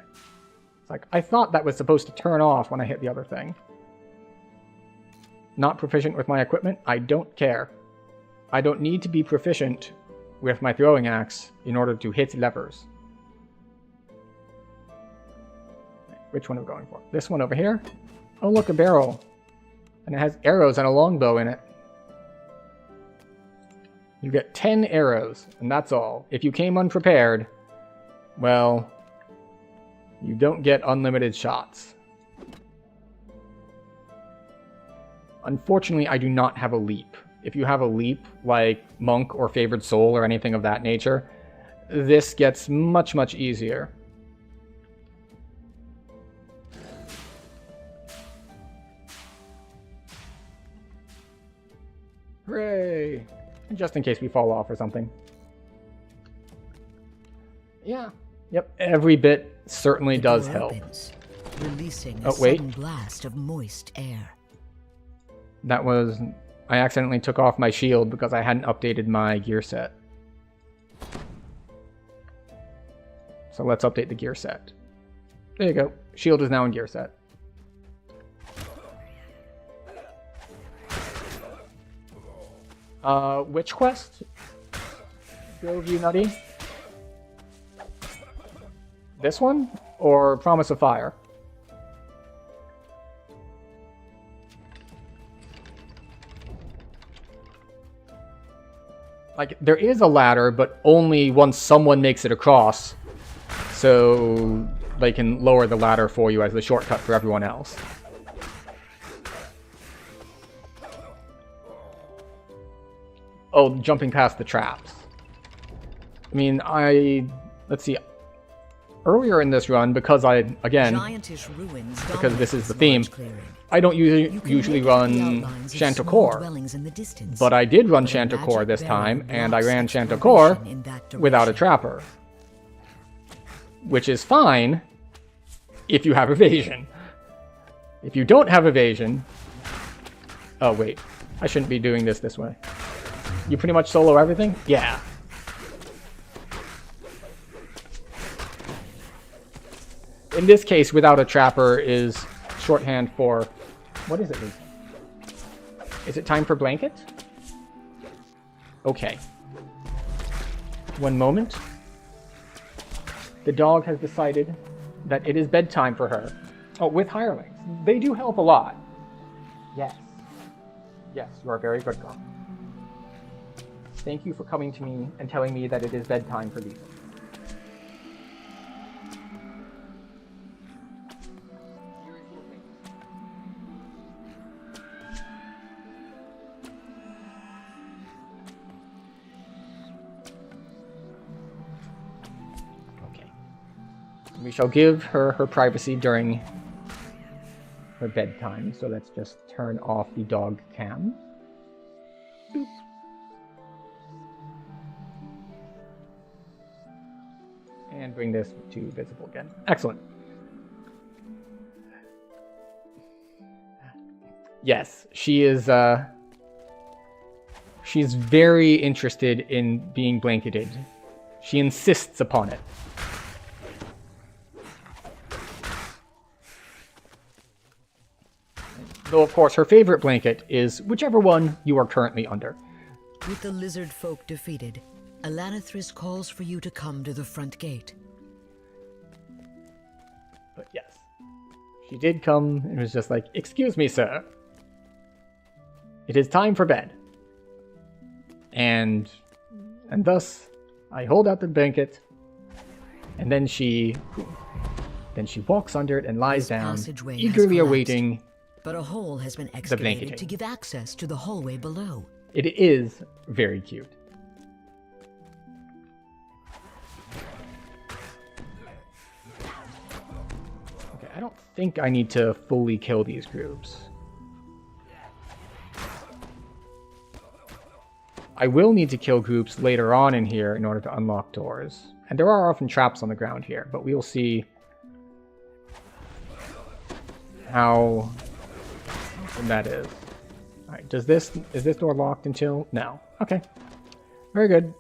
It's like, I thought that was supposed to turn off when I hit the other thing. Not proficient with my equipment? I don't care. I don't need to be proficient with my throwing axe in order to hit levers. Which one are we going for? This one over here? Oh look, a barrel. And it has arrows and a longbow in it. You get 10 arrows, and that's all. If you came unprepared, well, you don't get unlimited shots. Unfortunately, I do not have a leap. If you have a leap, like Monk or Favored Soul or anything of that nature, this gets much, much easier. Hooray! Just in case we fall off or something. Yeah. Yep, every bit certainly does help. Releasing a sudden blast of moist air. That was... I accidentally took off my shield because I hadn't updated my gear set. So let's update the gear set. There you go. Shield is now in gear set. Which quest drove you nutty? This one? Or Promise of Fire? Like, there is a ladder, but only once someone makes it across. So they can lower the ladder for you as the shortcut for everyone else. Oh, jumping past the traps. I mean, let's see. Earlier in this run, because because this is the theme, I don't usually run Chanticleer. But I did run Chanticleer this time, and I ran Chanticleer without a trapper. Which is fine if you have evasion. If you don't have evasion... Oh, wait. I shouldn't be doing this way. You pretty much solo everything? Yeah. In this case, without a trapper is shorthand for... What is it, Lisa? Is it time for blanket? Okay. One moment. The dog has decided that it is bedtime for her. Oh, with hirelings. They do help a lot. Yes. Yes, you are very good, girl. Thank you for coming to me and telling me that it is bedtime for Lisa. We shall give her her privacy during her bedtime. So let's just turn off the dog cam. Boop. And bring this to visible again. Excellent. Yes, she is, she's very interested in being blanketed. She insists upon it. Though, of course, her favorite blanket is whichever one you are currently under. With the lizard folk defeated, Elanathris calls for you to come to the front gate. But yes, she did come and was just like, "Excuse me, sir. It is time for bed." And thus, I hold out the blanket, and then she walks under it and lies down, passageway has eagerly collapsed, awaiting. But a hole has been blanketing. excavated to give access to the hallway below. It is very cute. Okay, I don't think I need to fully kill these groups. I will need to kill groups later on in here in order to unlock doors. And there are often traps on the ground here, but we will see how that is. Alright, is this door locked until? No. Okay. Very good.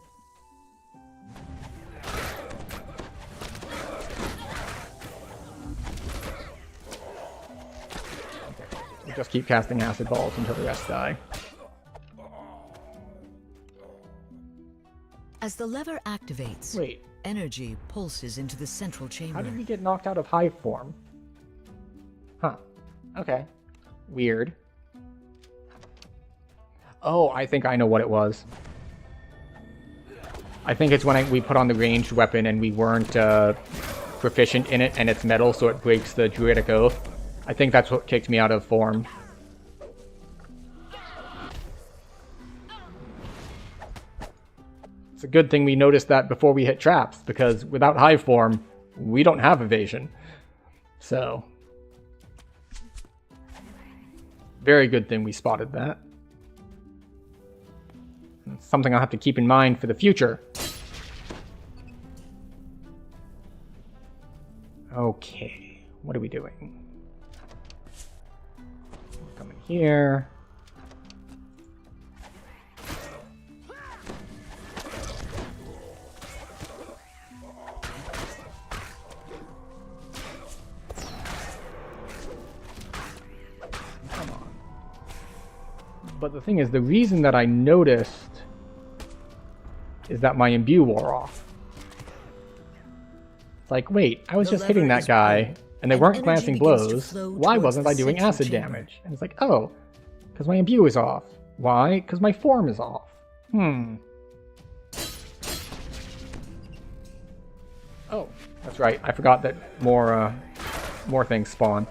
We'll just keep casting acid balls until the rest die. As the lever activates, Wait, energy pulses into the central chamber. how did we get knocked out of hive form? Huh. Okay. Weird. Oh, I think I know what it was. I think it's when we put on the ranged weapon and we weren't proficient in it, and it's metal, so it breaks the Druidic Oath. I think that's what kicked me out of form. It's a good thing we noticed that before we hit traps, because without hive form, we don't have evasion. So, very good thing we spotted that. It's something I'll have to keep in mind for the future. Okay, what are we doing? We're coming here. Come on. But the thing is, the reason that I noticed is that my imbue wore off. It's like, wait, I was just hitting that guy, and they weren't glancing blows. Why wasn't I doing acid damage? And it's like, oh, because my imbue is off. Why? Because my form is off. Oh, that's right. I forgot that more things spawn.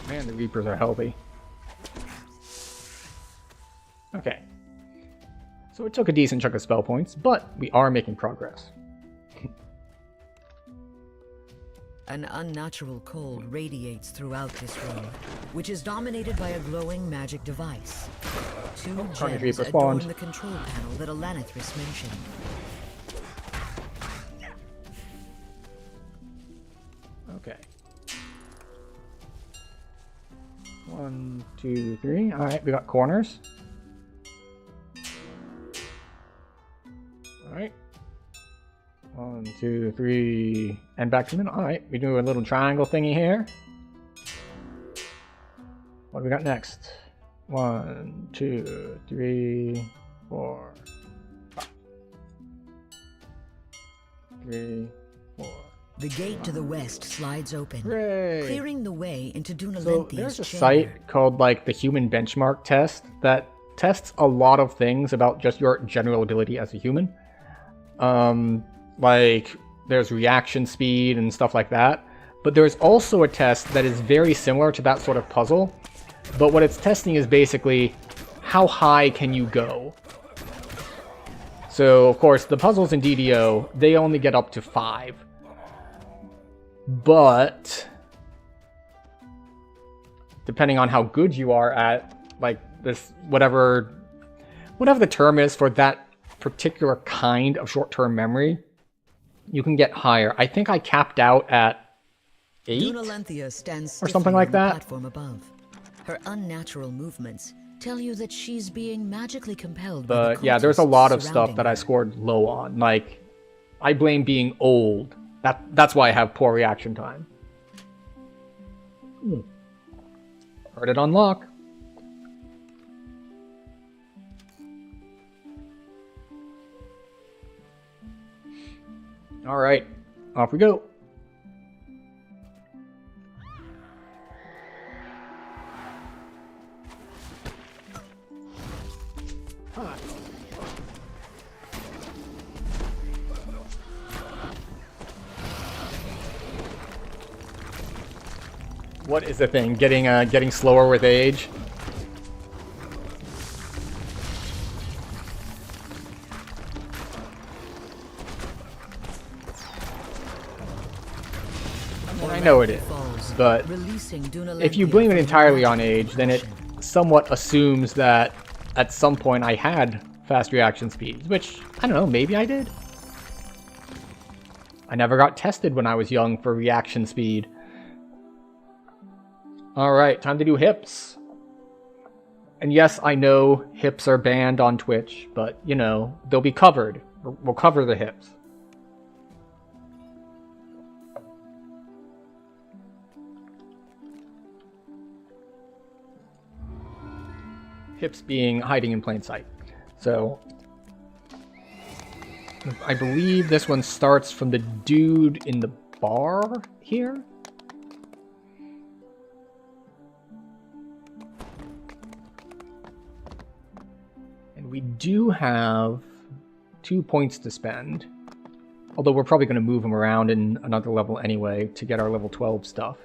Man, the Reapers are healthy. Okay. So it took a decent chunk of spell points, but we are making progress. An unnatural cold radiates throughout this room, which is dominated by a glowing magic device. Two Carnage gems Reaper adorn spawned. the control panel that Elanathris mentioned. Okay. 1, 2, 3. Alright, we got corners. Alright. 1, 2, 3. And back to the middle. Alright, we do a little triangle thingy here. What do we got next? 1, 2, 3, 4, 5. 3, 4. The gate to the west slides open, Hooray! clearing the way into So Dunalenthi's there's a chamber. site called like the Human Benchmark Test that tests a lot of things about just your general ability as a human. Like there's reaction speed and stuff like that. But there's also a test that is very similar to that sort of puzzle. But what it's testing is basically how high can you go? So, of course, the puzzles in DDO, they only get up to 5. But depending on how good you are at, like, this, whatever the term is for that particular kind of short-term memory, you can get higher. I think I capped out at 8 Dunalenthia stands or something like stiffly on the that. platform above. Her unnatural movements tell you that she's being magically compelled by the But yeah, there's a lot of cultists stuff that I surrounding scored low on. Like, I blame being old. That's why I have poor reaction time. Heard it unlock. All right, off we go. What is the thing? Getting slower with age? I know it is, but if you blame it entirely on age, then it somewhat assumes that at some point I had fast reaction speeds, which, I don't know, maybe I did? I never got tested when I was young for reaction speed. Alright, time to do hips. And yes, I know hips are banned on Twitch, but, you know, they'll be covered. We'll cover the hips. Hips being hiding in plain sight. So, I believe this one starts from the dude in the bar here. And we do have 2 points to spend. Although we're probably going to move them around in another level anyway to get our level 12 stuff.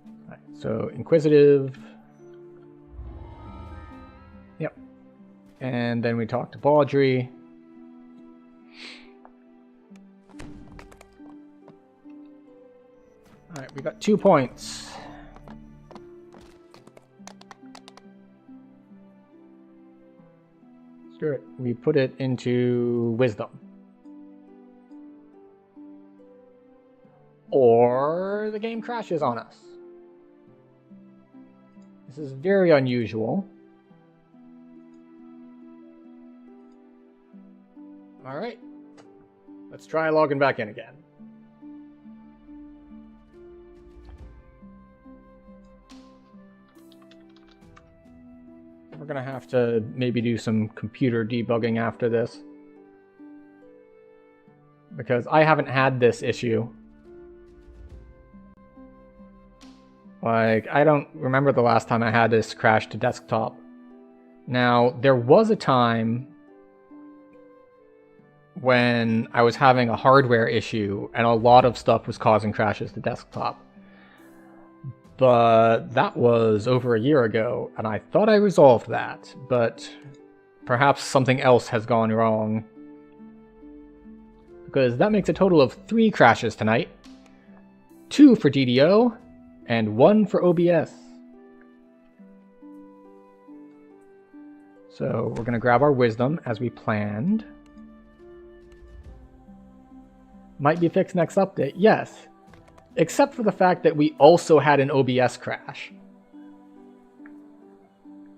All right, so, Inquisitive. Yep. And then we talk to Baudry. Alright, we got 2 points. Screw it. We put it into Wisdom. Or the game crashes on us. This is very unusual. Alright. Let's try logging back in again. We're gonna have to maybe do some computer debugging after this. Because I haven't had this issue. Like, I don't remember the last time I had this crash to desktop. Now, there was a time when I was having a hardware issue and a lot of stuff was causing crashes to desktop. But that was over a year ago, and I thought I resolved that, but perhaps something else has gone wrong. Because that makes a total of 3 crashes tonight. 2 for DDO, and 1 for OBS. So we're going to grab our Wisdom as we planned. Might be fixed next update, yes. Except for the fact that we also had an OBS crash.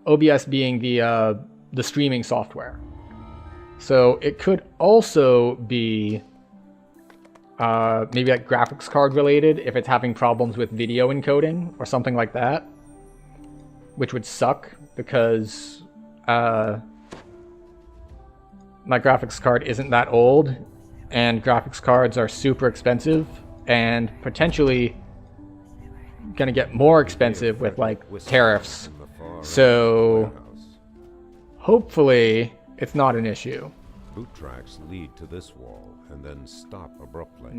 OBS being the streaming software. So it could also be maybe like graphics card related if it's having problems with video encoding or something like that. Which would suck because my graphics card isn't that old and graphics cards are super expensive and potentially gonna get more expensive with like tariffs. So hopefully it's not an issue. Boot tracks lead to this wall and then stop abruptly.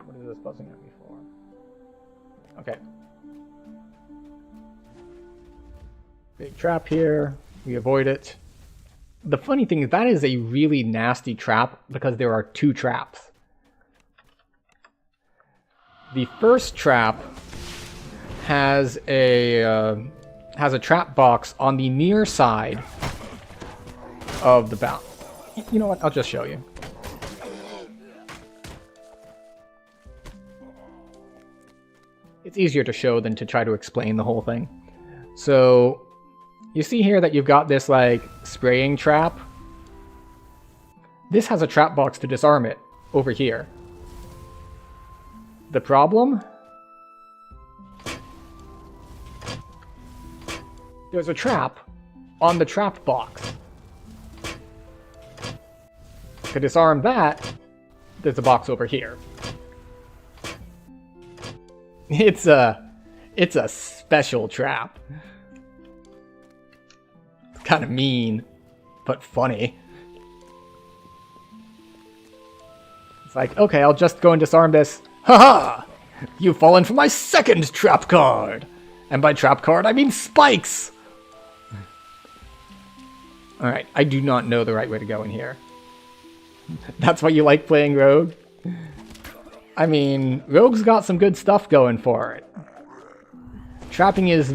What is this buzzing at me for? Okay. Big trap here. We avoid it. the funny thing is that is a really nasty trap because there are 2 traps. The first trap has a trap box on the near side of the bound. You know what? I'll just show you. It's easier to show than to try to explain the whole thing. So you see here that you've got this like spraying trap. This has a trap box to disarm it over here. The problem? There's a trap on the trap box. To disarm that, there's a box over here. It's a special trap. It's kind of mean, but funny. It's like, okay, I'll just go and disarm this. Haha! You've fallen for my second trap card! And by trap card, I mean spikes! Alright, I do not know the right way to go in here. That's why you like playing Rogue? I mean, Rogue's got some good stuff going for it. Trapping is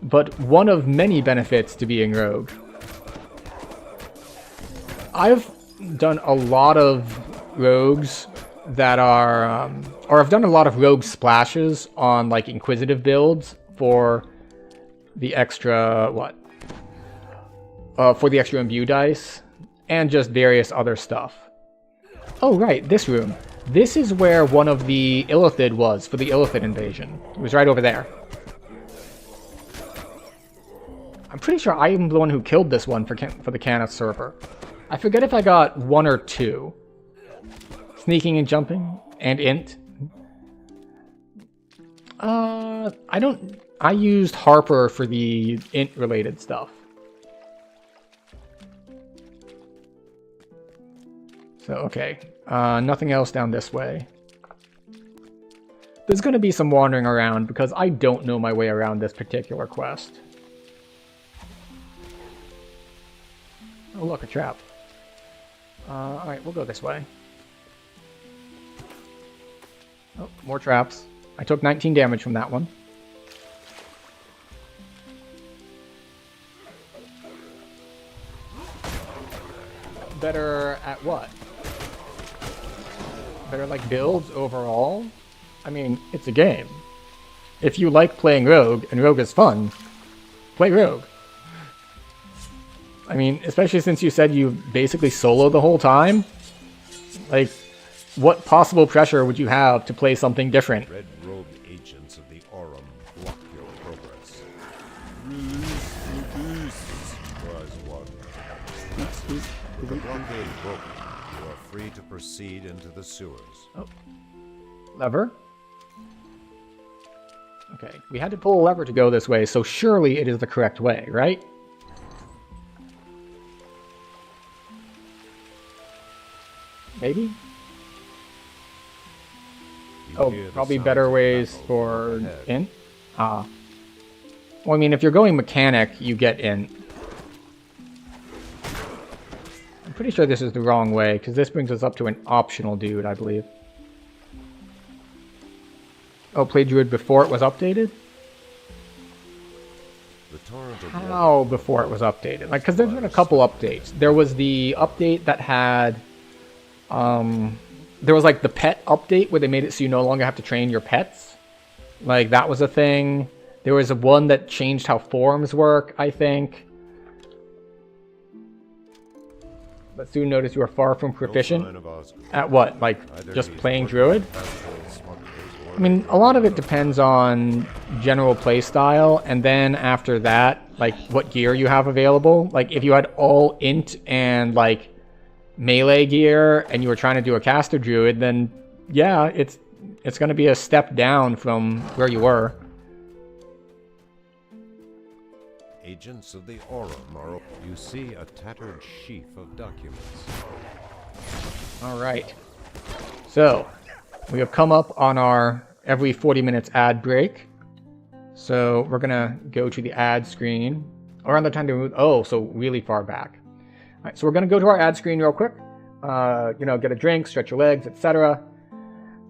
but one of many benefits to being Rogue. I've done a lot of Rogues that are, or I've done a lot of Rogue splashes on like Inquisitive builds for the extra, for the extra imbue dice, and just various other stuff. Oh right, this room. This is where one of the Illithid was for the Illithid invasion. It was right over there. I'm pretty sure I am the one who killed this one for the Cannith server. I forget if I got 1 or 2. Sneaking and jumping and int. I used Harper for the int related stuff. So, okay. Nothing else down this way. There's going to be some wandering around because I don't know my way around this particular quest. Oh look, a trap. Alright, we'll go this way. Oh, more traps. I took 19 damage from that one. Better at what? Better like builds overall? I mean, it's a game. If you like playing Rogue, and Rogue is fun, play Rogue. I mean, especially since you said you basically solo the whole time. Like, what possible pressure would you have to play something different? Red Rogue agents of the Aurum block your progress. Was one. With the blockade broken, you are free to proceed into the sewers. Oh. Lever? Okay, we had to pull a lever to go this way, so surely it is the correct way, right? Maybe? Oh, probably better ways for in? Well, I mean, if you're going mechanic, you get in. I'm pretty sure this is the wrong way, because this brings us up to an optional dude, I believe. Oh, play Druid before it was updated? How before it was updated? Like, because there's been a couple updates. There was the update that had... there was like the pet update where they made it so you no longer have to train your pets. Like, that was a thing. There was one that changed how forms work, I think. But soon notice you are far from proficient. At what? Like, just playing Druid? I mean, a lot of it depends on general playstyle, and then after that, like, what gear you have available. Like, if you had all int and, like, melee gear, and you were trying to do a caster druid, then, yeah, it's going to be a step down from where you were. Agents of the Aurum are... You see a tattered sheaf of documents. Alright. So, we have come up on our every 40 minutes ad break. So, we're going to go to the ad screen. Around the time to move... Oh, so really far back. Alright, so we're going to go to our ad screen real quick. Get a drink, stretch your legs, etc.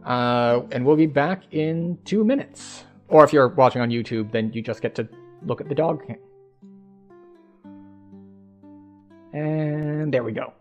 And we'll be back in 2 minutes. Or if you're watching on YouTube, then you just get to look at the dog. And there we go.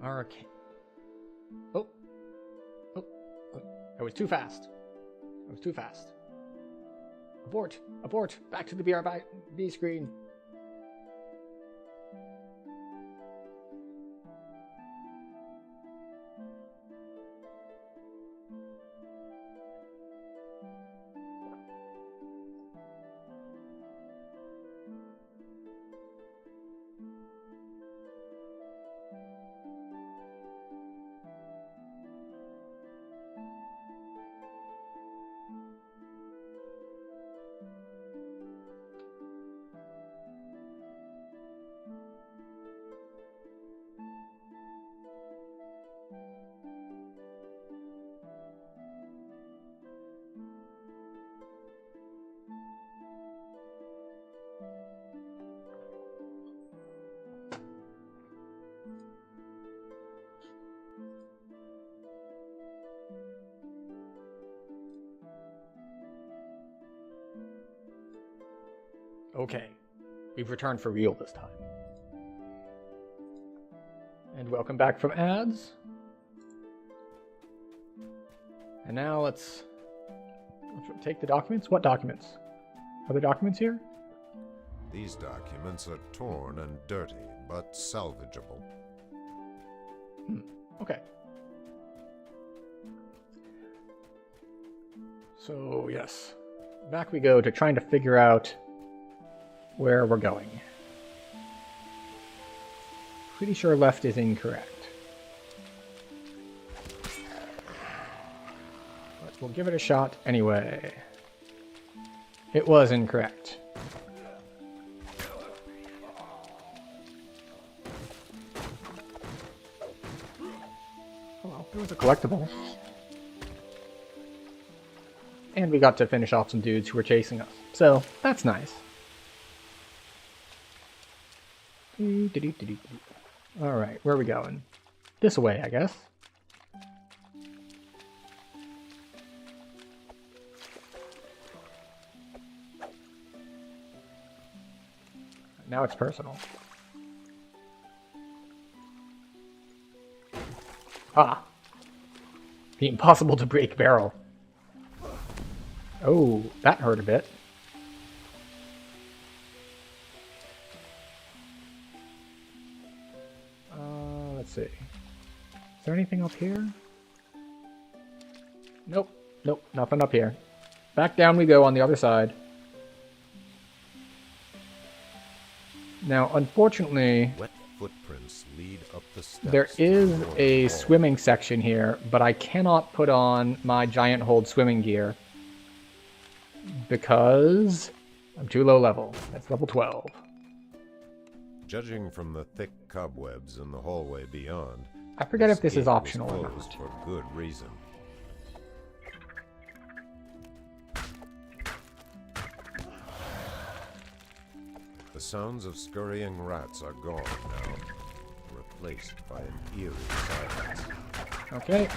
Okay. Oh. I was too fast. Abort. Back to the BRB screen. Okay, we've returned for real this time. And welcome back from ads. And now let's take the documents. What documents? Are there documents here? These documents are torn and dirty, but salvageable. Okay. So, yes. Back we go to trying to figure out where we're going. Pretty sure left is incorrect. But we'll give it a shot anyway. It was incorrect. Oh well, it was a collectible. And we got to finish off some dudes who were chasing us. So, that's nice. Alright, where are we going? This way, I guess. Now it's personal. Ah! The impossible to break barrel. Oh, that hurt a bit. Let's see. Is there anything up here? Nope. Nope, nothing up here. Back down we go on the other side. Now, unfortunately, Wet footprints lead up the steps. there is toward a the wall. swimming section here, but I cannot put on my giant hold swimming gear because I'm too low level. That's level 12. Judging from the thick cobwebs in the hallway beyond, I forget if this gate is was optional or closed not. for good reason. The sounds of scurrying rats are gone now, replaced by an eerie silence. Okay.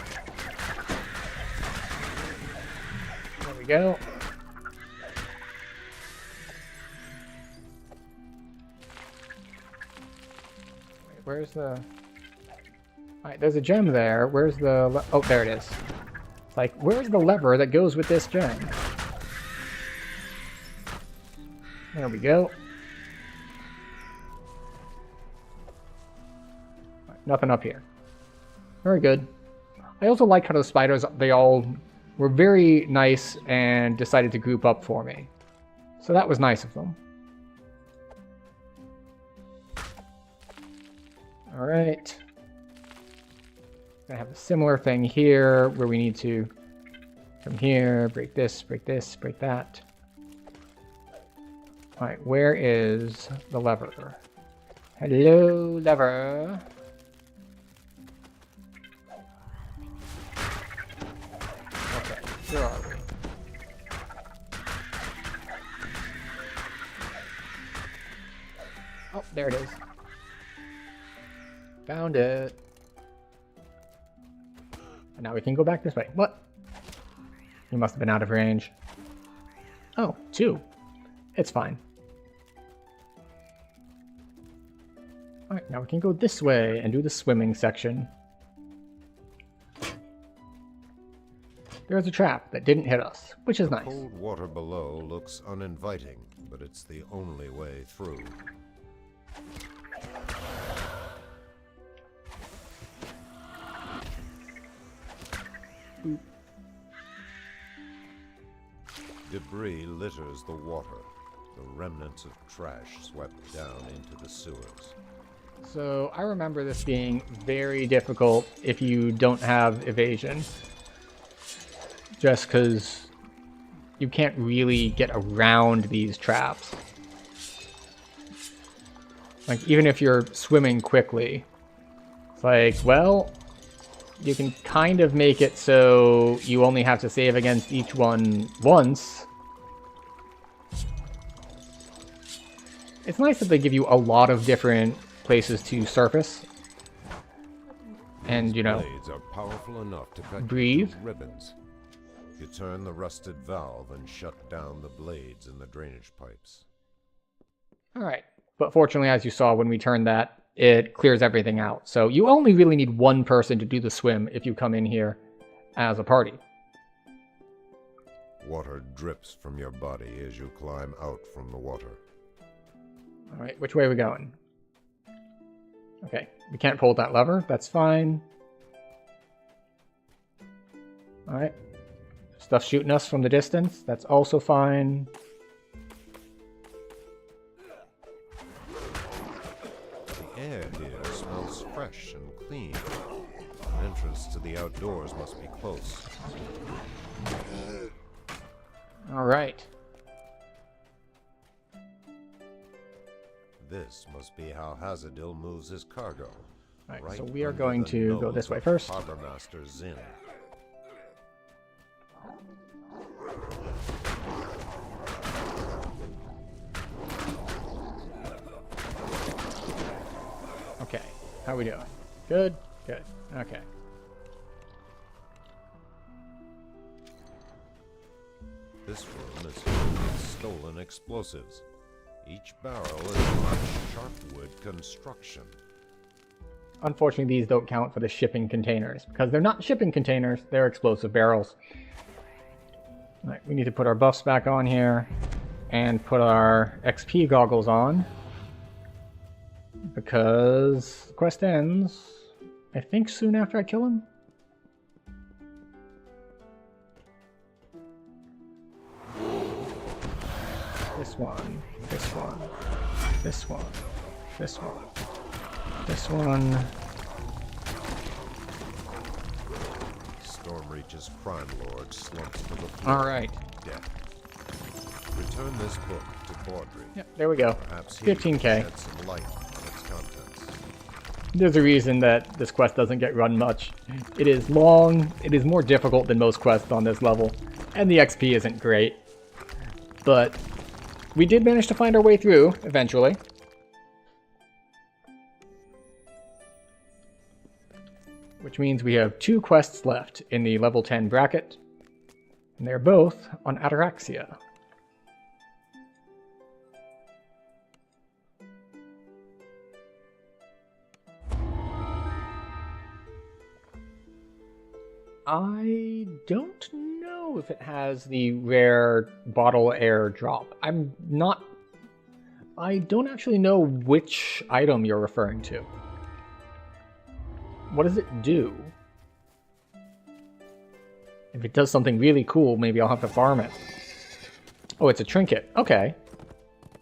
There we go. Wait, where's the... Alright, there's a gem there. Where's the... Oh, there it is. It's like, where's the lever that goes with this gem? There we go. Alright, nothing up here. Very good. I also like how the spiders, they all were very nice and decided to group up for me. So that was nice of them. Alright. Gonna have a similar thing here where we need to come here, break this, break this, break that. Alright, where is the lever? Hello, lever. Okay, where are we? Oh, there it is. Found it. And now we can go back this way. What? You must have been out of range. Oh, 2. It's fine. Alright, now we can go this way and do the swimming section. There's a trap that didn't hit us, which is nice. Cold water below looks uninviting, but it's the only way through. Boop. Debris litters the water, the remnants of trash swept down into the sewers. So I remember this being very difficult if you don't have evasion. Just because you can't really get around these traps. Like, even if you're swimming quickly, it's like, well, you can kind of make it so you only have to save against each one once. It's nice that they give you a lot of different places to surface. And, you know, Blades are powerful enough to cut breathe. you to ribbons. You turn the rusted valve and shut down the blades in the drainage pipes. Alright. But fortunately, as you saw when we turned that, it clears everything out. So you only really need one person to do the swim if you come in here as a party. Water drips from your body as you climb out from the water. Alright, which way are we going? Okay, we can't pull that lever. That's fine. Alright. Stuff shooting us from the distance. That's also fine. The air here smells fresh and clean. An entrance to the outdoors must be close. Alright. This must be how Hazadil moves his cargo. Alright, so we are under going the to go nose this way of first. Harbor Master Zinn. Okay, how we doing? Good? Good. Okay. This room is filled with stolen explosives. Each barrel is marked sharpwood construction. Unfortunately, these don't count for the shipping containers, because they're not shipping containers, they're explosive barrels. Alright, we need to put our buffs back on here, and put our XP goggles on, because the quest ends I think soon after I kill him. This one, this one, this one, this one, this one. Stormreach's crime lord slumps to the floor. Alright. Death. Return this book to Baudry. Yep, there we go. Perhaps he 15K. can shed some light on its contents. There's a reason that this quest doesn't get run much. It is long, it is more difficult than most quests on this level, and the XP isn't great. But we did manage to find our way through, eventually. Which means we have 2 quests left in the level 10 bracket, and they're both on Ataraxia. I don't know if it has the rare bottle air drop. I don't actually know which item you're referring to. What does it do? If it does something really cool, maybe I'll have to farm it. Oh, it's a trinket. Okay.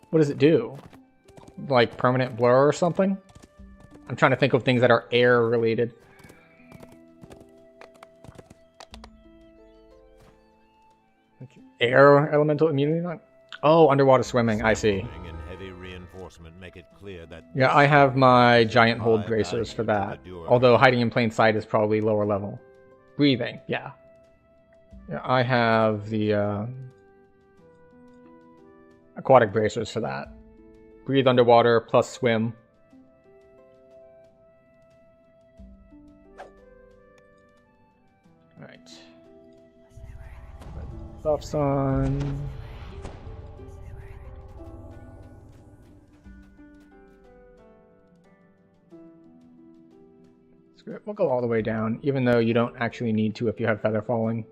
What does it do? Like permanent blur or something? I'm trying to think of things that are air related. Air elemental immunity? Oh, underwater swimming. I see. And heavy reinforcement make it clear that Yeah, I have my giant hold bracers for that. Although hiding in plain sight is probably lower level. Breathing, yeah. Yeah, I have the aquatic bracers for that. Breathe underwater plus swim. Alright. Buffs on. Screw it, we'll go all the way down, even though you don't actually need to if you have feather falling.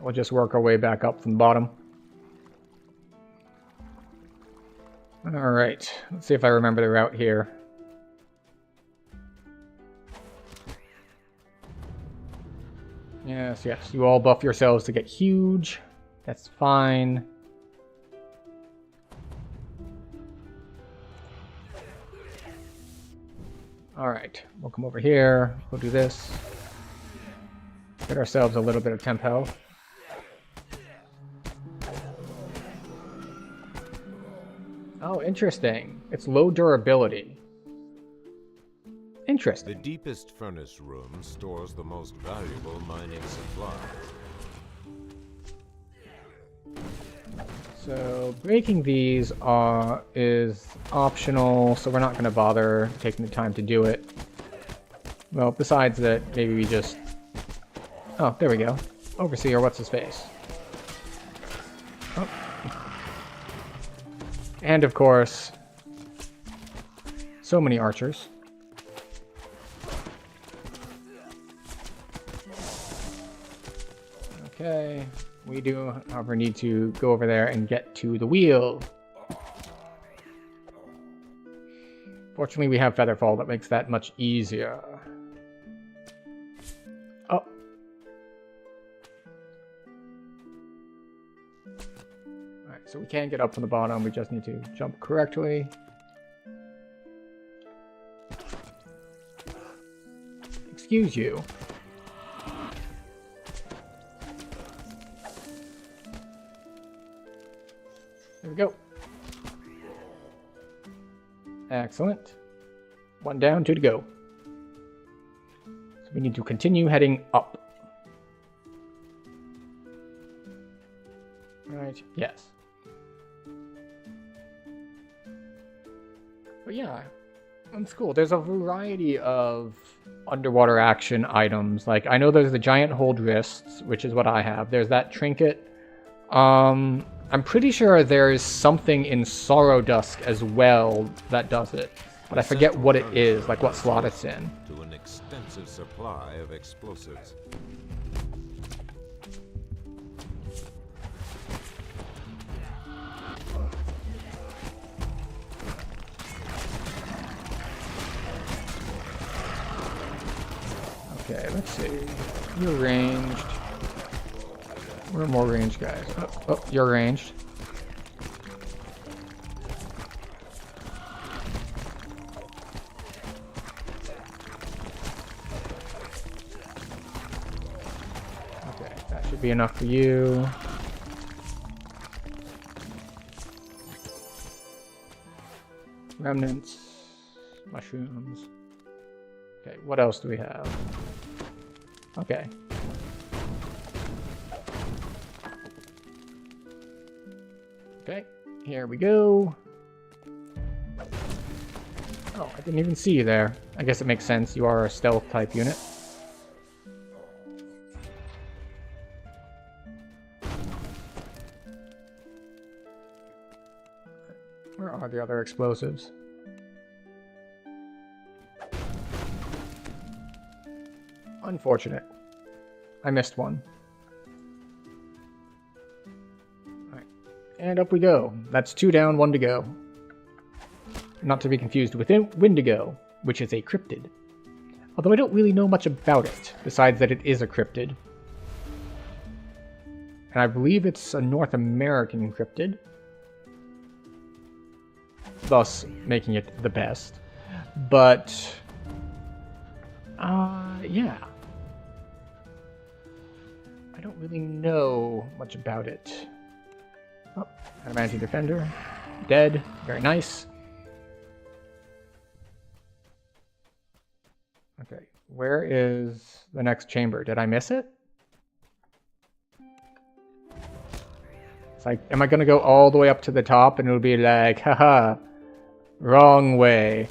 We'll just work our way back up from the bottom. Alright, let's see if I remember the route here. Yes, yes, you all buff yourselves to get huge. That's fine. Alright, we'll come over here. We'll do this. Get ourselves a little bit of temp health. Oh, interesting. It's low durability. Interesting. the deepest furnace room stores the most valuable mining supply. So breaking these is optional, so we're not going to bother taking the time to do it. Well, besides that, maybe we just... Oh, there we go. Overseer, what's his face? Oh. And of course, so many archers. Okay, we do, however, need to go over there and get to the wheel. Fortunately, we have Featherfall that makes that much easier. Oh. Alright, so we can get up from the bottom, we just need to jump correctly. Excuse you. There we go. Excellent. 1 down, 2 to go. So we need to continue heading up. Right, yes. But yeah, that's cool. There's a variety of underwater action items. Like, I know there's the giant hold wrists, which is what I have. There's that trinket. I'm pretty sure there's something in Sorrow Dusk as well that does it. But I forget what it is, like what slot it's in. To an extensive supply of explosives. Okay, let's see. You're ranged. Where are more ranged guys? Oh, you're ranged. Okay, that should be enough for you. Remnants. Mushrooms. Okay, what else do we have? Okay. Okay, here we go. Oh, I didn't even see you there. I guess it makes sense. You are a stealth type unit. Where are the other explosives? Unfortunate. I missed one. Alright. And up we go. That's 2 down, 1 to go. Not to be confused with Wendigo, which is a cryptid. Although I don't really know much about it, besides that it is a cryptid. And I believe it's a North American cryptid. Thus, making it the best. But... yeah. I don't really know much about it. Oh, Adamantium Defender. Dead. Very nice. Okay, where is the next chamber? Did I miss it? It's like, am I gonna go all the way up to the top and it'll be like, haha, wrong way.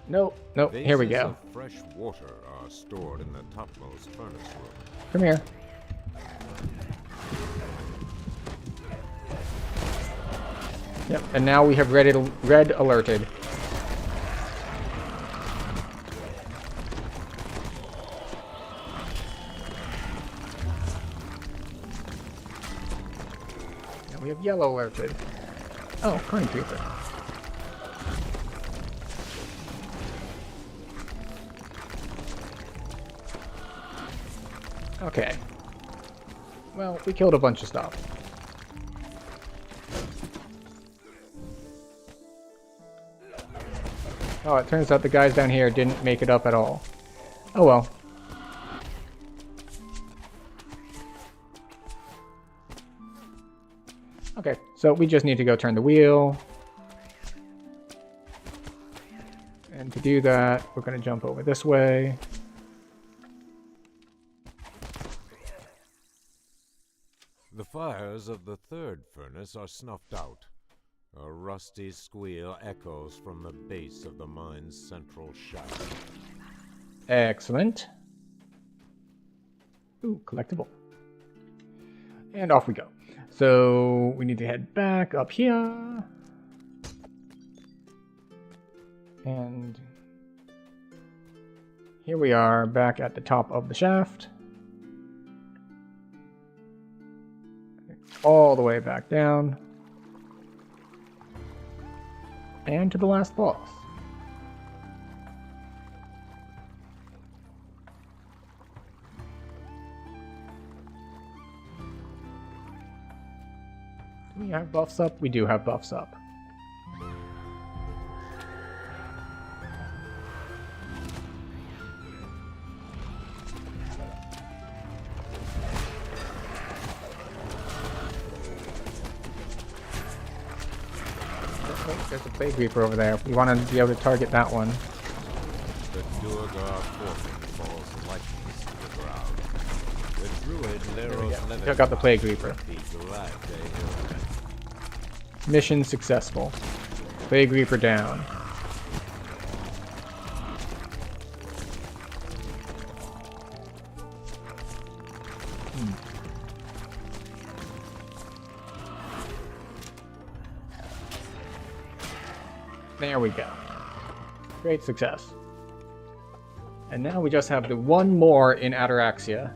Nope, nope, here we go. Of fresh water are stored in the topmost furnace room. Come here. Yep, and now we have red alerted. And we have yellow alerted. Oh, Carney Creeper. Okay. Well, we killed a bunch of stuff. Oh, it turns out the guys down here didn't make it up at all. Oh well. Okay, so we just need to go turn the wheel. And to do that, we're going to jump over this way. The fires of the third furnace are snuffed out. A rusty squeal echoes from the base of the mine's central shaft. Excellent. Ooh, collectible. And off we go. So we need to head back up here. And here we are back at the top of the shaft. All the way back down. And to the last boss. Do we have buffs up? We do have buffs up. There's a Plague Reaper over there. We want to be able to target that one. The Duergar portal falls lifeless to the ground. The druid Leros Took out the Plague Reaper. Mission successful. Plague Reaper down. There we go. Great success. And now we just have the one more in Ataraxia.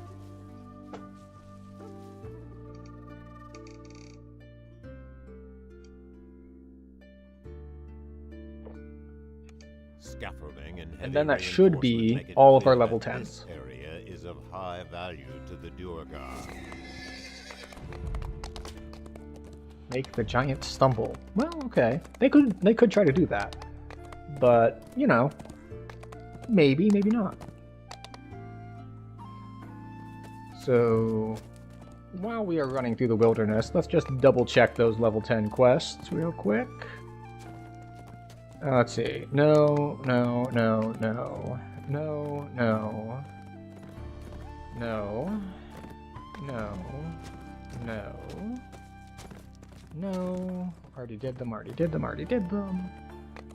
Scaffolding and And then that Heavy should be reinforcements make it all of our clear level that 10s. This area is of high value to the Duergar. Make the giant stumble. Well, okay. They could try to do that. But, you know, maybe, maybe not. So, while we are running through the wilderness, let's just double check those level 10 quests real quick. Let's see. No, no, no, no. No, no. No. No. No. No. Already did them, already did them, already did them.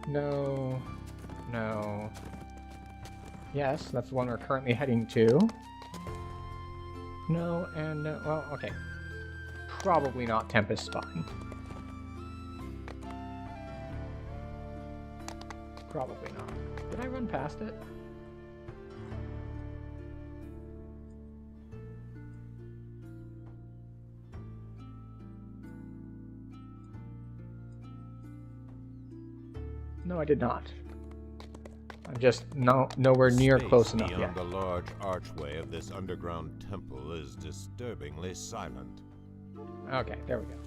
No. No. Yes, that's the one we're currently heading to. No, and no. Well, okay. Probably not Tempest Spine. Probably not. Did I run past it? No, I did not. I'm just nowhere near Space close enough beyond yet. the large archway of this underground temple is disturbingly silent. Okay, there we go.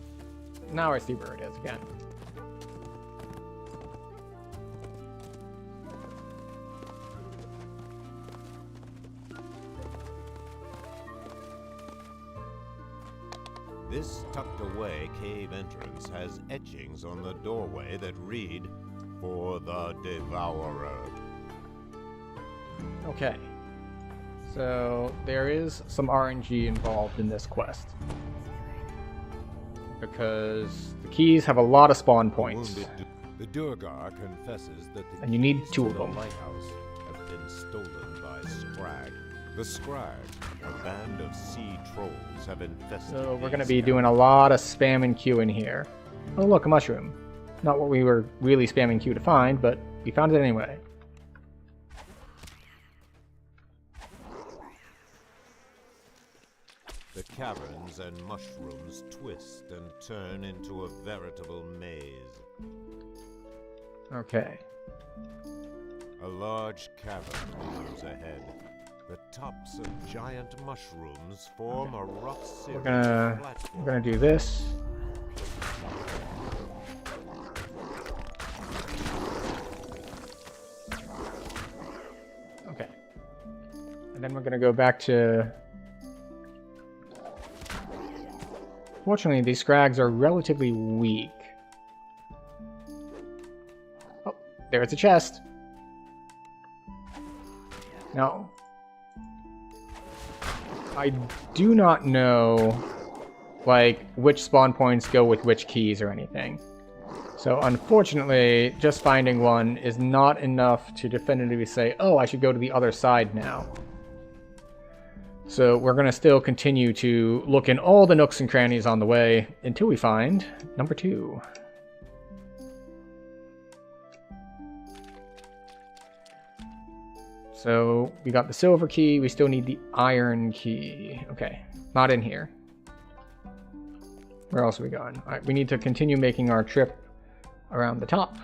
Now I see where it is again. This tucked-away cave entrance has etchings on the doorway that read, "For the Devourer." Okay. So there is some RNG involved in this quest. Because the keys have a lot of spawn points. The Duergar confesses that the And you need keys 2 to of the them. lighthouse have been stolen by Scrag. The Scrag, a band of sea trolls, have infested So we're these going to be doing a lot of spam and Q in here. Oh look, a mushroom. Not what we were really spamming Q to find, but we found it anyway. The caverns and mushrooms twist and turn into a veritable maze. Okay. A large cavern looms ahead. The tops of giant mushrooms form a rough series We're gonna do this. Okay. And then we're gonna go back to... Fortunately, these Scrags are relatively weak. Oh, there's a chest. Now, I do not know, like, which spawn points go with which keys or anything. So, unfortunately, just finding one is not enough to definitively say, oh, I should go to the other side now. So, we're going to still continue to look in all the nooks and crannies on the way until we find number 2. So, we got the silver key, we still need the iron key. Okay, not in here. Where else are we going? Alright, we need to continue making our trip around the top.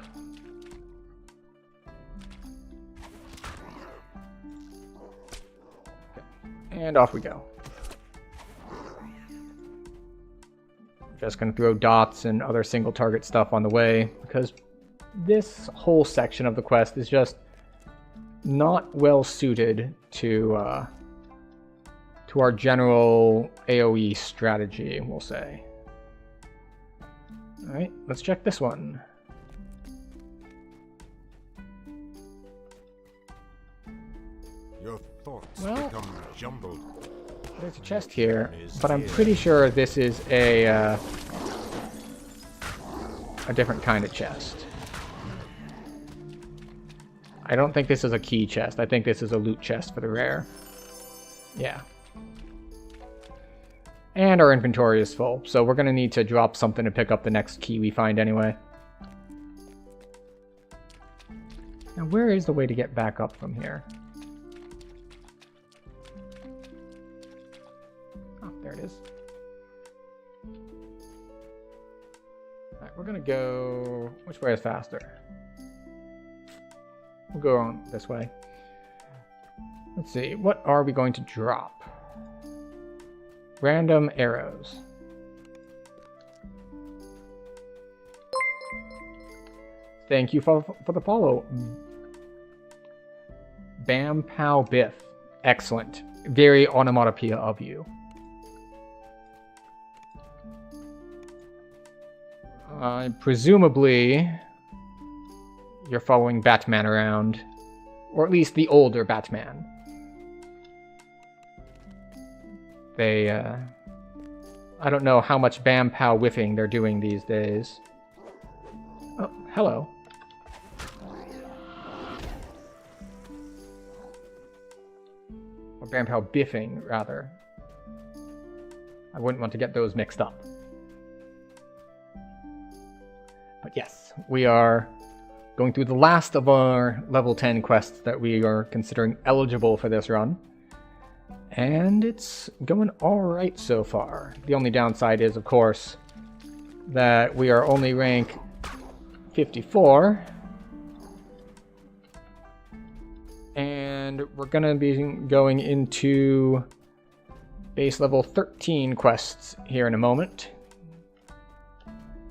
Okay. And off we go. Just gonna throw dots and other single target stuff on the way, because this whole section of the quest is just not well suited to our general AoE strategy, we'll say. Alright, let's check this one. Your thoughts Well, become jumbled. There's a chest here, but I'm pretty sure this is a different kind of chest. I don't think this is a key chest. I think this is a loot chest for the rare. Yeah. And our inventory is full, so we're going to need to drop something to pick up the next key we find anyway. Now, where is the way to get back up from here? Oh, there it is. Alright, we're going to go... Which way is faster? We'll go on this way. Let's see, what are we going to drop? Random arrows. Thank you for the follow. Bam Pow Biff. Excellent. Very onomatopoeia of you. Presumably, you're following Batman around. Or at least the older Batman. They, I don't know how much Bam Pow whiffing they're doing these days. Oh, hello. Or Bam Pow biffing, rather. I wouldn't want to get those mixed up. But yes, we are going through the last of our level 10 quests that we are considering eligible for this run. And it's going alright so far. The only downside is, of course, that we are only rank 54. And we're going to be going into base level 13 quests here in a moment.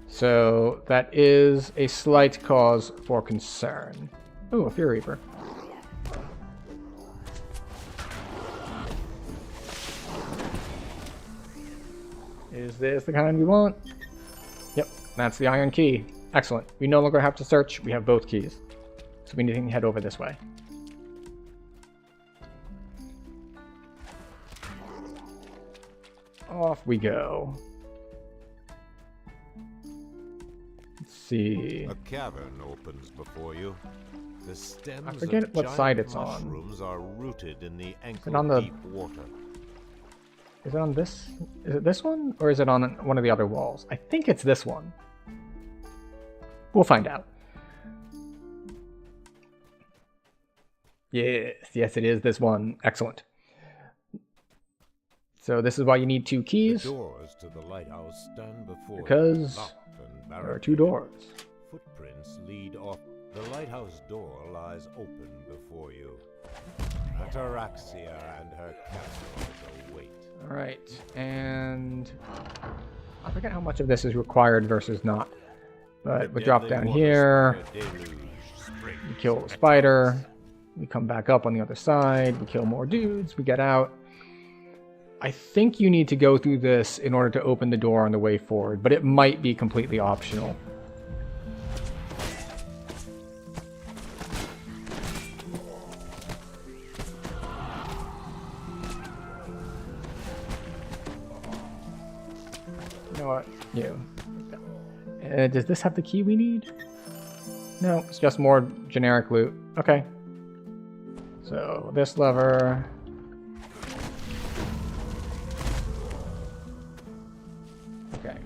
So that is a slight cause for concern. Oh, a Fury Reaper. Is this the kind we want? Yep, that's the iron key. Excellent. We no longer have to search. We have both keys. So we need to head over this way. Off we go. Let's see. A cavern opens before you. The stems I forget of what giant side it's on. mushrooms are rooted in the Is it ankle on the- deep water. Is it on this? Is it this one? Or is it on one of the other walls? I think it's this one. We'll find out. Yes, it is this one. Excellent. So this is why you need 2 keys. The doors to the lighthouse stand before you, Because locked and there are 2 barricaded. doors. Footprints lead off. The lighthouse door lies open before you. Ataraxia and her captors await. Alright, and I forget how much of this is required versus not. But we drop down here, we kill the spider, we come back up on the other side, we kill more dudes, we get out. I think you need to go through this in order to open the door on the way forward, but it might be completely optional. You know what? You. Does this have the key we need? No, it's just more generic loot. Okay. So, this lever. Okay.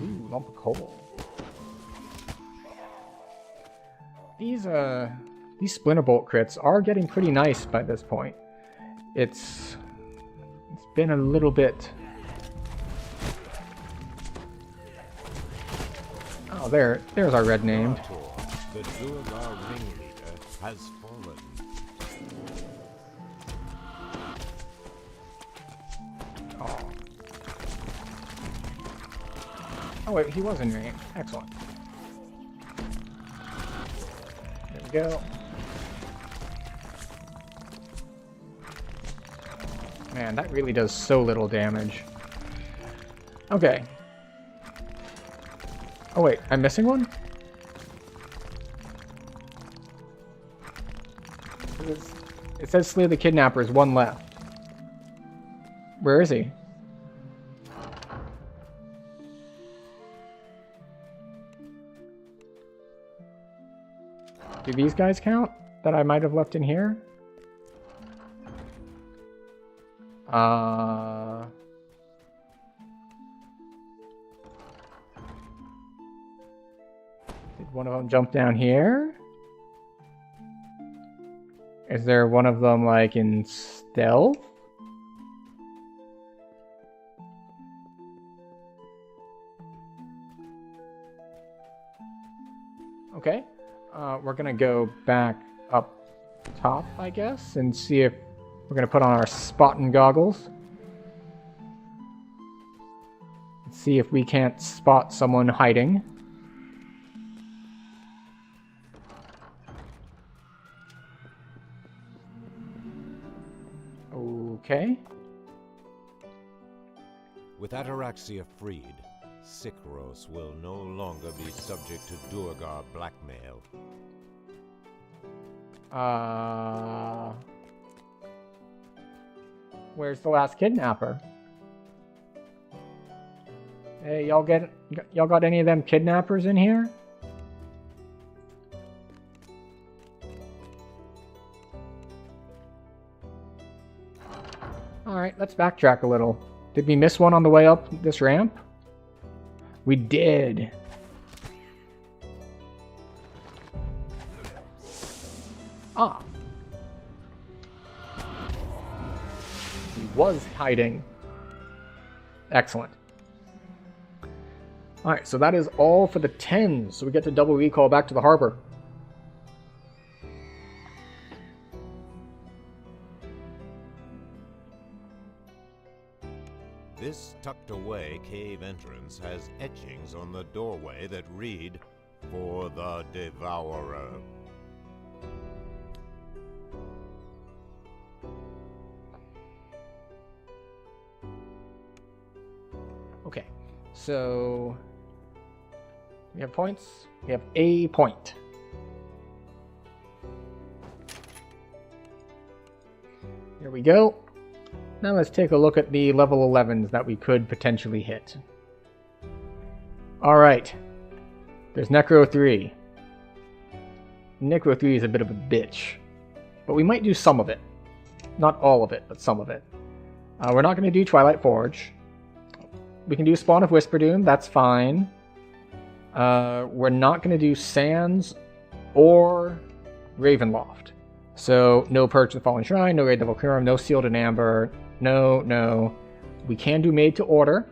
Ooh, lump of coal. These Splinterbolt crits are getting pretty nice by this point. It's been a little bit. Oh, there's our red named. The Durgar ringleader has fallen. Oh. Oh wait, he was in range. Excellent. There we go. Man, that really does so little damage. Okay. Oh wait, I'm missing one? It says slay the kidnappers, 1 left. Where is he? Do these guys count that I might have left in here? Did one of them jump down here? Is there one of them like in stealth? We're gonna go back up top, I guess, and see if we're gonna put on our spotting goggles. See if we can't spot someone hiding. Okay. With Ataraxia freed, Sikros will no longer be subject to Duergar blackmail. Where's the last kidnapper? Hey, y'all got any of them kidnappers in here? Alright, let's backtrack a little. Did we miss one on the way up this ramp? We did. Ah. He was hiding. Excellent. Alright, so that is all for the 10s. So we get to double recall back to the harbor. This tucked-away cave entrance has etchings on the doorway that read, "For the Devourer." Okay, so we have points. We have a point. Here we go. Now let's take a look at the level 11s that we could potentially hit. Alright. There's Necro 3. Necro 3 is a bit of a bitch. But we might do some of it. Not all of it, but some of it. We're not going to do Twilight Forge. We can do Spawn of Whisperdoom, that's fine. We're not going to do Sands or Ravenloft. So, no Purge the Fallen Shrine, no Raid the Volcrum, no Sealed in Amber, no. We can do Made to Order.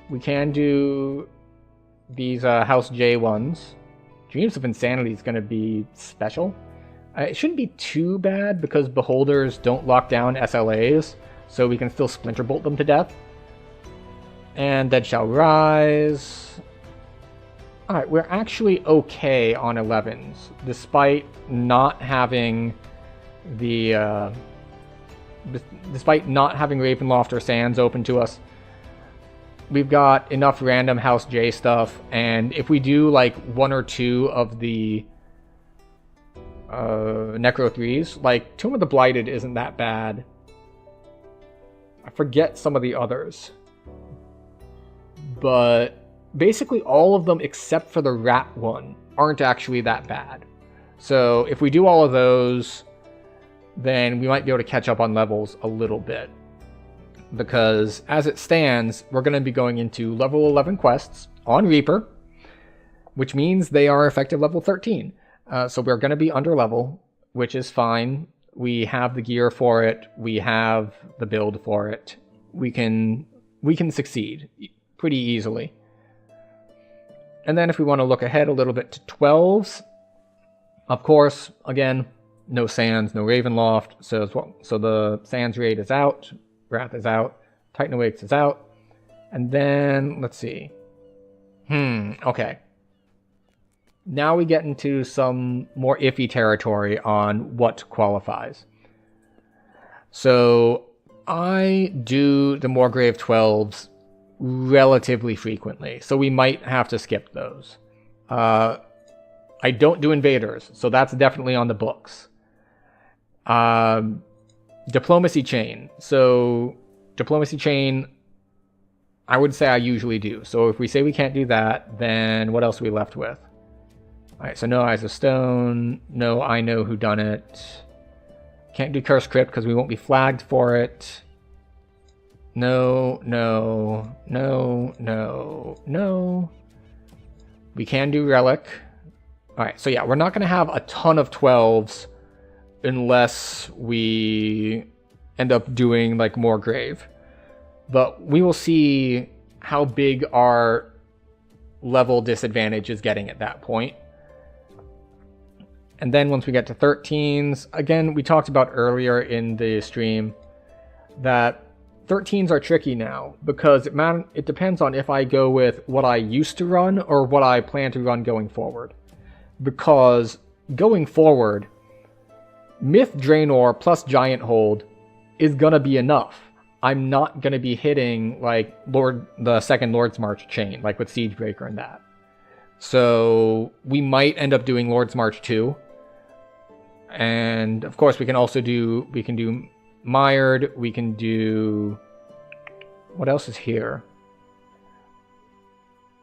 We can do these House J ones. Dreams of Insanity is going to be special. It shouldn't be too bad because Beholders don't lock down SLAs, so we can still Splinter Bolt them to death. And Dead Shall Rise. Alright, we're actually okay on 11s, despite not having the, despite not having Ravenloft or Sands open to us. We've got enough random House J stuff, and if we do like 1 or 2 of the Necro 3s, like Tomb of the Blighted isn't that bad. I forget some of the others. But basically all of them except for the Rat one aren't actually that bad. So if we do all of those, then we might be able to catch up on levels a little bit. Because as it stands, we're going to be going into level 11 quests on Reaper, which means they are effective level 13. So we're going to be under level, which is fine. We have the gear for it. We have the build for it. We can succeed pretty easily. And then if we want to look ahead a little bit to 12s, of course, again, no Sands, no Ravenloft. So the Sands raid is out. Wrath is out. Titan Awakes is out. And then, let's see. Okay. Now we get into some more iffy territory on what qualifies. So I do the Morgrave 12s relatively frequently, so we might have to skip those. I don't do Invaders, so that's definitely on the books. Diplomacy Chain. So Diplomacy Chain, I would say I usually do. So if we say we can't do that, then what else are we left with? Alright, so no Eyes of Stone, no I Know Who Done It. Can't do Curse Crypt because we won't be flagged for it. No. We can do Relic. Alright, so yeah, we're not going to have a ton of 12s unless we end up doing like Morgrave. But we will see how big our level disadvantage is getting at that point. And then once we get to 13s, again, we talked about earlier in the stream that 13s are tricky now because it depends on if I go with what I used to run or what I plan to run going forward. Because going forward, Myth Draenor plus Giant Hold is gonna be enough. I'm not gonna be hitting like the second Lord's March chain, like with Siegebreaker and that. So we might end up doing Lord's March 2. And of course we can do Mired, we can do... What else is here?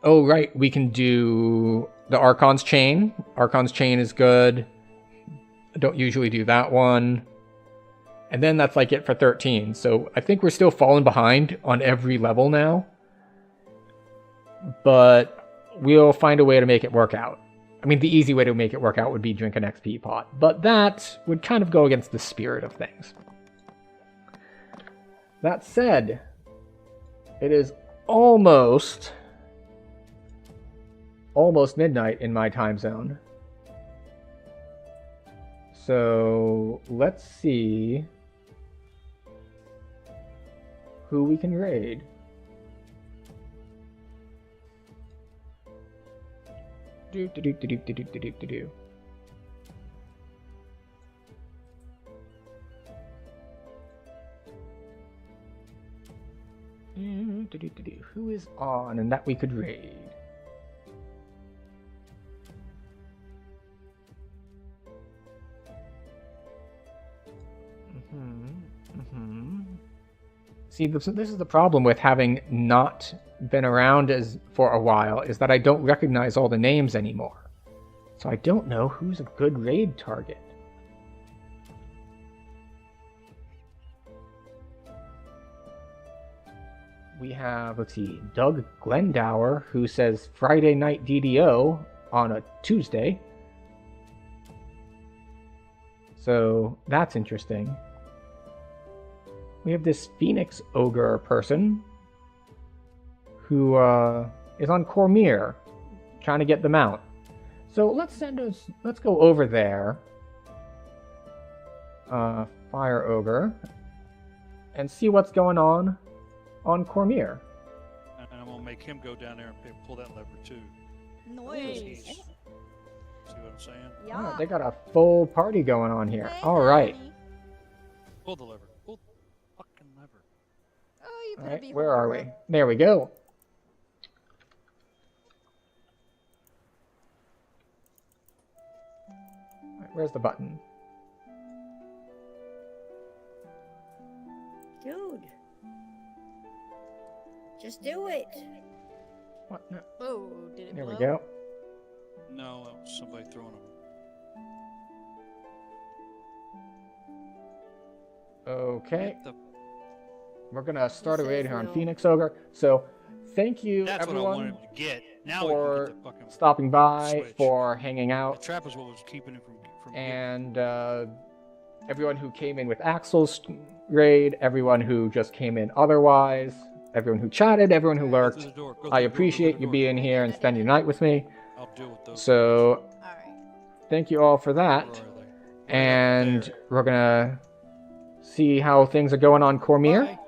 Oh, right, we can do the Archon's Chain. Archon's Chain is good. I don't usually do that one. And then that's like it for 13. So I think we're still falling behind on every level now. But we'll find a way to make it work out. I mean, the easy way to make it work out would be drink an XP pot. But that would kind of go against the spirit of things. That said, it is almost midnight in my time zone. So let's see who we can raid. Do. Who is on and that we could raid? See, this is the problem with having not been around for a while, is that I don't recognize all the names anymore. So I don't know who's a good raid target. We have, let's see, Doug Glendower, who says Friday night DDO on a Tuesday. So that's interesting. We have this Phoenix Ogre person who is on Cormyr, trying to get the mount. So let's go over there, Fire Ogre, and see what's going on Cormyr. And I'm gonna make him go down there and pull that lever too. Nice. See what I'm saying? Yeah. Oh, they got a full party going on here. All right. Pull the lever. Pull the fucking lever. Oh, you All better be right, where are we? horrible. There we go. All right, where's the button? Dude. Just do it. What? No. Oh, did it There we blow? go. No, that was somebody throwing them. Okay. The, We're gonna start a Says raid here on no. Phoenix Ogre. So, thank you that's what I wanted everyone him to get. Now we for can get the fucking stopping by, switch. for hanging The out, trap is what was keeping him from getting. and everyone who came in with Axel's raid, everyone who just came in otherwise, everyone who chatted, everyone who Go lurked. through the door, go through I the door, appreciate go through you the door. being here and spending the night with me. I'll deal with those. So, Alright. thank you all for Where that. are they? And There. we're gonna see how things are going on Cormyr. Bye.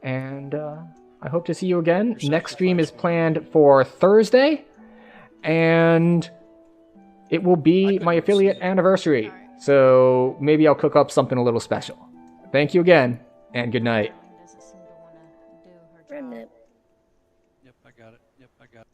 And I hope to see you again. Your Next stream is sacrifice. planned for Thursday, and it will I be couldn't my see affiliate it. anniversary. Alright. So maybe I'll cook up something a little special. Thank you again, and good night. Remnant. Yep, I got it. Yep, I got it.